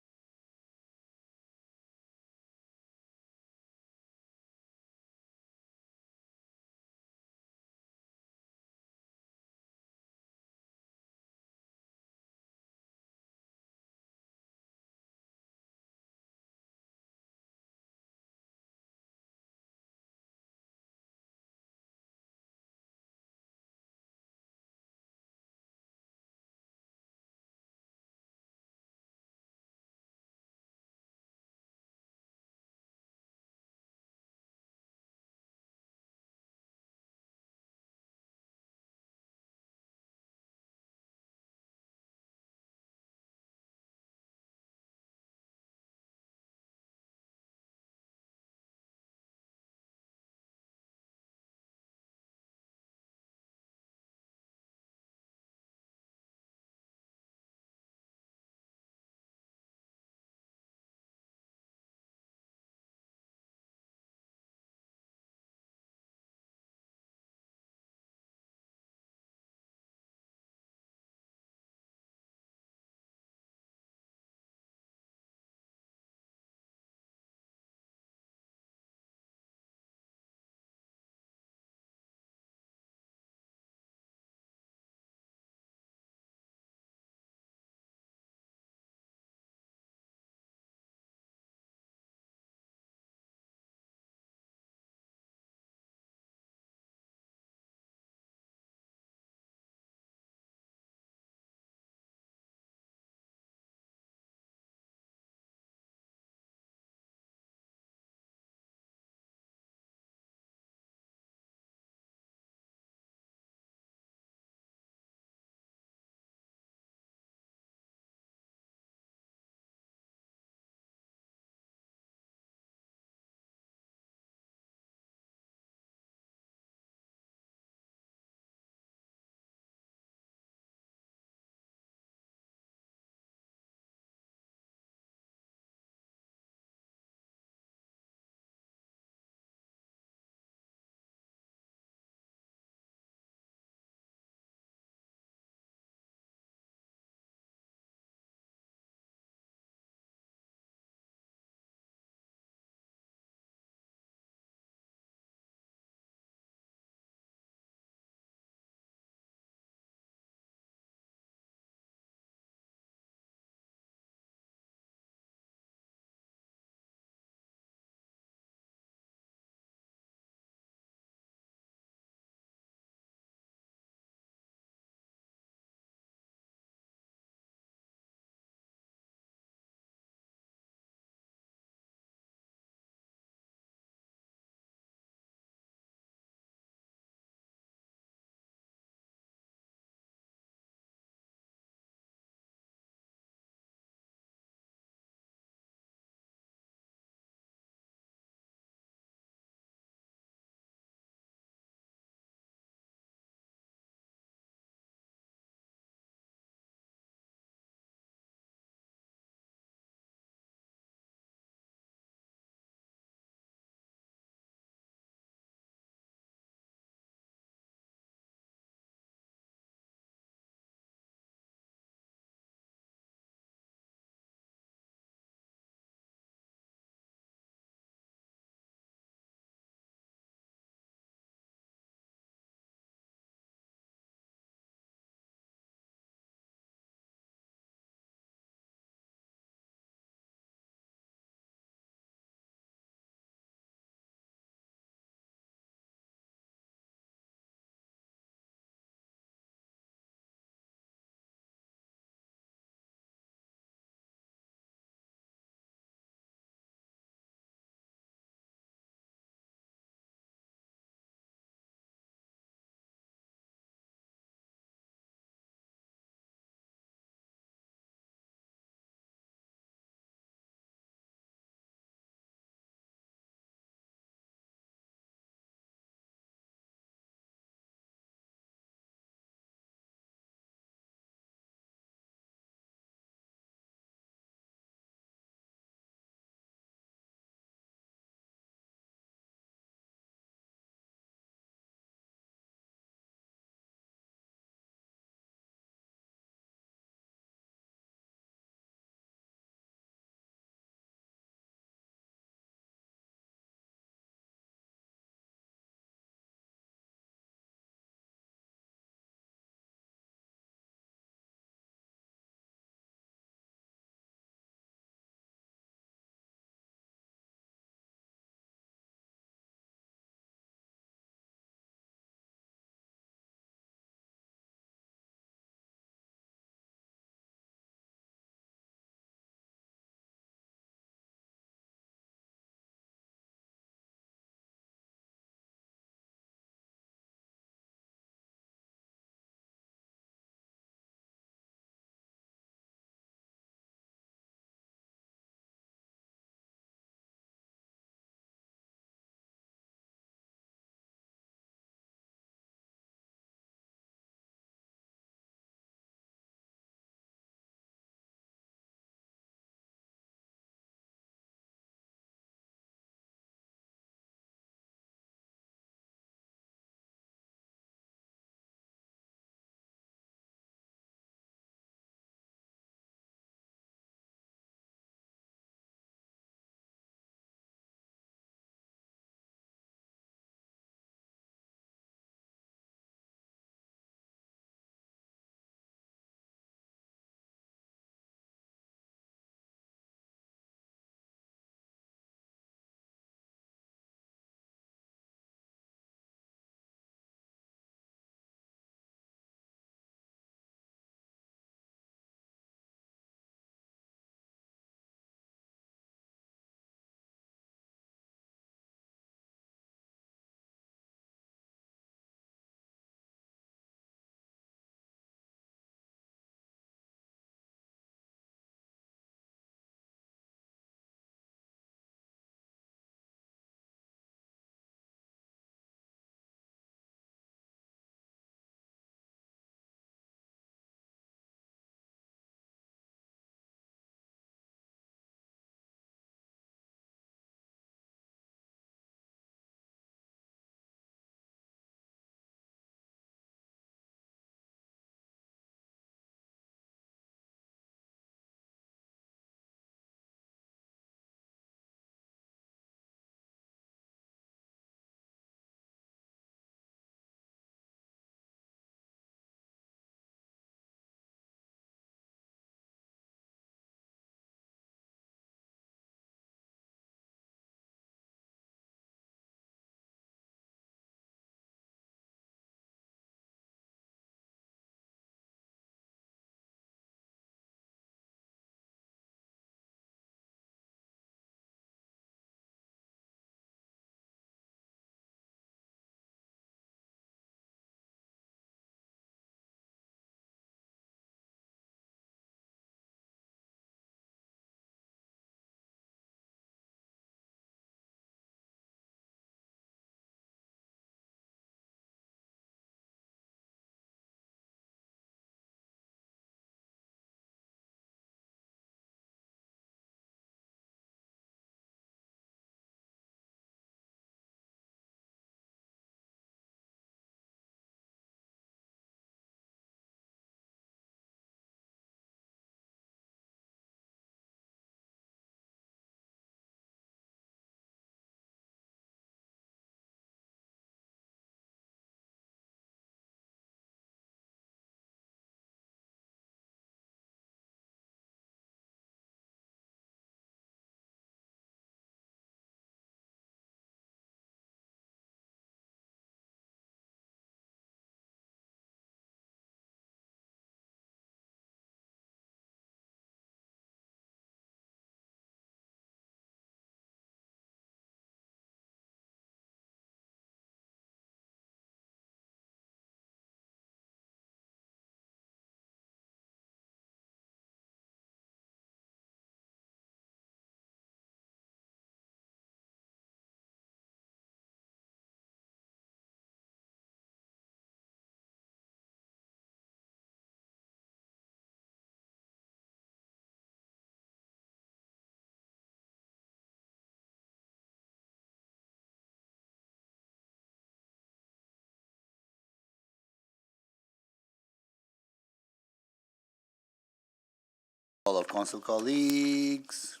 All of council colleagues.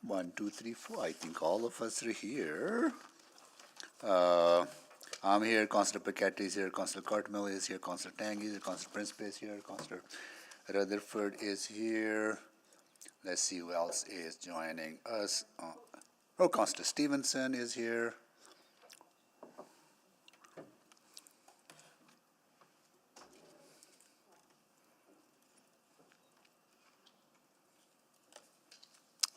1, 2, 3, 4. I think all of us are here. I'm here, Councillor Paquette is here, Councillor Cartmill is here, Councillor Tang is here, Councillor Principe is here, Councillor Rutherford is here. Let's see who else is joining us. Councillor Stevenson is here.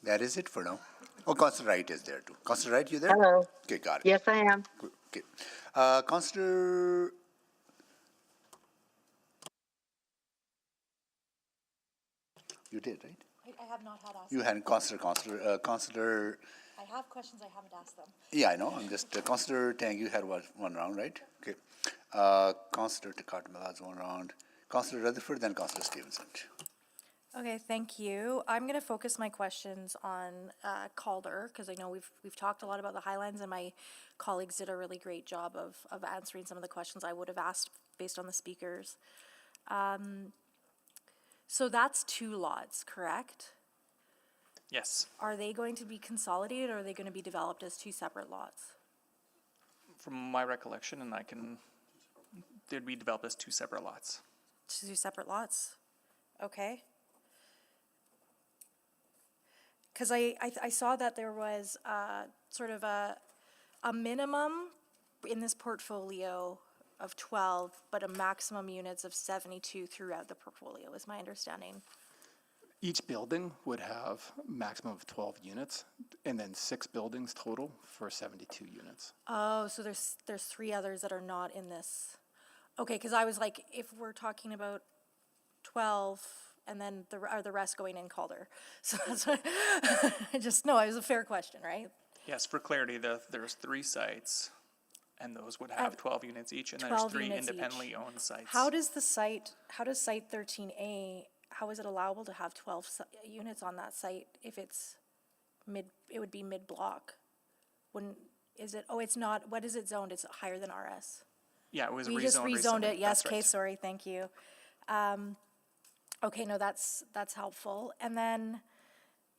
That is it for now. Councillor Wright is there too. Councillor Wright, you there? Hello. Okay, got it. Yes, I am. Okay. Councillor, you did, right? I have not had asked. You hadn't, Councillor, I have questions, I haven't asked them. yeah, I know, I'm just, Councillor Tang, you had one round, right? Okay. Councillor Cartmill has one round. Councillor Rutherford, then Councillor Stevenson. Okay, thank you. I'm going to focus my questions on Calder, because I know we've talked a lot about the Highlands, and my colleagues did a really great job of answering some of the questions I would have asked based on the speakers. So that's 2 lots, correct? Yes. Are they going to be consolidated, or are they going to be developed as 2 separate lots? From my recollection, and they'd be developed as 2 separate lots. 2 separate lots? Okay. Because I saw that there was sort of a minimum in this portfolio of 12, but a maximum units of 72 throughout the portfolio, is my understanding. Each building would have a maximum of 12 units, and then 6 buildings total for 72 units. Oh, so there's 3 others that are not in this. Okay, because I was like, if we're talking about 12, and then the rest going in Calder. So that's what, it was a fair question, right? Yes, for clarity, there's 3 sites, and those would have 12 units each, and then there's 3 independently owned sites. How does site 13A, how is it allowable to have 12 units on that site if it's it would be mid-block? It's not, what is it zoned? It's higher than RS. Yeah, it was We rezoned just rezoned recently. it, yes, That's okay, right. sorry, thank you. Okay, no, that's helpful. And then,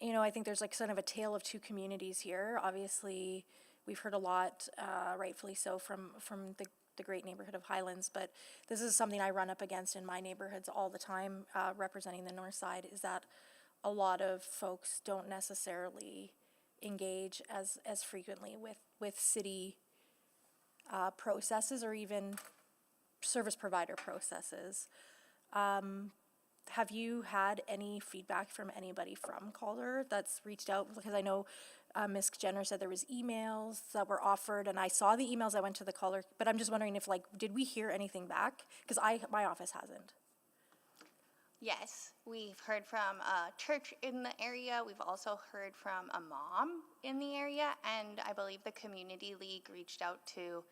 I think there's like kind of a tale of 2 communities here. Obviously, we've heard a lot, rightfully so, from the great neighborhood of Highlands, but this is something I run up against in my neighborhoods all the time, representing the north side, is that a lot of folks don't necessarily engage as frequently with city processes or even service provider processes. Have you had any feedback from anybody from Calder that's reached out? Because I know Ms. Jenner said there was emails that were offered, and I saw the emails. I went to the Calder, but I'm just wondering if, did we hear anything back? Because my office hasn't. Yes, we've heard from a church in the area. We've also heard from a mom in the area, and I believe the Community League reached out to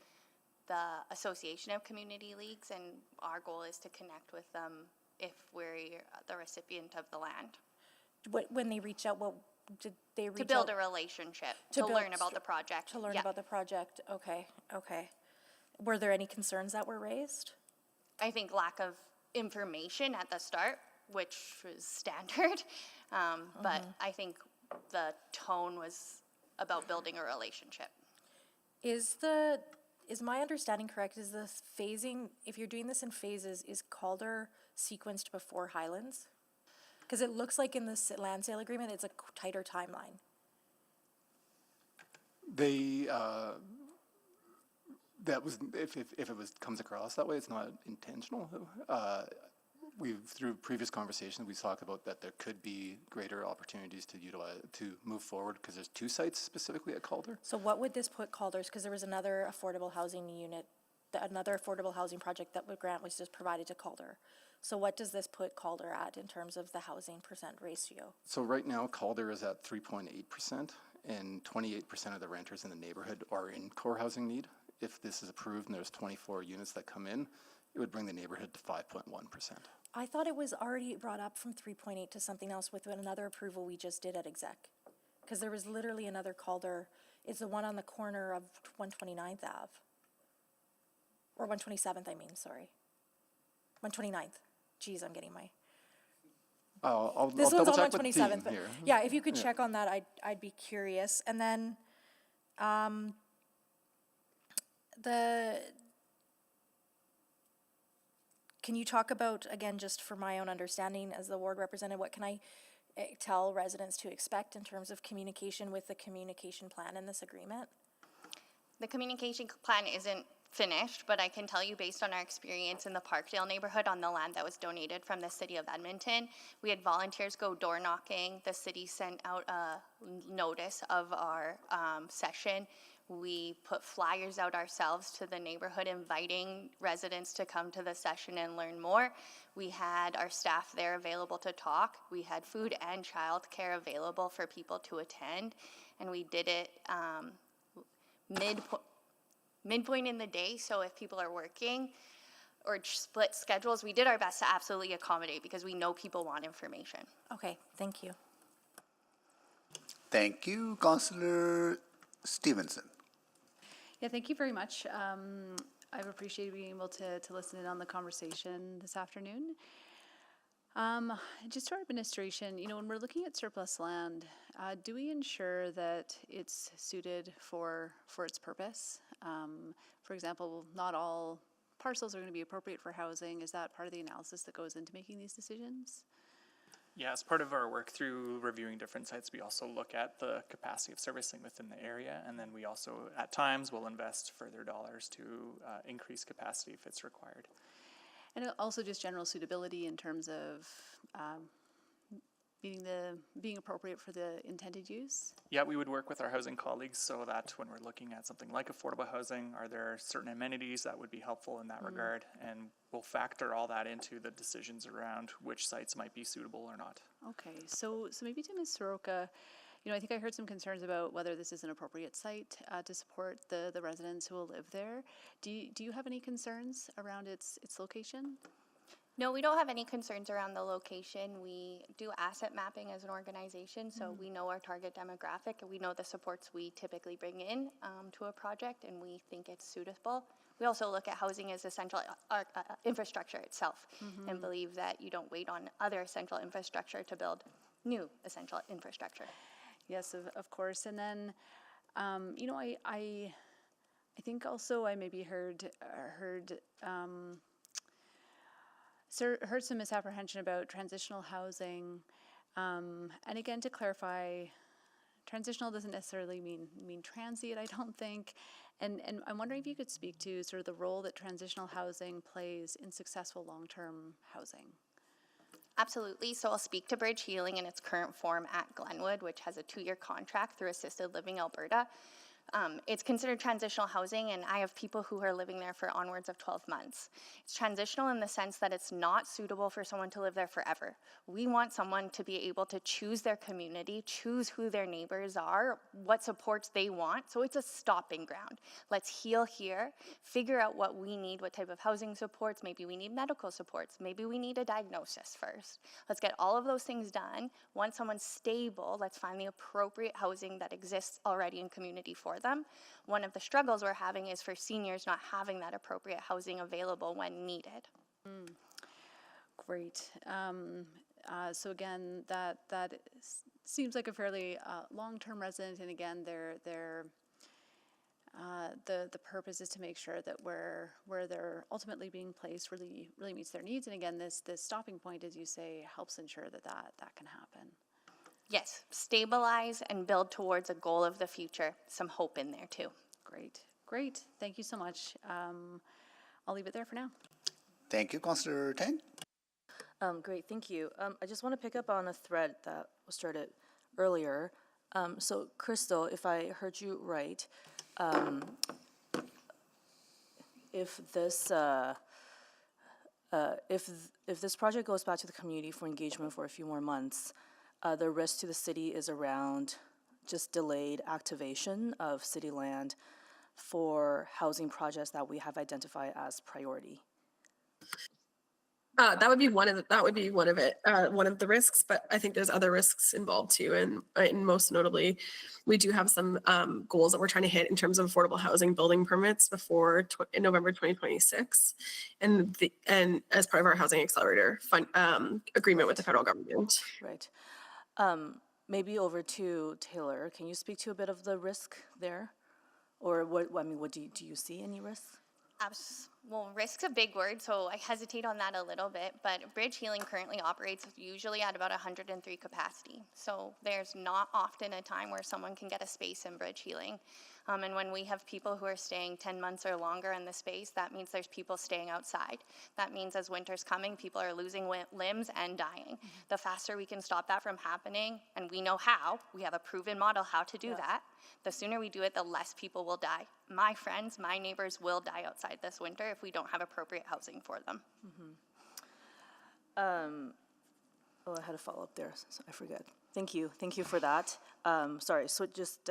the Association of Community Leagues, and our goal is to connect with them if we're the recipient of the land. When they reach out, what did they reach out? To build a relationship, to learn about the project. To learn about the project, okay. Were there any concerns that were raised? I think lack of information at the start, which was standard, but I think the tone was about building a relationship. Is my understanding correct, is the phasing, if you're doing this in phases, is Calder sequenced before Highlands? Because it looks like in this land sale agreement, it's a tighter timeline. They, that was, if it comes across that way, it's not intentional. Through previous conversations, we talked about that there could be greater opportunities to move forward because there's 2 sites specifically at Calder. So what would this put Calder's, because there was another affordable housing unit, another affordable housing project that grant was just provided to Calder. So what does this put Calder at in terms of the housing percent ratio? So right now, Calder is at 3.8%, and 28% of the renters in the neighborhood are in core housing need. If this is approved and there's 24 units that come in, it would bring the neighborhood to 5.1%. I thought it was already brought up from 3.8 to something else with another approval we just did at exec. Because there was literally another Calder, it's the one on the corner of 129th Ave. Or 127th, I mean, sorry. 129th. Geez, I'm getting my... I'll This double one's on check with the team 127th, but here. yeah, if you could check on that, I'd be curious. And then, can you talk about, again, just for my own understanding as the ward representative, what can I tell residents to expect in terms of communication with the communication plan in this agreement? The communication plan isn't finished, but I can tell you based on our experience in the Parkdale neighborhood on the land that was donated from the city of Edmonton, we had volunteers go door knocking. The city sent out a notice of our session. We put flyers out ourselves to the neighborhood inviting residents to come to the session and learn more. We had our staff there available to talk. We had food and childcare available for people to attend, and we did it midpoint in the day, so if people are working or split schedules, we did our best to absolutely accommodate because we know people want information. Okay, thank you. Thank you, Councillor Stevenson. Yeah, thank you very much. I've appreciated being able to listen in on the conversation this afternoon. Just to our administration, when we're looking at surplus land, do we ensure that it's suited for its purpose? For example, not all parcels are going to be appropriate for housing. Is that part of the analysis that goes into making these decisions? Yeah, as part of our work through reviewing different sites, we also look at the capacity of servicing within the area, and then we also, at times, will invest further dollars to increase capacity if it's required. And also just general suitability in terms of being appropriate for the intended use? Yeah, we would work with our housing colleagues so that when we're looking at something like affordable housing, are there certain amenities that would be helpful in that regard? And we'll factor all that into the decisions around which sites might be suitable or not. Okay, so maybe to Ms. Soroka, I think I heard some concerns about whether this is an appropriate site to support the residents who will live there. Do you have any concerns around its location? No, we don't have any concerns around the location. We do asset mapping as an organization, so we know our target demographic and we know the supports we typically bring in to a project, and we think it's suitable. We also look at housing as essential infrastructure itself and believe that you don't wait on other essential infrastructure to build new essential infrastructure. Yes, of course. And then, I think also I maybe heard some misapprehension about transitional housing. And again, to clarify, transitional doesn't necessarily mean transient, I don't think. And I'm wondering if you could speak to sort of the role that transitional housing plays in successful long-term housing. Absolutely. So I'll speak to Bridge Healing in its current form at Glenwood, which has a 2-year contract through Assisted Living Alberta. It's considered transitional housing, and I have people who are living there for onwards of 12 months. It's transitional in the sense that it's not suitable for someone to live there forever. We want someone to be able to choose their community, choose who their neighbors are, what supports they want. So it's a stopping ground. Let's heal here, figure out what we need, what type of housing supports. Maybe we need medical supports. Maybe we need a diagnosis first. Let's get all of those things done. Once someone's stable, let's find the appropriate housing that exists already in community for them. One of the struggles we're having is for seniors not having that appropriate housing available when needed. Great. So again, that seems like a fairly long-term resident, and again, the purpose is to make sure that where they're ultimately being placed really meets their needs. And again, this stopping point, as you say, helps ensure that can happen. Yes, stabilize and build towards a goal of the future. Some hope in there too. Great. Thank you so much. I'll leave it there for now. Thank you, Councillor Tang. Great, thank you. I just want to pick up on a thread that was started earlier. So, Crystal, if I heard you right, if this project goes back to the community for engagement for a few more months, the risk to the city is around just delayed activation of city land for housing projects that we have identified as priority. That would be one of the risks, but I think there's other risks involved too. And most notably, we do have some goals that we're trying to hit in terms of affordable housing building permits before in November 2026, and as part of our housing accelerator fund agreement with the federal government. Right. Maybe over to Taylor. Can you speak to a bit of the risk there? Or what do you see any risks? Well, risk's a big word, so I hesitate on that a little bit, but Bridge Healing currently operates usually at about 103 capacity. So there's not often a time where someone can get a space in Bridge Healing. And when we have people who are staying 10 months or longer in the space, that means there's people staying outside. That means as winter's coming, people are losing limbs and dying. The faster we can stop that from happening, and we know how, we have a proven model how to do that, the sooner we do it, the less people will die. My friends, my neighbors will die outside this winter if we don't have appropriate housing for them. I had a follow-up there, so I forget. Thank you for that. Sorry, so just,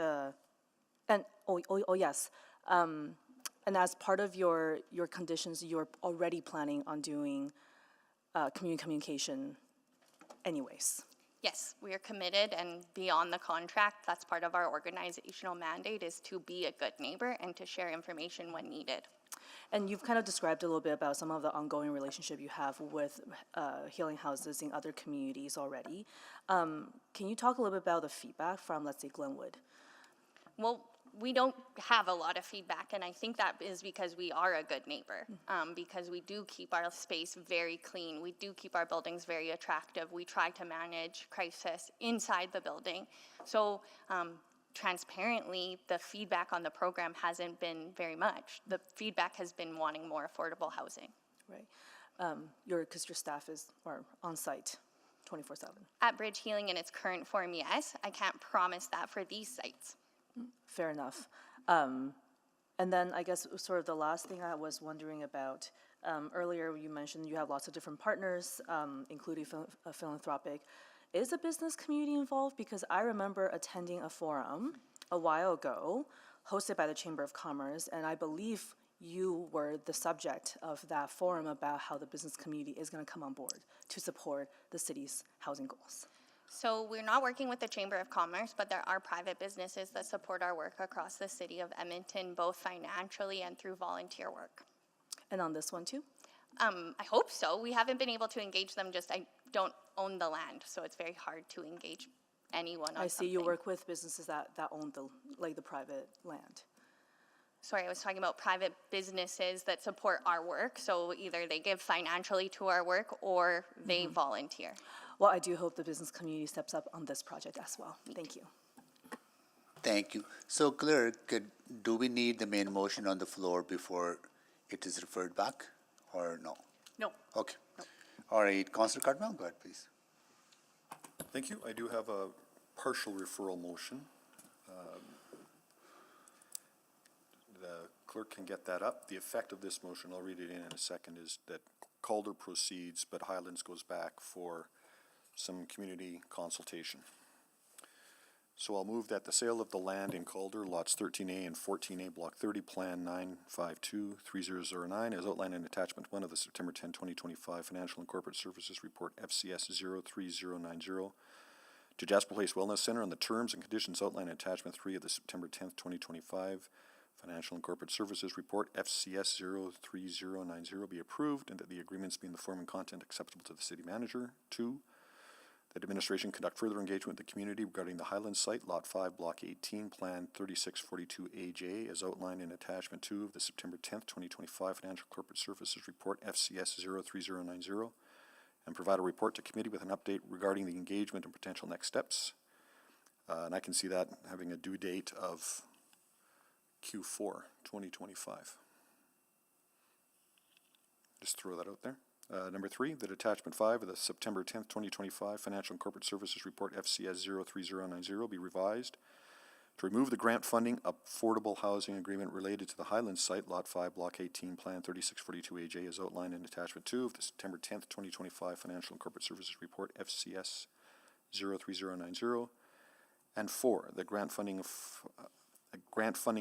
yes. And as part of your conditions, you're already planning on doing community communication anyways. Yes, we are committed, and beyond the contract, that's part of our organizational mandate, is to be a good neighbor and to share information when needed. And you've kind of described a little bit about some of the ongoing relationship you have with healing houses in other communities already. Can you talk a little bit about the feedback from, let's say, Glenwood? Well, we don't have a lot of feedback, and I think that is because we are a good neighbor, because we do keep our space very clean. We do keep our buildings very attractive. We try to manage crisis inside the building. So transparently, the feedback on the program hasn't been very much. The feedback has been wanting more affordable housing. Right. Because your staff are on site 24/7. At Bridge Healing in its current form, yes. I can't promise that for these sites. Fair enough. And then I guess sort of the last thing I was wondering about, earlier you mentioned you have lots of different partners, including philanthropic. Is the business community involved? Because I remember attending a forum a while ago hosted by the Chamber of Commerce, and I believe you were the subject of that forum about how the business community is going to come on board to support the city's housing goals. So we're not working with the Chamber of Commerce, but there are private businesses that support our work across the city of Edmonton, both financially and through volunteer work. And on this one too? I hope so. We haven't been able to engage them, I don't own the land, so it's very hard to engage anyone on I see you something. work with businesses that own the private land. Sorry, I was talking about private businesses that support our work, so either they give financially to our work or they volunteer. Well, I do hope the business community steps up on this project as well. Thank you. Thank you. So clerk, do we need the main motion on the floor before it is referred back, or no? No. Okay. No. All right, Councillor Cardwell, go ahead, please. Thank you. I do have a partial referral motion. The clerk can get that up. The effect of this motion, I'll read it in a second, is that Calder proceeds, but Highlands goes back for some community consultation. So I'll move that the sale of the land in Calder, lots 13A and 14A, Block 30, Plan 9523009, as outlined in Attachment 1 of the September 10, 2025 Financial and Corporate Services Report FCS 03090 to Jasper Place Wellness Center on the terms and conditions outlined in Attachment 3 of the September 10, 2025 Financial and Corporate Services Report FCS 03090 be approved, and that the agreements be in the form and content acceptable to the City Manager. 2, that administration conduct further engagement with the community regarding the Highlands site, Lot 5, Block 18, Plan 3642AJ, as outlined in Attachment 2 of the September 10th, 2025 Financial Corporate Services Report FCS 03090, and provide a report to committee with an update regarding the engagement and potential next steps. And I can see that having a due date of Q4 2025. Just throw that out there. Number 3, that Attachment 5 of the September 10th, 2025 Financial and Corporate Services Report FCS 03090 be revised to remove the grant funding affordable housing agreement related to the Highlands site, Lot 5, Block 18, Plan 3642AJ, as outlined in Attachment 2 of the September 10th, 2025 Financial and Corporate Services Report FCS 03090. And 4, the grant funding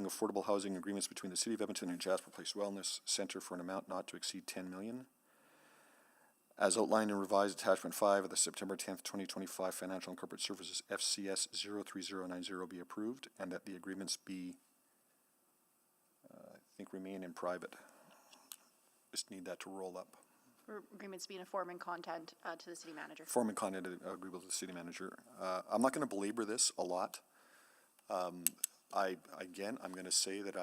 affordable housing agreements between the City of Edmonton and Jasper Place Wellness Center for an amount not to exceed $10 million. as outlined in revised attachment 5 of the September 10th, 2025 Financial and Corporate Services FCS 03090 be approved, and that the agreements be, I think, remain in private. Just need that to roll up. Agreements being a form and content to the city manager. Form and content agreeable to the city manager. I'm not going to belabor this a lot. I'm going to say that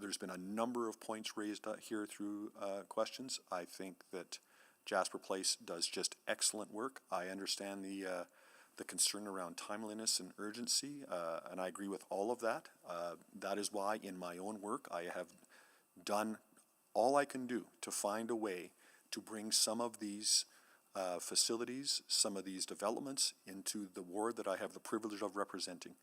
there's been a number of points raised here through questions. I think that Jasper Place does just excellent work. I understand the concern around timeliness and urgency, and I agree with all of that. That is why in my own work I have done all I can do to find a way to bring some of these facilities, some of these developments into the ward that I have the privilege of representing.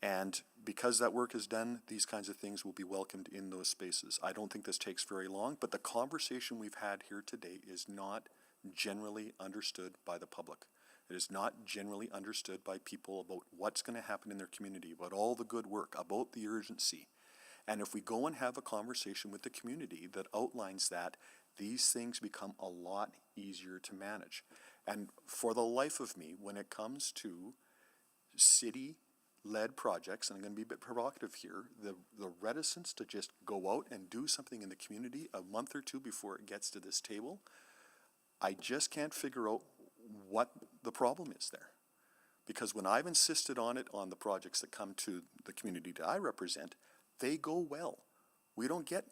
And because that work is done, these kinds of things will be welcomed in those spaces. I don't think this takes very long, but the conversation we've had here today is not generally understood by the public. It is not generally understood by people about what's going to happen in their community, about all the good work, about the urgency. And if we go and have a conversation with the community that outlines that, these things become a lot easier to manage. And for the life of me, when it comes to city-led projects, and I'm going to be a bit provocative here, the reticence to just go out and do something in the community a month or two before it gets to this table, I just can't figure out what the problem is there. Because when I've insisted on it on the projects that come to the community that I represent, they go well. We don't get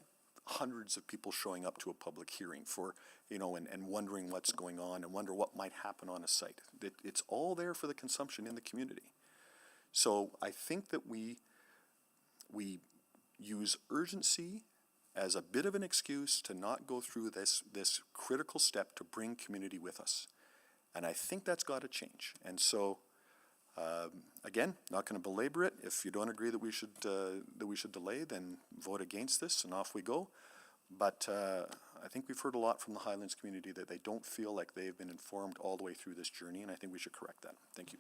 hundreds of people showing up to a public hearing for, and wondering what's going on and wonder what might happen on a site. It's all there for the consumption in the community. So I think that we use urgency as a bit of an excuse to not go through this critical step to bring community with us. And I think that's got to change. And so, again, not going to belabor it. If you don't agree that we should delay, then vote against this and off we go. But I think we've heard a lot from the Highlands community that they don't feel like they've been informed all the way through this journey, and I think we should correct that. Thank you.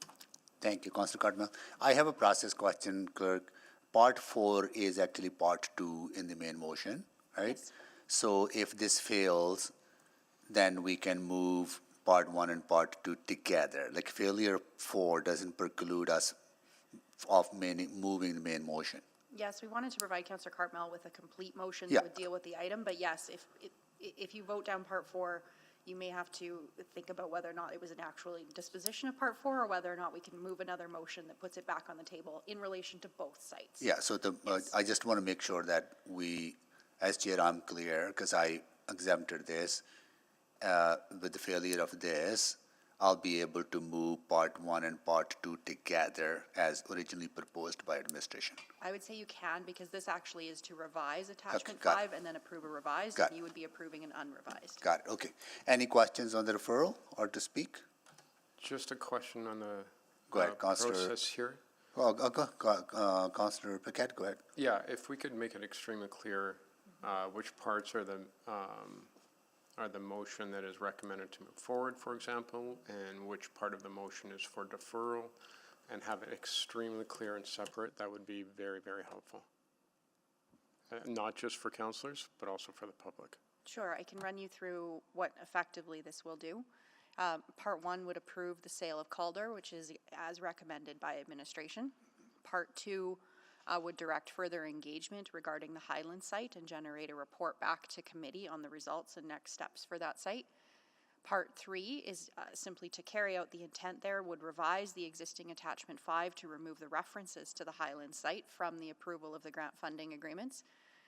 Thank you, Councillor Cardinal. I have a process question, Clerk. Part 4 is actually Part 2 in the main motion, right? Yes. So if this fails, then we can move Part 1 and Part 2 together. Like failure 4 doesn't preclude us of moving the main motion. Yes, we wanted to provide Councillor Cartmell with a complete motion Yeah. that would deal with the item, but yes, if you vote down part 4, you may have to think about whether or not it was an actual disposition of part 4, or whether or not we can move another motion that puts it back on the table in relation to both sites. Yeah, so I just want to make sure that we, as chair, I'm clear, because I exempted this. With the failure of this, I'll be able to move Part 1 and Part 2 together as originally proposed by administration. I would say you can, because this actually is to revise attachment got 5 and then approve a revised, Got and you would be approving an unrevised. Got it, okay. Any questions on the referral or to speak? Just a question on the Go ahead, Councillor. process here. Well, Councillor Paquette, go ahead. Yeah, if we could make it extremely clear which parts are the motion that is recommended to move forward, for example, and which part of the motion is for deferral, and have it extremely clear and separate, that would be very, very helpful. Not just for councillors, but also for the public. Sure, I can run you through what effectively this will do. Part 1 would approve the sale of Calder, which is as recommended by administration. Part 2 would direct further engagement regarding the Highland site and generate a report back to committee on the results and next steps for that site. Part 3 is simply to carry out the intent there, would revise the existing attachment 5 to remove the references to the Highland site from the approval of the grant funding agreements.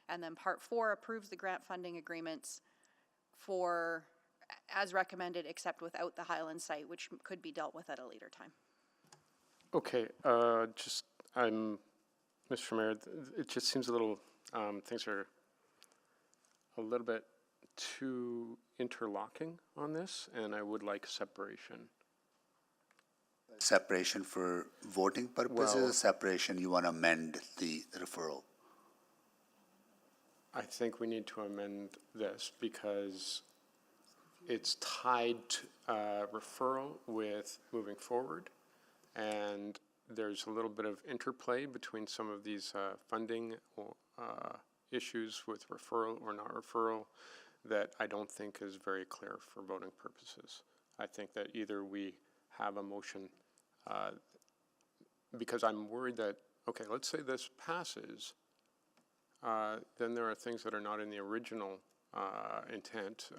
And then Part 4 approves the grant funding agreements for as recommended, except without the Highland site, which could be dealt with at a later time. Okay, Mr. Mayor, it just seems a little, things are a little bit too interlocking on this, and I would like separation. Separation for voting purposes, Well, separation, you want to amend the referral? I think we need to amend this because it's tied to referral with moving forward, and there's a little bit of interplay between some of these funding issues with referral or not referral. that I don't think is very clear for voting purposes. I think that either we have a motion, because I'm worried that, okay, let's say this passes, then there are things that are not in the original intent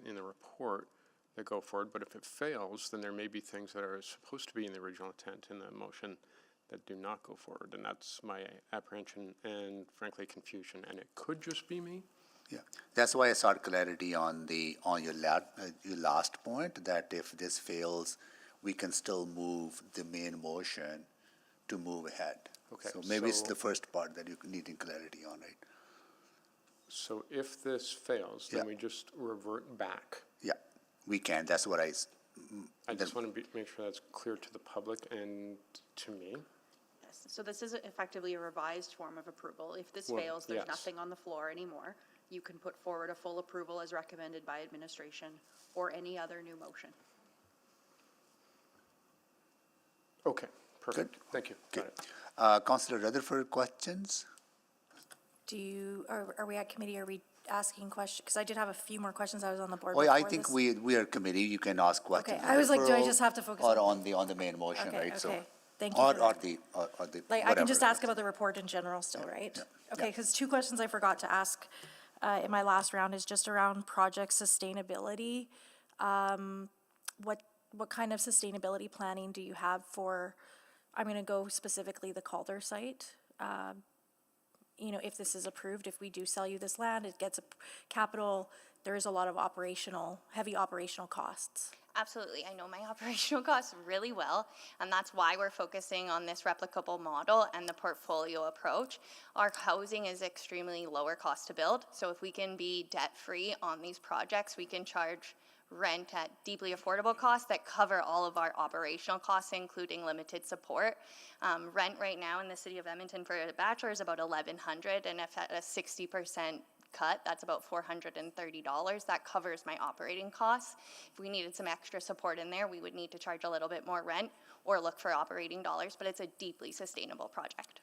in the report that go forward, but if it fails, then there may be things that are supposed to be in the original intent in the motion that do not go forward, and that's my apprehension and frankly confusion, and it could just be me. Yeah, that's why I sought clarity on your last point, that if this fails, we can still move the main motion to move ahead. Okay, So maybe it's so- the first part that you're needing clarity on, right? So if this fails, then Yeah. we just revert back. Yeah, we can, that's what I just want to make sure that's clear to the public and to me. Yes, so this is effectively a revised form of approval. If this Well, fails, there's yes. nothing on the floor anymore. You can put forward a full approval as recommended by administration or any other new motion. Okay, perfect. Thank you. Got it. Councillor Rutherford, questions? Are we at committee, are we asking questions? Because I did have a few more questions. I was on the board Oh, yeah, I before think this. we are committee, you can ask questions. Okay, I was like, do I referral just have to focus Or on- on the main motion, Okay, right? So- okay. Thank you Or for or that. the Like, I whatever. can just ask about the report in general still, right? Okay, because two questions I forgot to ask in my last round is just around project sustainability. What kind of sustainability planning do you have for, I'm going to go specifically the Calder site? You know, if this is approved, if we do sell you this land, it gets a capital, there is a lot of heavy operational costs. Absolutely. I know my operational costs really well, and that's why we're focusing on this replicable model and the portfolio approach. Our housing is extremely lower cost to build, so if we can be debt-free on these projects, we can charge rent at deeply affordable costs that cover all of our operational costs, including limited support. Rent right now in the city of Edmonton for a bachelor is about $1,100, and if at a 60% cut, that's about $430. That covers my operating costs. If we needed some extra support in there, we would need to charge a little bit more rent or look for operating dollars, but it's a deeply sustainable project.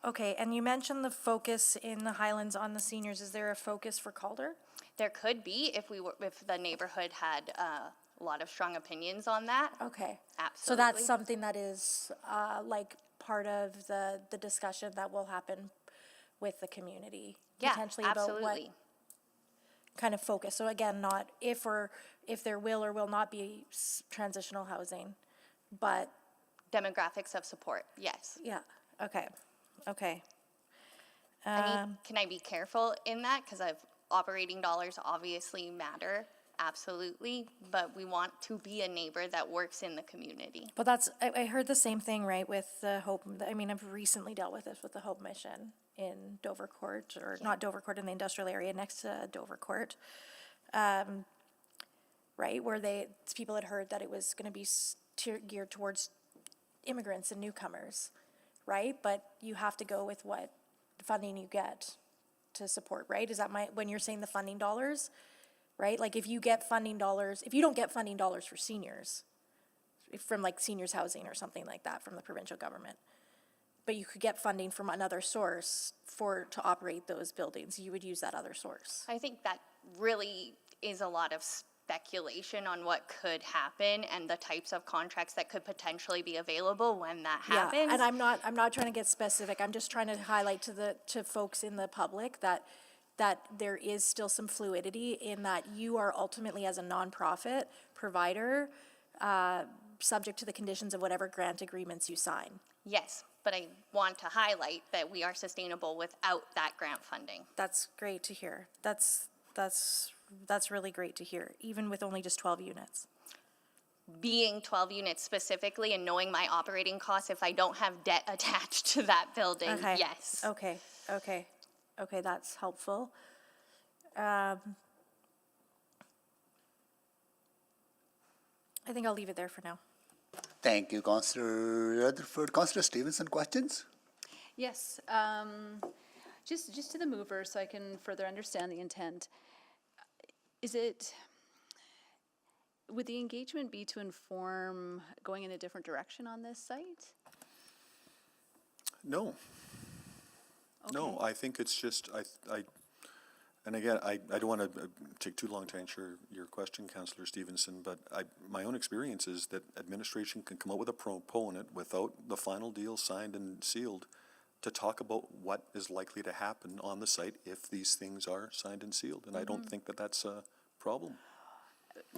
Okay, and you mentioned the focus in the Highlands on the seniors. Is there a focus for Calder? There could be if the neighborhood had a lot of strong opinions on that. Okay. Absolutely. So that's something that is like part of the discussion that will happen with the community? Yeah, potentially about what absolutely. kind of focus? So again, not if there will or will not be transitional housing, but Demographics of support, yes. yeah, okay. Can I be careful in that? Because operating dollars obviously matter, absolutely, but we want to be a neighbor that works in the community. But I heard the same thing, right, with the Hope, I mean, I've recently dealt with this with the Hope Mission in Dover Court, or not Dover Court, in the industrial area next to Dover Court. Right, where people had heard that it was gonna be geared towards immigrants and newcomers, right? But you have to go with what funding you get to support, right? Is that when you're saying the funding dollars, right? Like if you get funding dollars, if you don't get funding dollars for seniors, from like seniors housing or something like that from the provincial government, but you could get funding from another source to operate those buildings, you would use that other source. I think that really is a lot of speculation on what could happen and the types of contracts that could potentially be available when that happens. Yeah, and I'm not trying to get specific. I'm just trying to highlight to folks in the public that there is still some fluidity in that you are ultimately, as a nonprofit provider, subject to the conditions of whatever grant agreements you sign. Yes, but I want to highlight that we are sustainable without that grant funding. That's great to hear. That's really great to hear, even with only just 12 units. Being 12 units specifically and knowing my operating costs, if I don't have debt attached to that building, Okay. yes. Okay, that's helpful. I think I'll leave it there for now. Thank you, Councillor Rutherford. Councillor Stevenson, questions? Yes, just to the mover, so I can further understand the intent. Would the engagement be to inform going in a different direction on this site? No. No, I think it's just, And again, I don't want to take too long to answer your question, Councillor Stevenson, but my own experience is that administration can come up with a proponent without the final deal signed and sealed to talk about what is likely to happen on the site if these things are signed and sealed. And I don't think that that's a problem.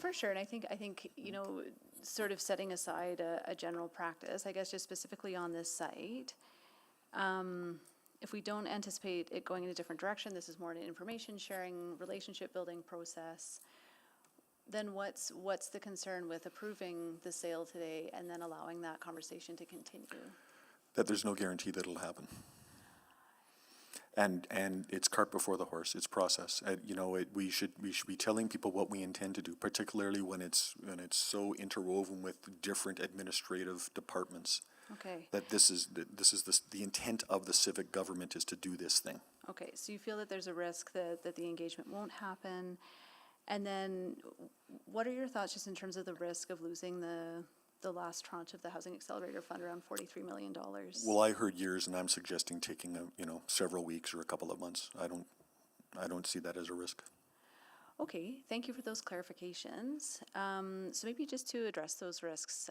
For sure, and I think you know, sort of setting aside a general practice, I guess just specifically on this site, if we don't anticipate it going in a different direction, this is more an information sharing, relationship building process, then what's the concern with approving the sale today and then allowing that conversation to continue? That there's no guarantee that it'll happen. And it's cart before the horse. It's process. You know, we should be telling people what we intend to do, particularly when it's so interwoven with different administrative departments. Okay. That this is the intent of the civic government is to do this thing. Okay, so you feel that there's a risk that the engagement won't happen, and then what are your thoughts just in terms of the risk of losing the last tranche of the Housing Accelerator Fund, around $43 million? Well, I heard years, and I'm suggesting taking several weeks or a couple of months. I don't see that as a risk. Okay, thank you for those clarifications. So maybe just to address those risks,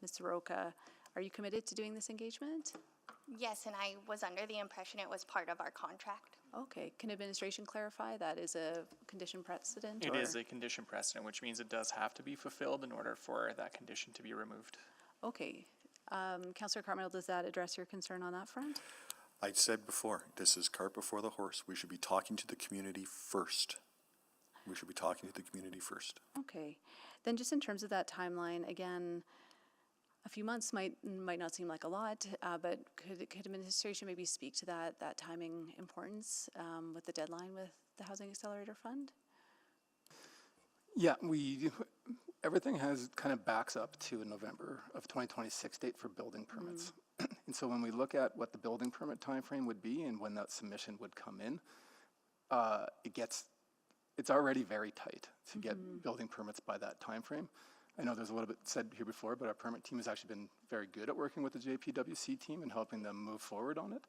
Ms. Soroka, are you committed to doing this engagement? Yes, and I was under the impression it was part of our contract. Okay, can administration clarify that is a condition precedent? It is a condition precedent, which means it does have to be fulfilled in order for that condition to be removed. Okay, Councillor Cartmel, does that address your concern on that front? I said before, this is cart before the horse. We should be talking to the community first. Okay, then just in terms of that timeline, again, a few months might not seem like a lot, but could administration maybe speak to that timing importance with the deadline with the Housing Accelerator Fund? Yeah, everything kind of backs up to a November of 2026 date for building permits. And so when we look at what the building permit timeframe would be and when that submission would come in, it's already very tight to get building permits by that timeframe. I know there's a little bit said here before, but our permit team has actually been very good at working with the JPWC team and helping them move forward on it.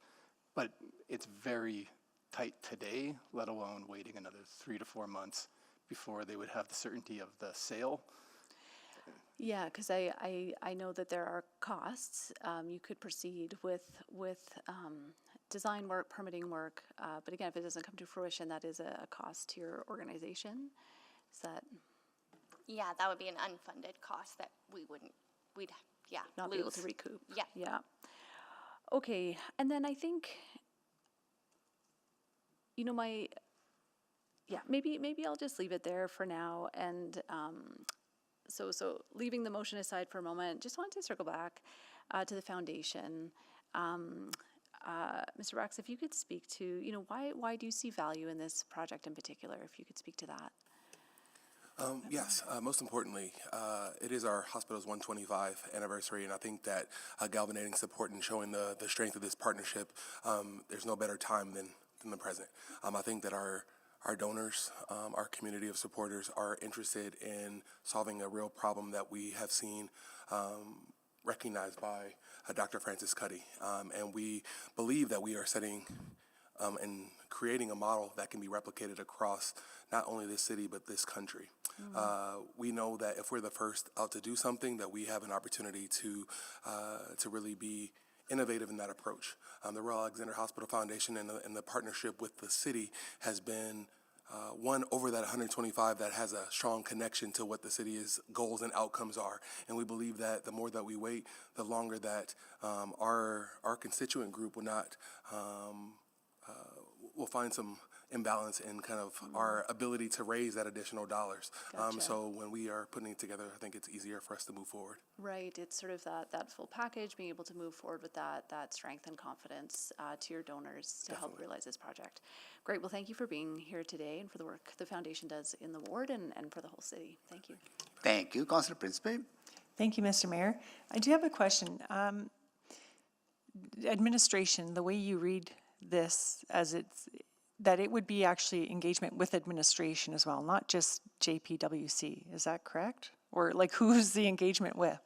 But it's very tight today, let alone waiting another 3 to 4 months before they would have the certainty of the sale. Yeah, because I know that there are costs. You could proceed with design work, permitting work, but again, if it doesn't come to fruition, that is a cost to your organization. Is that? Yeah, that would be an unfunded cost that we'd Not lose. be able to recoup. Yeah. Yeah. Okay, and then I think, maybe I'll just leave it there for now. And so leaving the motion aside for a moment, just wanted to circle back to the foundation. Mr. Rax, if you could speak to, why do you see value in this project in particular? If you could speak to that. Yes, most importantly, it is our hospital's 125 anniversary, and I think that galvanizing support and showing the strength of this partnership, there's no better time than the present. I think that our donors, our community of supporters are interested in solving a real problem that we have seen recognized by Dr. Francis Cuddy, and we believe that we are setting and creating a model that can be replicated across not only this city but this country. We know that if we're the first out to do something, that we have an opportunity to really be innovative in that approach. The Royal Alexander Hospital Foundation and the partnership with the city has been one over that 125 that has a strong connection to what the city's goals and outcomes are. And we believe that the more that we wait, the longer that our constituent group will not will find some imbalance in kind of our ability to raise that additional dollars. Gotcha. So when we are putting it together, I think it's easier for us to move forward. Right, it's sort of that full package, being able to move forward with that strength and confidence to your donors to help realize this project. Great, well, thank you for being here today and for the work the foundation does in the ward and for the whole city. Thank you. Thank you. Councillor Principe. Thank you, Mr. Mayor. I do have a question. Administration, the way you read this as that it would be actually engagement with administration as well, not just JPWC. Is that correct? Or like who's the engagement with?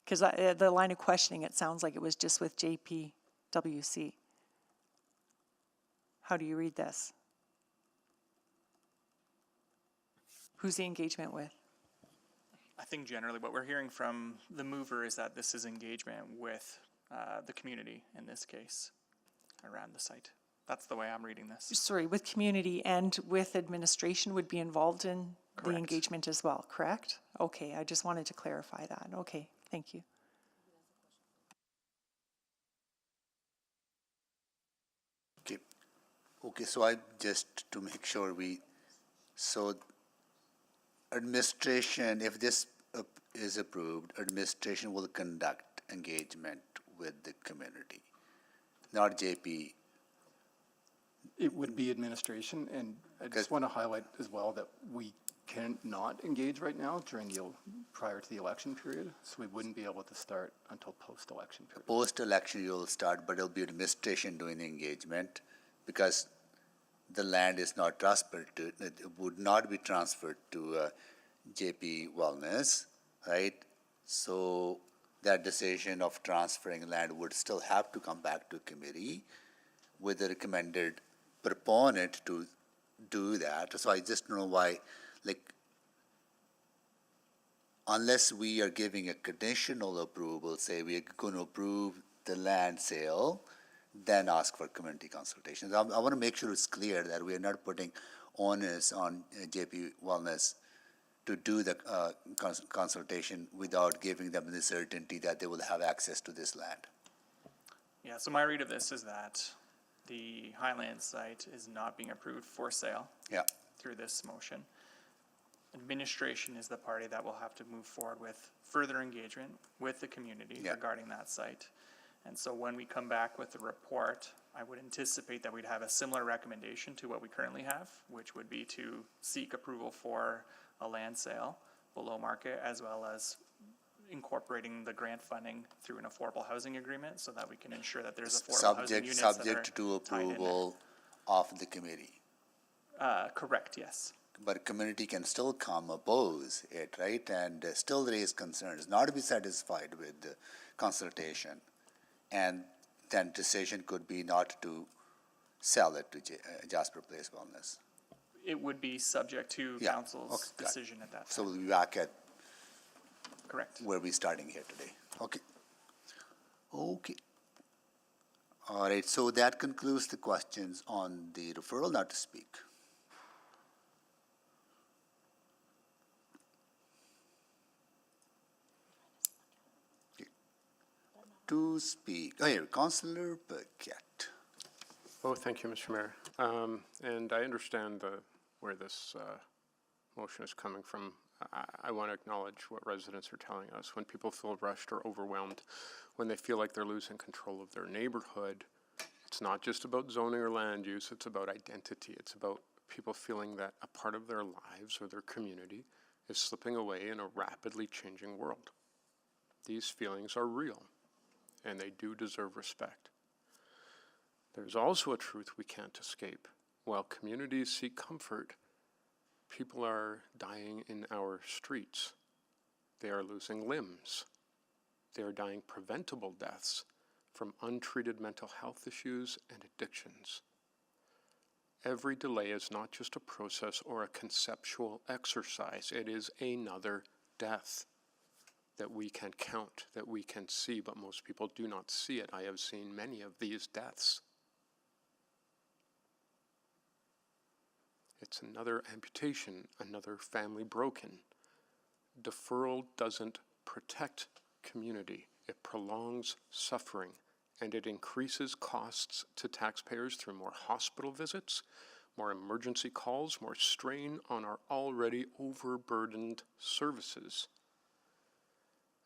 Because the line of questioning, it sounds like it was just with JPWC. How do you read this? Who's the engagement with? I think generally what we're hearing from the mover is that this is engagement with the community in this case around the site. That's the way I'm reading this. Sorry, with community and with administration would be involved in the Correct. engagement as well, correct? Okay, I just wanted to clarify that. Okay, thank you. Okay. Okay, so I just to make sure so administration, if this is approved, administration will conduct engagement with the community, not JP. It would be administration, and I just want to highlight as well that we cannot engage right now prior to the election period, so we wouldn't be able to start until post-election period. Post-election you'll start, but it'll be administration doing the engagement because the land is not transferred to, it would not be transferred to JP Wellness, right? So that decision of transferring land would still have to come back to committee with the recommended proponent to do that. So I just don't know why, like, unless we are giving a conditional approval, say we're going to approve the land sale, then ask for community consultations. I want to make sure it's clear that we are not putting onus on JP Wellness to do the consultation without giving them the certainty that they will have access to this land. Yeah, so my read of this is that the Highlands site is not being approved for sale through this motion. Administration is the party that will have to move forward with further engagement with the community regarding that site. And so when we come back with the report, I would anticipate that we'd have a similar recommendation to what we currently have, which would be to seek approval for a land sale below market, as well as incorporating the grant funding through an affordable housing agreement so that we can ensure that there's affordable housing units that are subject to approval of the committee. Correct, yes. But community can still come oppose it, right? And still raise concerns, not be satisfied with the consultation. And then decision could be not to sell it to Jasper Place Wellness. It would be subject to council's decision at that time. So we'll be back at correct where we're starting here today. Okay. Okay. All right, so that concludes the questions on the referral not to speak. To speak. Oh, here, Councillor Burkett. Oh, thank you, Mr. Mayor. And I understand where this motion is coming from. I want to acknowledge what residents are telling us. When people feel rushed or overwhelmed, when they feel like they're losing control of their neighborhood, it's not just about zoning or land use, it's about identity. It's about people feeling that a part of their lives or their community is slipping away in a rapidly changing world. These feelings are real, and they do deserve respect. There's also a truth we can't escape. While communities seek comfort, people are dying in our streets. They are losing limbs. They are dying preventable deaths from untreated mental health issues and addictions. Every delay is not just a process or a conceptual exercise. It is another death that we can count, that we can see, but most people do not see it. I have seen many of these deaths. It's another amputation, another family broken. Deferral doesn't protect community. It prolongs suffering, and it increases costs to taxpayers through more hospital visits, more emergency calls, more strain on our already overburdened services.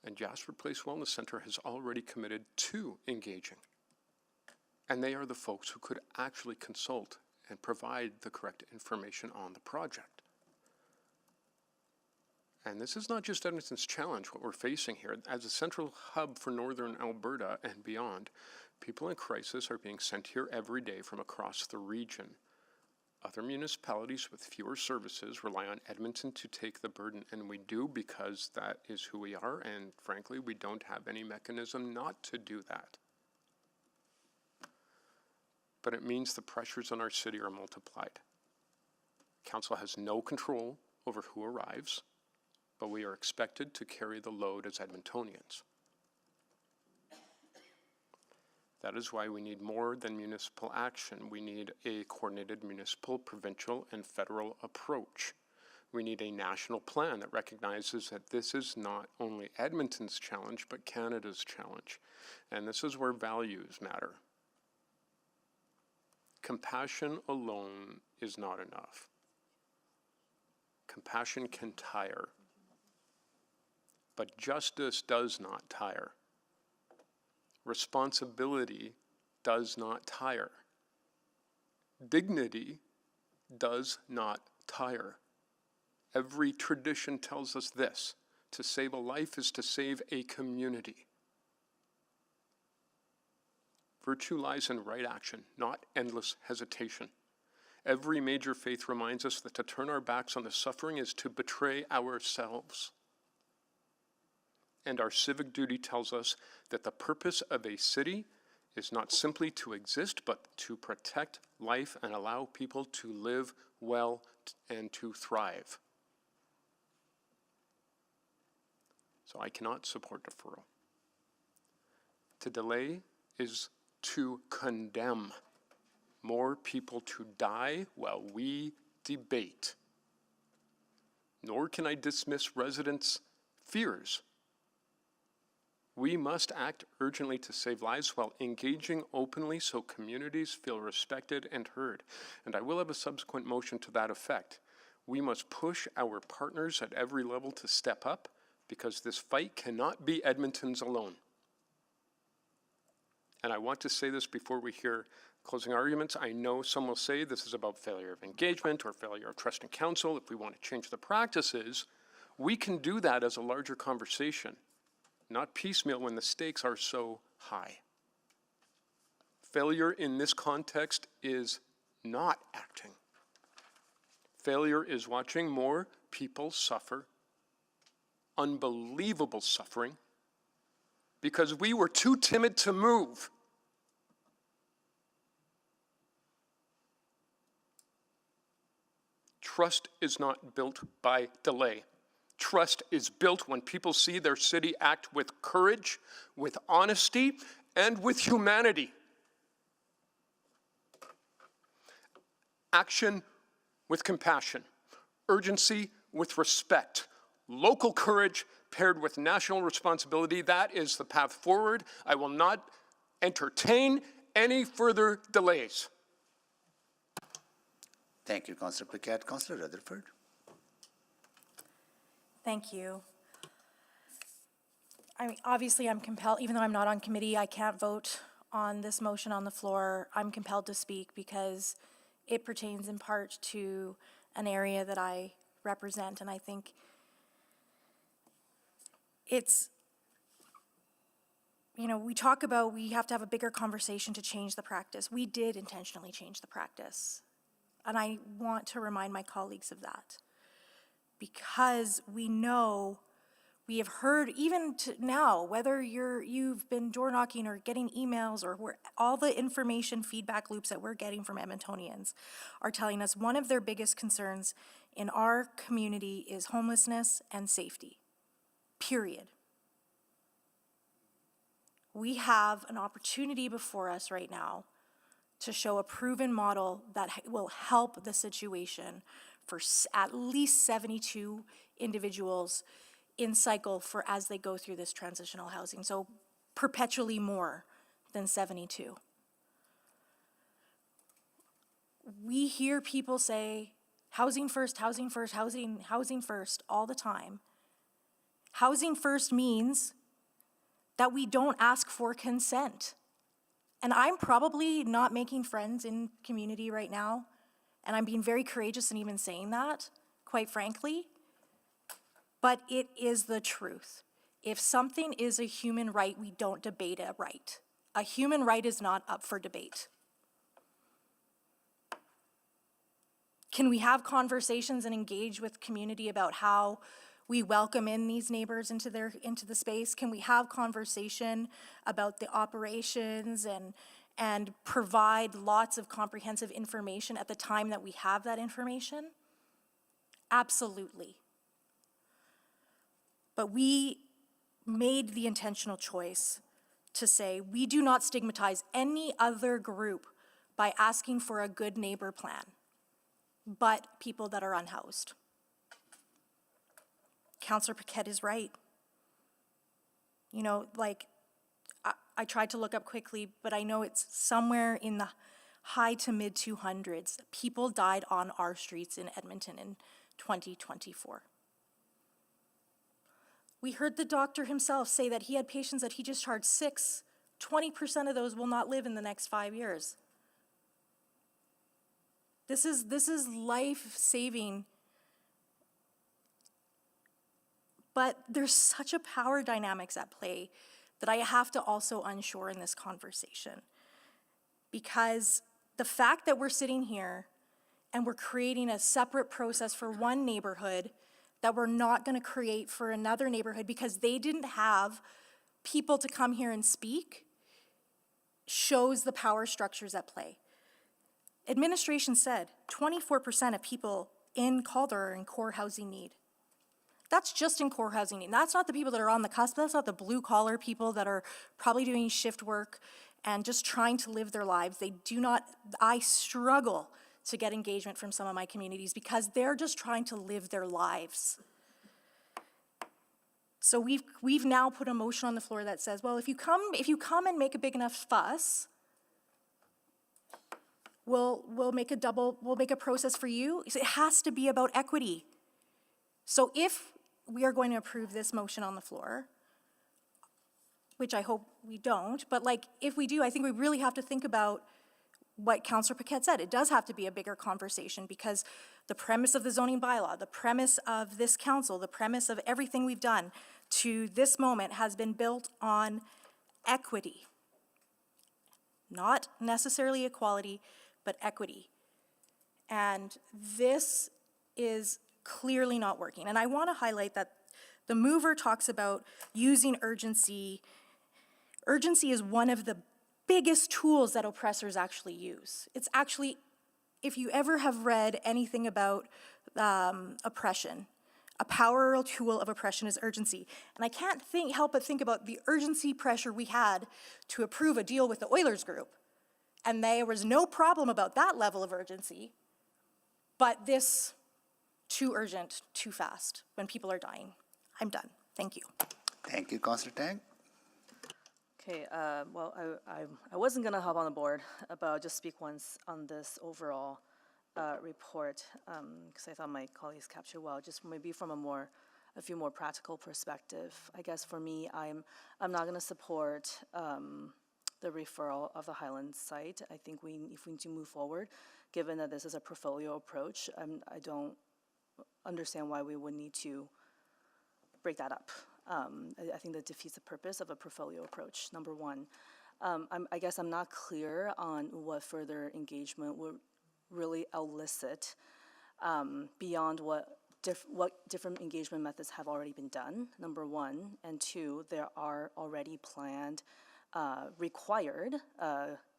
And Jasper Place Wellness Center has already committed to engaging. And they are the folks who could actually consult and provide the correct information on the project. And this is not just Edmonton's challenge, what we're facing here. As a central hub for northern Alberta and beyond, people in crisis are being sent here every day from across the region. Other municipalities with fewer services rely on Edmonton to take the burden, and we do because that is who we are, and frankly, we don't have any mechanism not to do that. But it means the pressures on our city are multiplied. Council has no control over who arrives, but we are expected to carry the load as Edmontonians. That is why we need more than municipal action. We need a coordinated municipal, provincial, and federal approach. We need a national plan that recognizes that this is not only Edmonton's challenge, but Canada's challenge. And this is where values matter. Compassion alone is not enough. Compassion can tire, but justice does not tire. Responsibility does not tire. Dignity does not tire. Every tradition tells us this: to save a life is to save a community. Virtue lies in right action, not endless hesitation. Every major faith reminds us that to turn our backs on the suffering is to betray ourselves. And our civic duty tells us that the purpose of a city is not simply to exist, but to protect life and allow people to live well and to thrive. So I cannot support deferral. To delay is to condemn more people to die while we debate. Nor can I dismiss residents' fears. We must act urgently to save lives while engaging openly so communities feel respected and heard. And I will have a subsequent motion to that effect. We must push our partners at every level to step up, because this fight cannot be Edmonton's alone. And I want to say this before we hear closing arguments. I know some will say this is about failure of engagement or failure of trust in council. If we want to change the practices, we can do that as a larger conversation, not piecemeal when the stakes are so high. Failure in this context is not acting. Failure is watching more people suffer unbelievable suffering because we were too timid to move. Trust is not built by delay. Trust is built when people see their city act with courage, with honesty, and with humanity. Action with compassion. Urgency with respect. Local courage paired with national responsibility. That is the path forward. I will not entertain any further delays. Thank you, Councillor Paquette. Councillor Rutherford. Thank you. I mean, obviously I'm compelled, even though I'm not on committee, I can't vote on this motion on the floor. I'm compelled to speak because it pertains in part to an area that I represent, and I think it's, you know, we talk about we have to have a bigger conversation to change the practice. We did intentionally change the practice. And I want to remind my colleagues of that. Because we know, we have heard even to now, whether you've been door knocking or getting emails or all the information feedback loops that we're getting from Edmontonians are telling us one of their biggest concerns in our community is homelessness and safety. Period. We have an opportunity before us right now to show a proven model that will help the situation for at least 72 individuals in cycle for as they go through this transitional housing. So perpetually more than 72. We hear people say, housing first, housing first, housing first all the time. Housing first means that we don't ask for consent. And I'm probably not making friends in community right now, and I'm being very courageous in even saying that, quite frankly, but it is the truth. If something is a human right, we don't debate a right. A human right is not up for debate. Can we have conversations and engage with community about how we welcome in these neighbors into the space? Can we have conversation about the operations and provide lots of comprehensive information at the time that we have that information? Absolutely. But we made the intentional choice to say we do not stigmatize any other group by asking for a good neighbor plan, but people that are unhoused. Councillor Paquette is right. You know, like, I tried to look up quickly, but I know it's somewhere in the high to mid 200s. People died on our streets in Edmonton in 2024. We heard the doctor himself say that he had patients that he discharged 6. 20% of those will not live in the next 5 years. This is life-saving. But there's such a power dynamics at play that I have to also unshore in this conversation. Because the fact that we're sitting here and we're creating a separate process for one neighborhood that we're not going to create for another neighborhood because they didn't have people to come here and speak shows the power structures at play. Administration said 24% of people in Calder are in core housing need. That's just in core housing need. That's not the people that are on the cusp. That's not the blue collar people that are probably doing shift work and just trying to live their lives. They do not, I struggle to get engagement from some of my communities because they're just trying to live their lives. So we've now put a motion on the floor that says, well, if you come and make a big enough fuss, we'll make a process for you. It has to be about equity. So if we are going to approve this motion on the floor, which I hope we don't, but like if we do, I think we really have to think about what Councillor Paquette said. It does have to be a bigger conversation because the premise of the zoning bylaw, the premise of this council, the premise of everything we've done to this moment has been built on equity. Not necessarily equality, but equity. And this is clearly not working. And I want to highlight that the mover talks about using urgency. Urgency is one of the biggest tools that oppressors actually use. It's actually, if you ever have read anything about oppression, a powerful tool of oppression is urgency. And I can't help but think about the urgency pressure we had to approve a deal with the Oilers Group. And there was no problem about that level of urgency, but this too urgent, too fast, when people are dying. I'm done. Thank you. Thank you, Councillor Tang. Okay, well, I wasn't gonna hop on the board, but I'll just speak once on this overall report, because I thought my colleagues captured well, just maybe from a few more practical perspective. I guess for me, I'm not gonna support the referral of the Highlands site. I think if we need to move forward, given that this is a portfolio approach, I don't understand why we would need to break that up. I think that defeats the purpose of a portfolio approach, number one. I guess I'm not clear on what further engagement would really elicit beyond what different engagement methods have already been done, number one. And two, there are already planned, required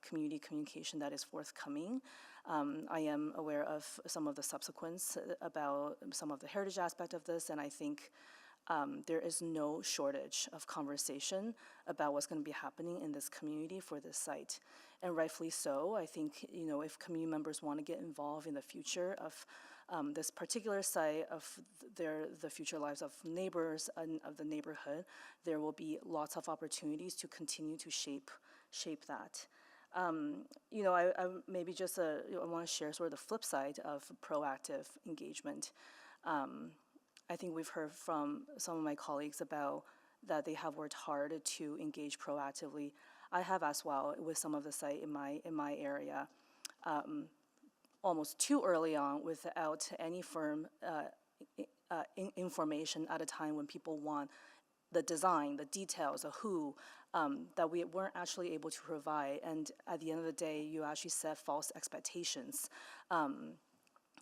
community communication that is forthcoming. I am aware of some of the subsequents about some of the heritage aspect of this, and I think there is no shortage of conversation about what's going to be happening in this community for this site. And rightfully so. I think, if community members want to get involved in the future of this particular site, of the future lives of neighbors and of the neighborhood, there will be lots of opportunities to continue to shape that. I maybe just I want to share sort of the flip side of proactive engagement. I think we've heard from some of my colleagues about that they have worked hard to engage proactively. I have as well with some of the site in my area, almost too early on without any firm information at a time when people want the design, the details of who, that we weren't actually able to provide. And at the end of the day, you actually set false expectations. And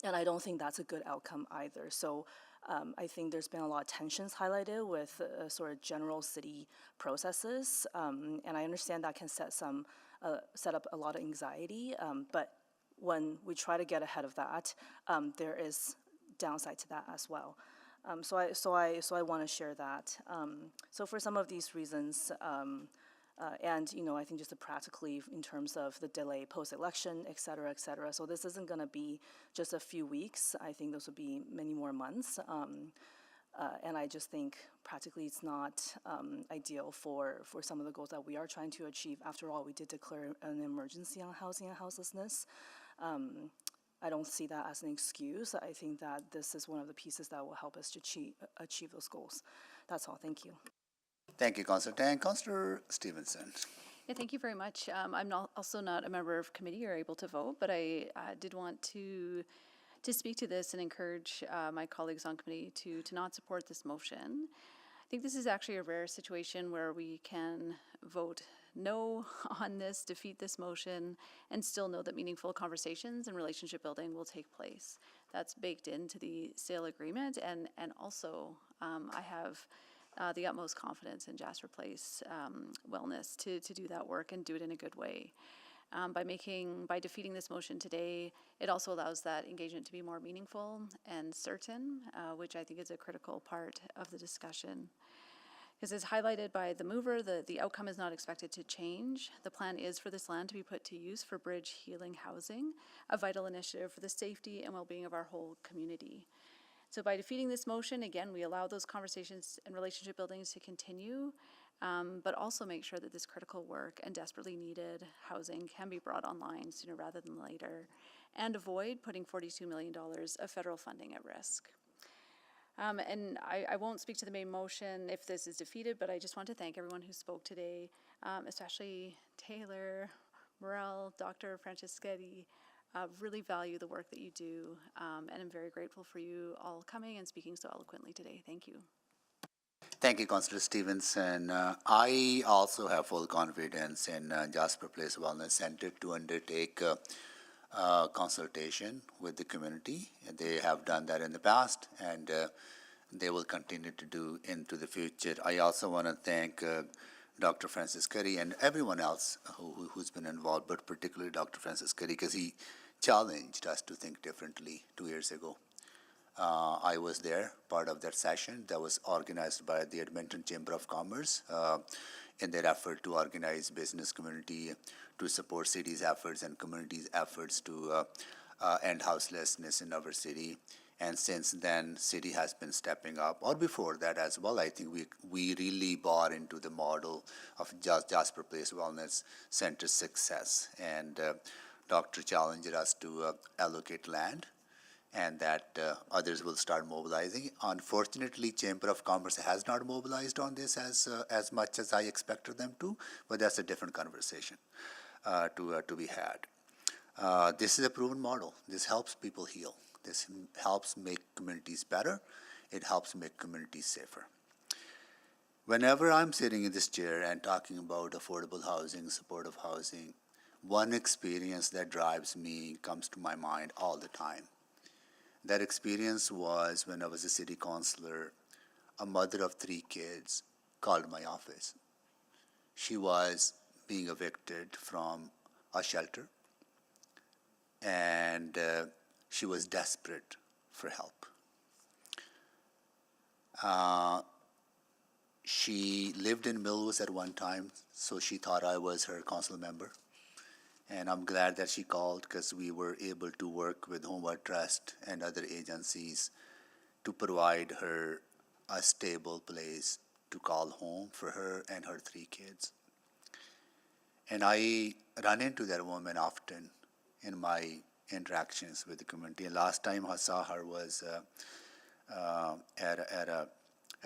I don't think that's a good outcome either. So I think there's been a lot of tensions highlighted with sort of general city processes. And I understand that can set up a lot of anxiety. But when we try to get ahead of that, there is downside to that as well. So I want to share that. So for some of these reasons, and I think just practically in terms of the delay post-election, et cetera, et cetera. So this isn't going to be just a few weeks. I think those will be many more months. And I just think practically it's not ideal for some of the goals that we are trying to achieve. After all, we did declare an emergency on housing and houselessness. I don't see that as an excuse. I think that this is one of the pieces that will help us to achieve those goals. That's all. Thank you. Thank you, Councillor Tang. Councillor Stevenson. Yeah, thank you very much. I'm also not a member of committee or able to vote, but I did want to speak to this and encourage my colleagues on committee to not support this motion. I think this is actually a rare situation where we can vote no on this, defeat this motion, and still know that meaningful conversations and relationship building will take place. That's baked into the sale agreement, and also I have the utmost confidence in Jasper Place Wellness to do that work and do it in a good way. By defeating this motion today, it also allows that engagement to be more meaningful and certain, which I think is a critical part of the discussion. Because as highlighted by the mover, the outcome is not expected to change. The plan is for this land to be put to use for bridge healing housing, a vital initiative for the safety and well-being of our whole community. So by defeating this motion, again, we allow those conversations and relationship buildings to continue, but also make sure that this critical work and desperately needed housing can be brought online sooner rather than later, and avoid putting $42 million of federal funding at risk. And I won't speak to the main motion if this is defeated, but I just want to thank everyone who spoke today, especially Taylor, Morel, Dr. Franceschetti. Really value the work that you do, and I'm very grateful for you all coming and speaking so eloquently today. Thank you. Thank you, Councillor Stevenson. I also have full confidence in Jasper Place Wellness Center to undertake consultation with the community. They have done that in the past, and they will continue to do into the future. I also want to thank Dr. Francis Curry and everyone else who's been involved, but particularly Dr. Francis Curry, because he challenged us to think differently 2 years ago. I was there, part of that session that was organized by the Edmonton Chamber of Commerce in their effort to organize business community to support city's efforts and communities' efforts to end houselessness in our city. And since then, city has been stepping up, or before that as well. I think we really bought into the model of Jasper Place Wellness Center success. And Doctor challenged us to allocate land, and that others will start mobilizing. Unfortunately, Chamber of Commerce has not mobilized on this as much as I expected them to, but that's a different conversation to be had. This is a proven model. This helps people heal. This helps make communities better. It helps make communities safer. Whenever I'm sitting in this chair and talking about affordable housing, supportive housing, one experience that drives me comes to my mind all the time. That experience was when I was a city councillor. A mother of 3 kids called my office. She was being evicted from a shelter, and she was desperate for help. She lived in Millwoods at one time, so she thought I was her council member. And I'm glad that she called, because we were able to work with Homeward Trust and other agencies to provide her a stable place to call home for her and her 3 kids. And I run into that woman often in my interactions with the community. And last time I saw her was at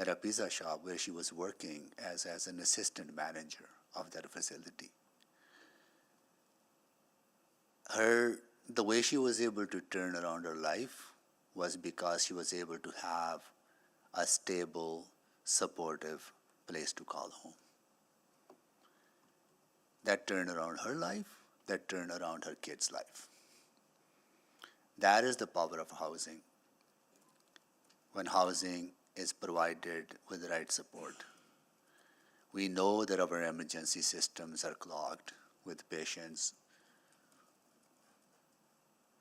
a pizza shop where she was working as an assistant manager of that facility. The way she was able to turn around her life was because she was able to have a stable, supportive place to call home. That turned around her life, that turned around her kids' life. That is the power of housing. When housing is provided with the right support. We know that our emergency systems are clogged with patients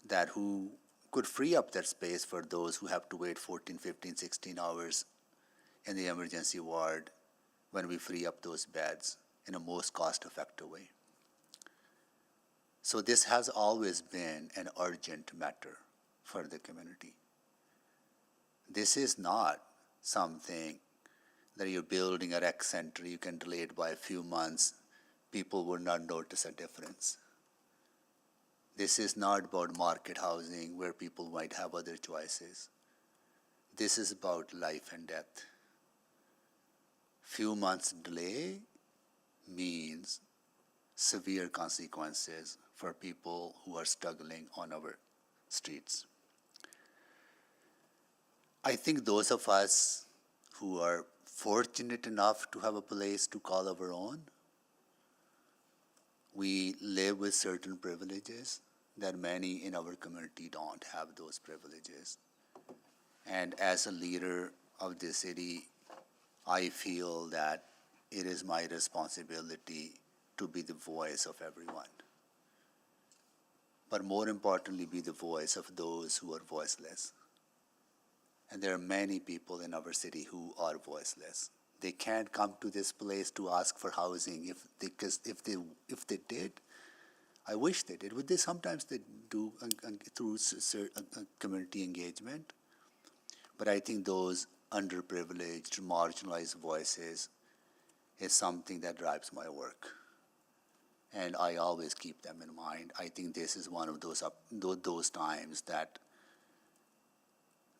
that who could free up that space for those who have to wait 14, 15, 16 hours in the emergency ward when we free up those beds in a most cost-effective way. So this has always been an urgent matter for the community. This is not something that you're building a rec center, you can delay it by a few months, people will not notice a difference. This is not about market housing where people might have other choices. This is about life and death. Few months delay means severe consequences for people who are struggling on our streets. I think those of us who are fortunate enough to have a place to call our own, we live with certain privileges that many in our community don't have those privileges. And as a leader of the city, I feel that it is my responsibility to be the voice of everyone. But more importantly, be the voice of those who are voiceless. And there are many people in our city who are voiceless. They can't come to this place to ask for housing. If they did, I wish they did. Would they sometimes they do through community engagement? But I think those underprivileged, marginalized voices is something that drives my work. And I always keep them in mind. I think this is one of those times that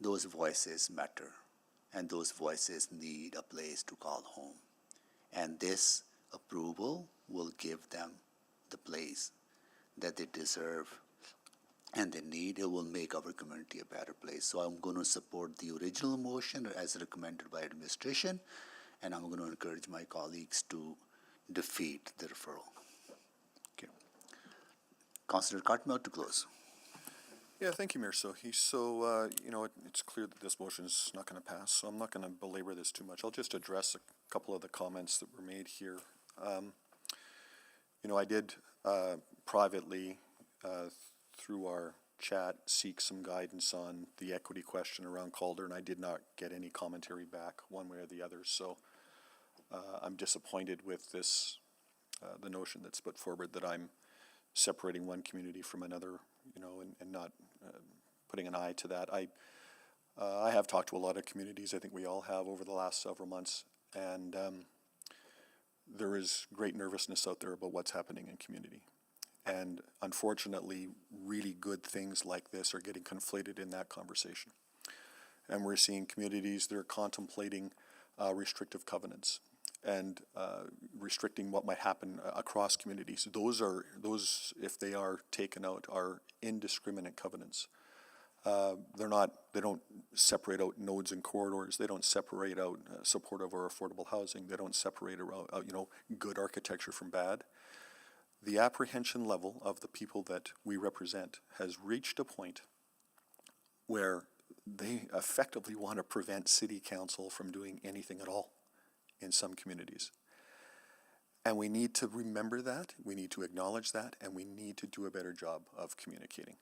those voices matter, and those voices need a place to call home. And this approval will give them the place that they deserve and they need. It will make our community a better place. So I'm going to support the original motion as recommended by administration, and I'm going to encourage my colleagues to defeat the referral. Okay. Councillor Cartmel to close. Yeah, thank you, Mayor Sohi. So, it's clear that this motion is not going to pass, so I'm not going to belabor this too much. I'll just address a couple of the comments that were made here. I did privately, through our chat, seek some guidance on the equity question around Calder, and I did not get any commentary back one way or the other. So I'm disappointed with this, the notion that's put forward that I'm separating one community from another, and not putting an eye to that. I have talked to a lot of communities, I think we all have over the last several months, and there is great nervousness out there about what's happening in community. And unfortunately, really good things like this are getting conflated in that conversation. And we're seeing communities that are contemplating restrictive covenants and restricting what might happen across communities. Those, if they are taken out, are indiscriminate covenants. They don't separate out nodes and corridors. They don't separate out supportive or affordable housing. They don't separate out, good architecture from bad. The apprehension level of the people that we represent has reached a point where they effectively want to prevent city council from doing anything at all in some communities. And we need to remember that, we need to acknowledge that, and we need to do a better job of communicating.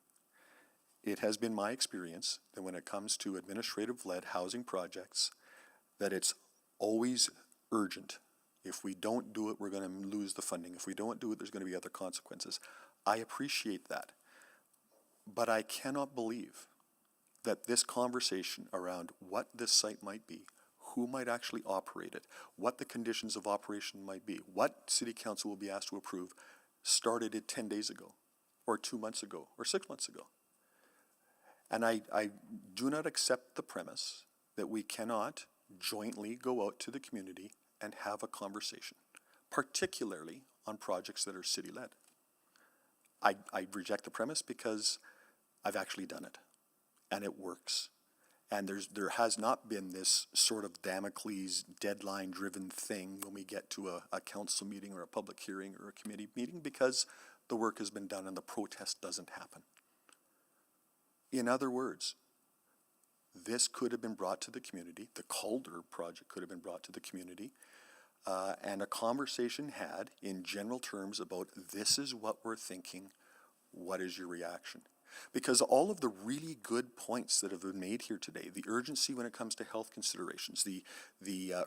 It has been my experience that when it comes to administrative-led housing projects, that it's always urgent. If we don't do it, we're going to lose the funding. If we don't do it, there's going to be other consequences. I appreciate that. But I cannot believe that this conversation around what this site might be, who might actually operate it, what the conditions of operation might be, what City Council will be asked to approve, started it 10 days ago, or 2 months ago, or 6 months ago. And I do not accept the premise that we cannot jointly go out to the community and have a conversation, particularly on projects that are city-led. I reject the premise because I've actually done it, and it works. And there has not been this sort of Damocles deadline-driven thing when we get to a council meeting or a public hearing or a committee meeting, because the work has been done and the protest doesn't happen. In other words, this could have been brought to the community, the Calder project could have been brought to the community, and a conversation had in general terms about this is what we're thinking, what is your reaction? Because all of the really good points that have been made here today, the urgency when it comes to health considerations, the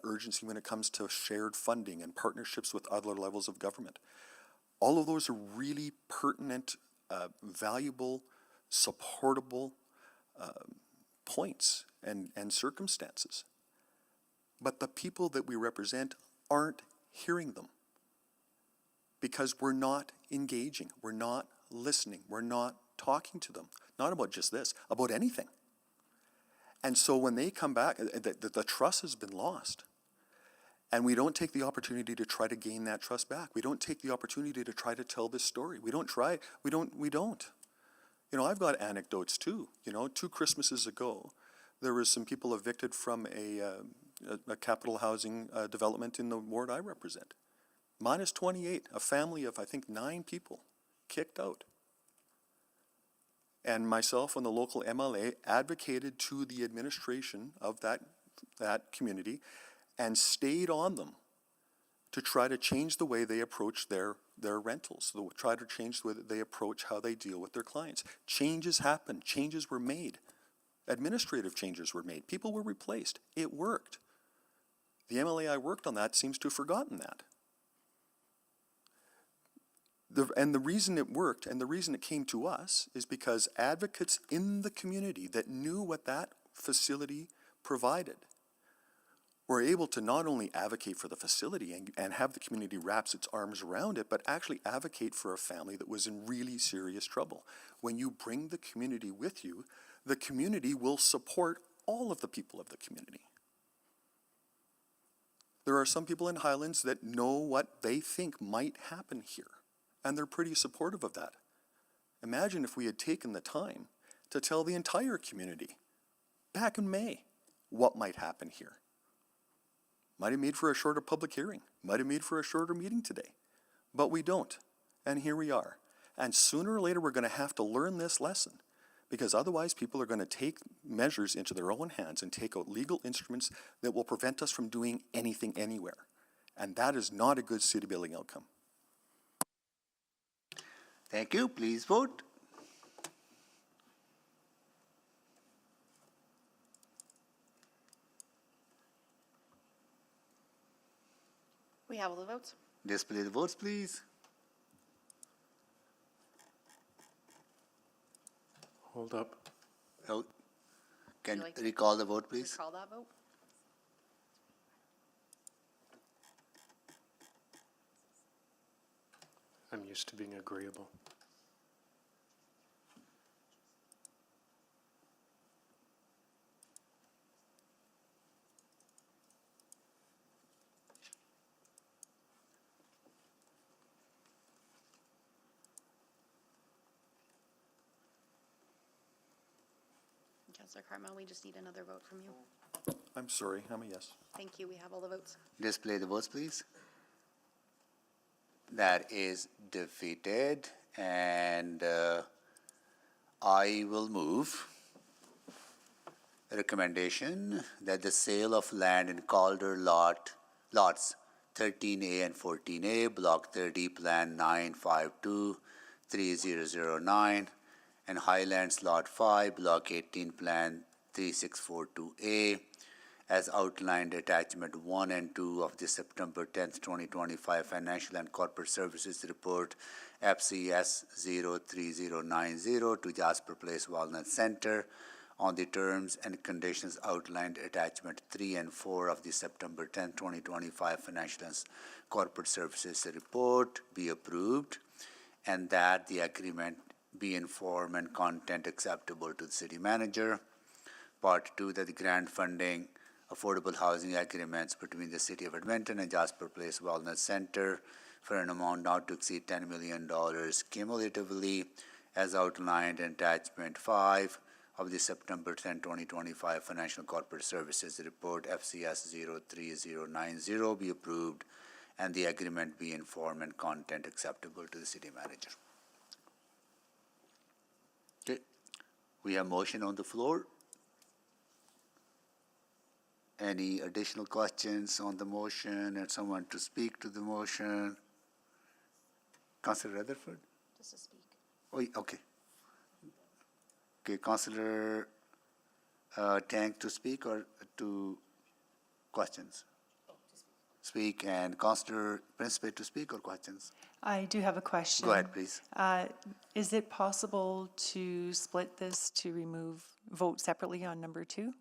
urgency when it comes to shared funding and partnerships with other levels of government, all of those are really pertinent, valuable, supportable points and circumstances. But the people that we represent aren't hearing them because we're not engaging, we're not listening, we're not talking to them, not about just this, about anything. And so when they come back, the trust has been lost. And we don't take the opportunity to try to gain that trust back. We don't take the opportunity to try to tell this story. We don't. You know, I've got anecdotes too. You know, 2 Christmases ago, there was some people evicted from a capital housing development in the ward I represent. Minus 28, a family of, I think, 9 people kicked out. And myself and the local MLA advocated to the administration of that community and stayed on them to try to change the way they approach their rentals, to try to change the way that they approach how they deal with their clients. Changes happened. Changes were made. Administrative changes were made. People were replaced. It worked. The MLA I worked on that seems to have forgotten that. And the reason it worked and the reason it came to us is because advocates in the community that knew what that facility provided were able to not only advocate for the facility and have the community wrap its arms around it, but actually advocate for a family that was in really serious trouble. When you bring the community with you, the community will support all of the people of the community. There are some people in Highlands that know what they think might happen here, and they're pretty supportive of that. Imagine if we had taken the time to tell the entire community back in May what might happen here. Might have made for a shorter public hearing, might have made for a shorter meeting today, but we don't, and here we are. And sooner or later we're going to have to learn this lesson, because otherwise people are going to take measures into their own hands and take out legal instruments that will prevent us from doing anything anywhere. And that is not a good city building outcome. Thank you. Please vote. We have all the votes. Display the votes, please. Hold up. Oh, can like to recall the vote, please? Recall that vote. I'm used to being agreeable. Councillor Carmel, we just need another vote from you. I'm sorry, I'm a yes. Thank you. We have all the votes. Display the votes, please. That is defeated, and I will move a recommendation that the sale of land in Calder lots 13A and 14A, Block 30, Plan 952-3009, and Highlands Lot 5, Block 18, Plan 3642A, as outlined attachment 1 and 2 of the September 10th, 2025 Financial and Corporate Services Report, FCS 03090 to Jasper Place Wellness Center on the terms and conditions outlined attachment 3 and 4 of the September 10th, 2025 Financial and Corporate Services Report be approved, and that the agreement be in form and content acceptable to the city manager. Part 2, that the grant funding affordable housing agreements between the City of Edmonton and Jasper Place Wellness Center for an amount not to exceed $10 million cumulatively, as outlined in attachment 5 of the September 10, 2025 Financial Corporate Services Report, FCS 03090, be approved, and the agreement be in form and content acceptable to the city manager. Okay. We have motion on the floor. Any additional questions on the motion, and someone to speak to the motion? Councillor Rutherford? Just to speak. Oh, okay. Okay, Councillor Tank to speak or to questions? Speak, and Councillor Principe to speak or questions? I do have a question. Go ahead, please. Is it possible to split this to vote separately on number 2?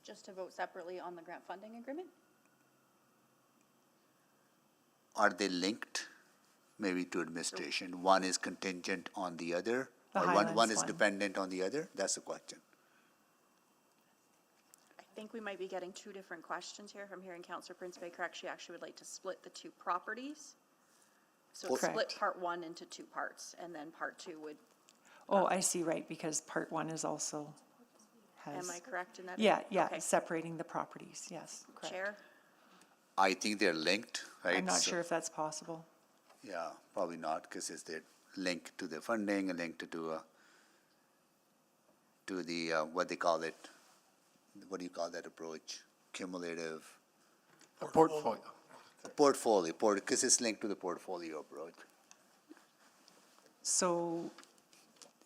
Just to vote separately on the grant funding agreement? Are they linked maybe to administration? One is contingent on the other? The Or Highlands one is one. dependent on the other? That's the question. I think we might be getting two different questions here. If I'm hearing Councillor Principe correct, she actually would like to split the two properties. So Correct. split part 1 into 2 parts, and then part 2 would, Oh, I see, right, because part 1 is also has. am I correct in that? Yeah, yeah, Okay. separating the properties, yes, correct. Chair? I think they're linked, right? I'm not So- sure if that's possible. Yeah, probably not, because it's they're linked to the funding and linked to the, what they call it, what do you call that approach? Cumulative. Portfolio. Portfolio, because it's linked to the portfolio approach. So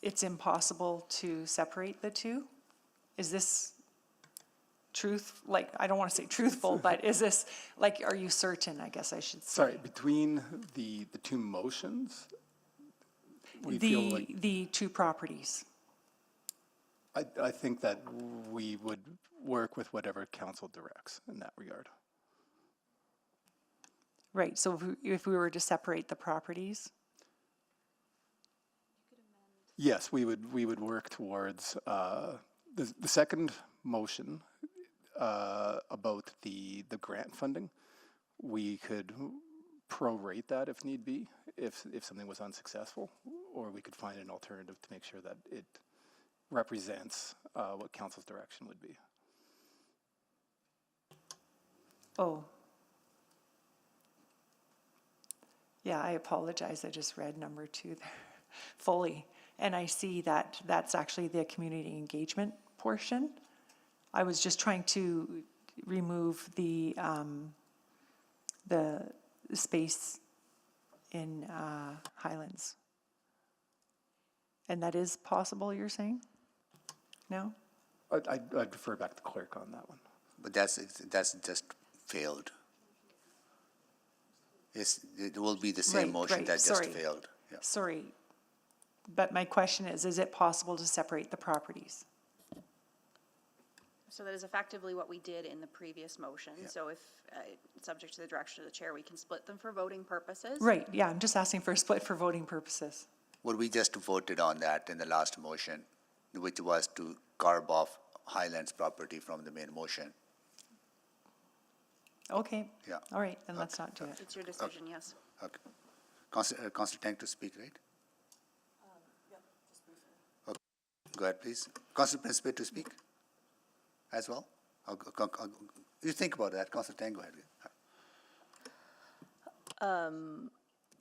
it's impossible to separate the two? Is this like, I don't want to say truthful, but is this, like, are you certain, I guess I should say? Sorry, between the two motions, we feel like, The two properties. I think that we would work with whatever council directs in that regard. Right, so if we were to separate the properties, Yes, we would work towards, the second motion about the grant funding, we could prorate that if need be, if something was unsuccessful, or we could find an alternative to make sure that it represents what council's direction would be. oh. Yeah, I apologize, I just read number 2 there fully. And I see that that's actually the community engagement portion. I was just trying to remove the space in Highlands. And that is possible, you're saying? No? I'd defer back to clerk on that one. But that's just failed. It will be the same Right, motion right, that just sorry. failed. Yeah. Sorry, but my question is it possible to separate the properties? So that is effectively what we did in the previous motion. So if, subject to the direction of the chair, we can split them for voting purposes. Right, yeah, I'm just asking for a split for voting purposes. Well, we just voted on that in the last motion, which was to carve off Highlands property from the main motion. Okay. Yeah. All right, then let's not do it. It's your decision, yes. Okay. Councillor Tank to speak, right? Okay. Go ahead, please. Councillor Principe to speak as well? You think about that, Councillor Tank, go ahead.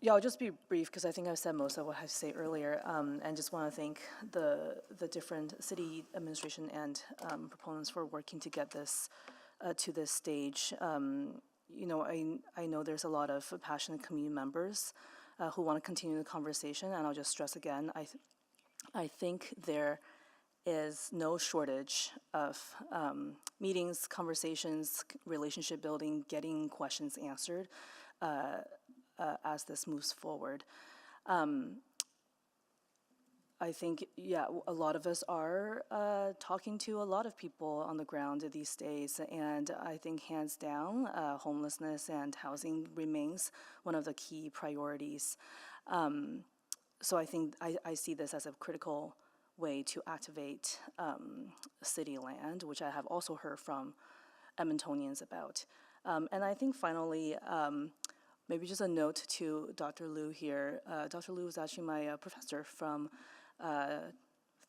Yeah, I'll just be brief because I think I've said most of what I had to say earlier, and just want to thank the different city administration and proponents for working to get this to this stage. You know, I know there's a lot of passionate community members who want to continue the conversation, and I'll just stress again, I think there is no shortage of meetings, conversations, relationship building, getting questions answered as this moves forward. I think, yeah, a lot of us are talking to a lot of people on the ground these days, and I think hands down, homelessness and housing remains one of the key priorities. So I think I see this as a critical way to activate city land, which I have also heard from Edmontonians about. And I think finally, maybe just a note to Dr. Liu here. Dr. Liu was actually my professor from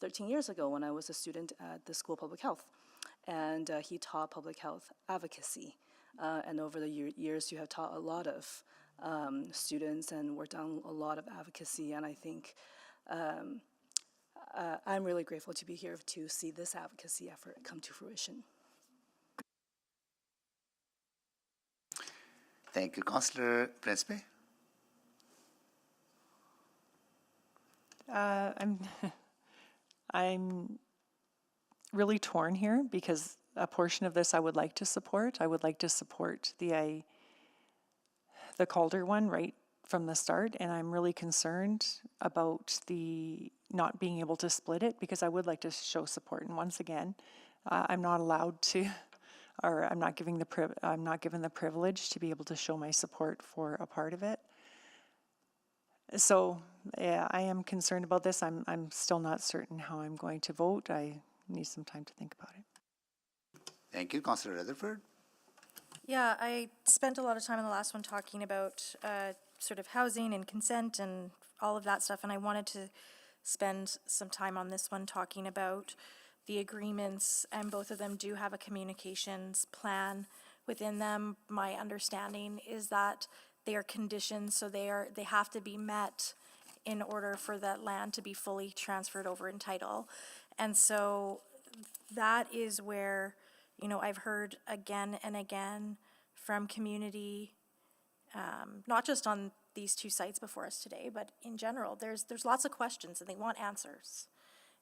13 years ago when I was a student at the School of Public Health. And he taught public health advocacy. And over the years, you have taught a lot of students and worked on a lot of advocacy. And I think I'm really grateful to be here to see this advocacy effort come to fruition. Thank you. Councillor Principe? I'm really torn here because a portion of this I would like to support. I would like to support the Calder one right from the start, and I'm really concerned about the not being able to split it because I would like to show support. And once again, I'm not allowed to, or I'm not given the privilege to be able to show my support for a part of it. So yeah, I am concerned about this. I'm still not certain how I'm going to vote. I need some time to think about it. Thank you, Councillor Rutherford. Yeah, I spent a lot of time in the last one talking about sort of housing and consent and all of that stuff, and I wanted to spend some time on this one talking about the agreements, and both of them do have a communications plan within them. My understanding is that they are conditions, so they have to be met in order for that land to be fully transferred over in title. And so that is where, you know, I've heard again and again from community, not just on these two sites before us today, but in general, there's lots of questions and they want answers.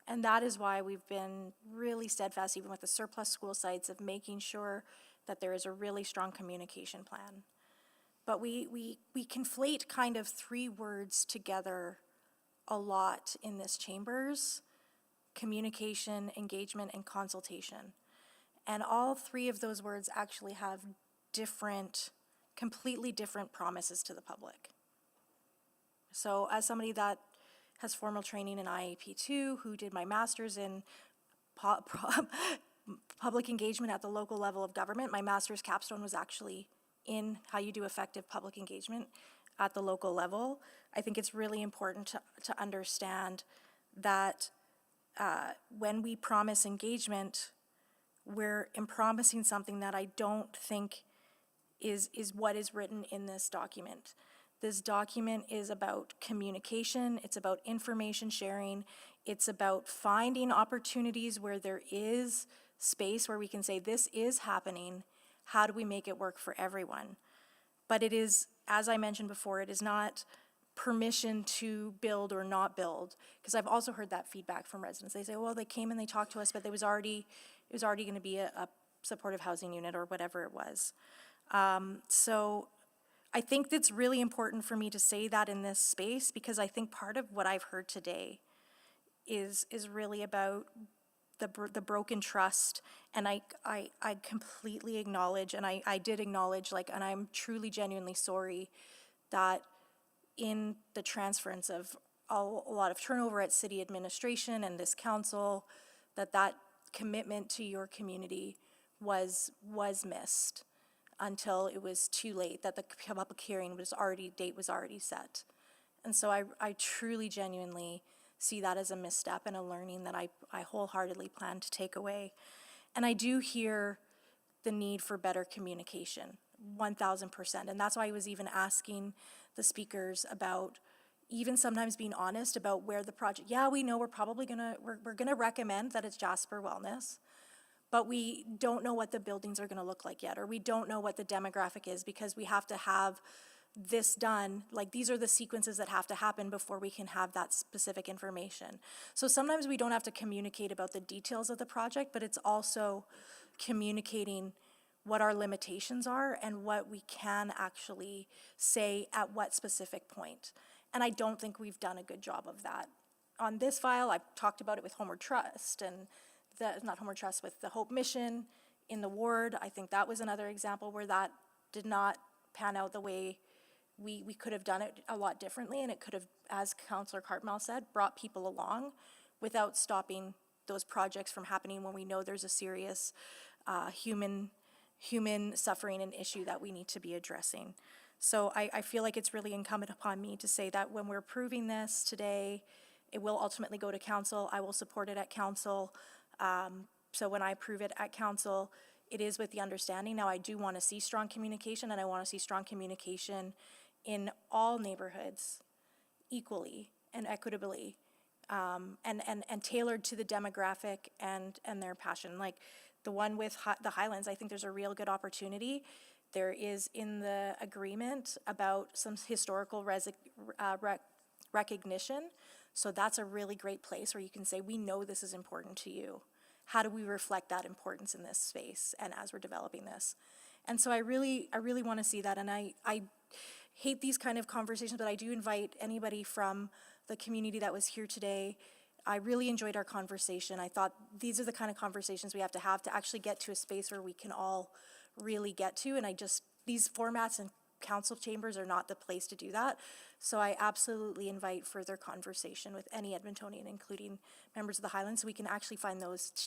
And that is why we've been really steadfast, even with the surplus school sites, of making sure that there is a really strong communication plan. But we conflate kind of three words together a lot in this chambers: communication, engagement, and consultation. And all three of those words actually have completely different promises to the public. So as somebody that has formal training in IAP2, who did my master's in public engagement at the local level of government, my master's capstone was actually in how you do effective public engagement at the local level. I think it's really important to understand that when we promise engagement, we're promising something that I don't think is what is written in this document. This document is about communication, it's about information sharing, it's about finding opportunities where there is space where we can say, this is happening, how do we make it work for everyone? But it is, as I mentioned before, it is not permission to build or not build, because I've also heard that feedback from residents. They say, well, they came and they talked to us, but it was already going to be a supportive housing unit or whatever it was. So I think it's really important for me to say that in this space, because I think part of what I've heard today is really about the broken trust. And I completely acknowledge, and I did acknowledge, and I'm truly genuinely sorry that in the transference of a lot of turnover at city administration and this council, that commitment to your community was missed until it was too late, that the public hearing date was already set. And so I truly, genuinely see that as a misstep and a learning that I wholeheartedly plan to take away. And I do hear the need for better communication, 1,000%. And that's why I was even asking the speakers about even sometimes being honest about where the project, yeah, we know we're gonna recommend that it's Jasper Wellness, but we don't know what the buildings are gonna look like yet, or we don't know what the demographic is, because we have to have this done, these are the sequences that have to happen before we can have that specific information. So sometimes we don't have to communicate about the details of the project, but it's also communicating what our limitations are and what we can actually say at what specific point. And I don't think we've done a good job of that. On this file, I've talked about it with Homeward Trust, and with the Hope Mission in the ward. I think that was another example where that did not pan out the way we could have done it a lot differently, and it could have, as Councillor Cartmell said, brought people along without stopping those projects from happening when we know there's a serious human suffering and issue that we need to be addressing. So I feel like it's really incumbent upon me to say that when we're approving this today, it will ultimately go to council. I will support it at council. So when I approve it at council, it is with the understanding. Now, I do want to see strong communication, and I want to see strong communication in all neighborhoods equally and equitably, and tailored to the demographic and their passion. Like the one with the Highlands, I think there's a real good opportunity. There is in the agreement about some historical recognition. So that's a really great place where you can say, we know this is important to you. How do we reflect that importance in this space and as we're developing this? And so I really want to see that. And I hate these kind of conversations, but I do invite anybody from the community that was here today. I really enjoyed our conversation. I thought these are the kind of conversations we have to actually get to a space where we can all really get to. And these formats and council chambers are not the place to do that. So I absolutely invite further conversation with any Edmontonian, including members of the Highlands, so we can actually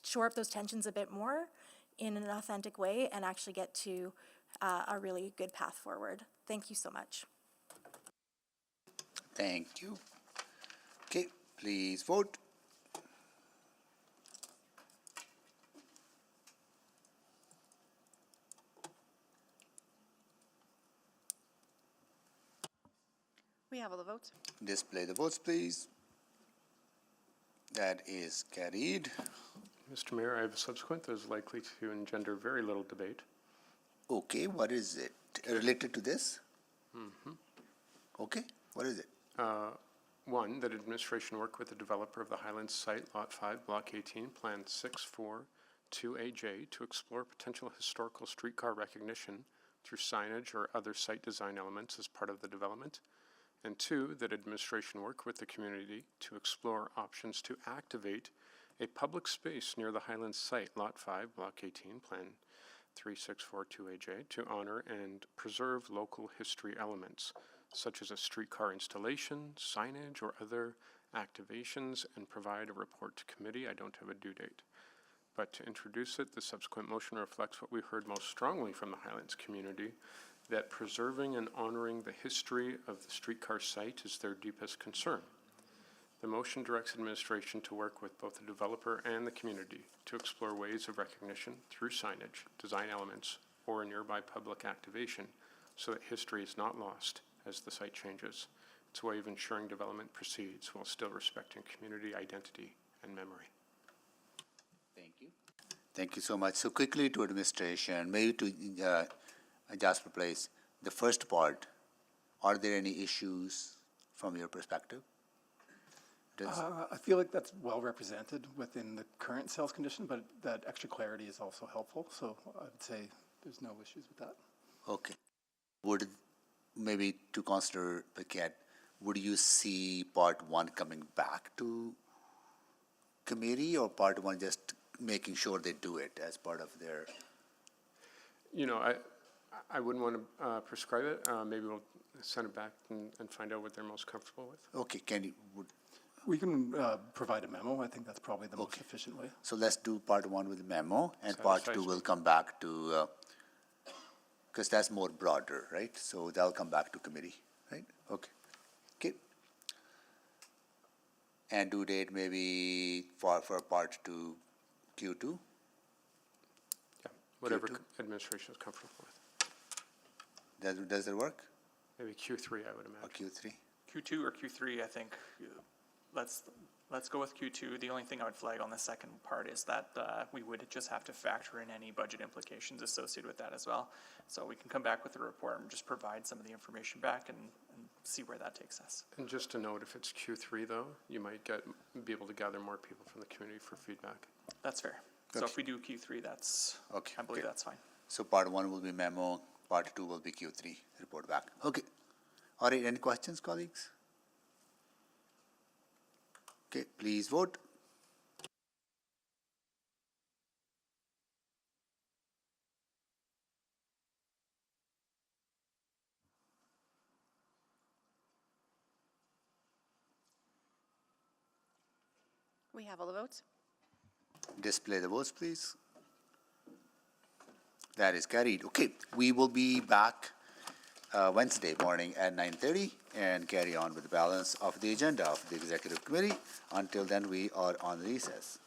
shore up those tensions a bit more in an authentic way and actually get to a really good path forward. Thank you so much. Thank you. Okay, please vote. We have all the votes. Display the votes, please. That is carried. Mr. Mayor, I have a subsequent that is likely to engender very little debate. Okay, what is it? Related to this? Mm-hmm. Okay, what is it? One, that administration work with the developer of the Highlands site, Lot 5, Block 18, Plan 642AJ, to explore potential historical streetcar recognition through signage or other site design elements as part of the development. And two, that administration work with the community to explore options to activate a public space near the Highlands site, Lot 5, Block 18, Plan 3642AJ, to honor and preserve local history elements, such as a streetcar installation, signage, or other activations, and provide a report to committee. I don't have a due date. But to introduce it, the subsequent motion reflects what we heard most strongly from the Highlands community, that preserving and honoring the history of the streetcar site is their deepest concern. The motion directs administration to work with both the developer and the community to explore ways of recognition through signage, design elements, or a nearby public activation so that history is not lost as the site changes. It's a way of ensuring development proceeds while still respecting community identity and memory. Thank you. Thank you so much. So quickly to administration, maybe to Jasper Place, the first part, are there any issues from your perspective? I feel like that's well represented within the current sales condition, but that extra clarity is also helpful. So I would say there's no issues with that. Okay. Would, maybe to Councillor Paquette, would you see part one coming back to committee, or part one just making sure they do it as part of their? You know, I wouldn't want to prescribe it. Maybe we'll send it back and find out what they're most comfortable with. Okay, we can provide a memo. I think that's probably the most efficient way. So let's do part one with memo, and part two will come back to, because that's more broader, right? So that'll come back to committee, right? Okay. Okay. And due date maybe for part two, Q2? Yeah, whatever administration is comfortable with. Does that work? Maybe Q3, I would imagine. Or Q3? Q2 or Q3, I think, let's go with Q2. The only thing I would flag on the second part is that we would just have to factor in any budget implications associated with that as well. So we can come back with a report and just provide some of the information back and see where that takes us. And just to note, if it's Q3 though, you might be able to gather more people from the community for feedback. That's fair. Okay. So if we do Q3, I believe that's fine. So part one will be memo, part two will be Q3, report back. Okay. All right, any questions, colleagues? Okay, please vote. We have all the votes. Display the votes, please. That is carried. Okay, we will be back Wednesday morning at 9:30 and carry on with the balance of the agenda of the Executive Committee. Until then, we are on recess.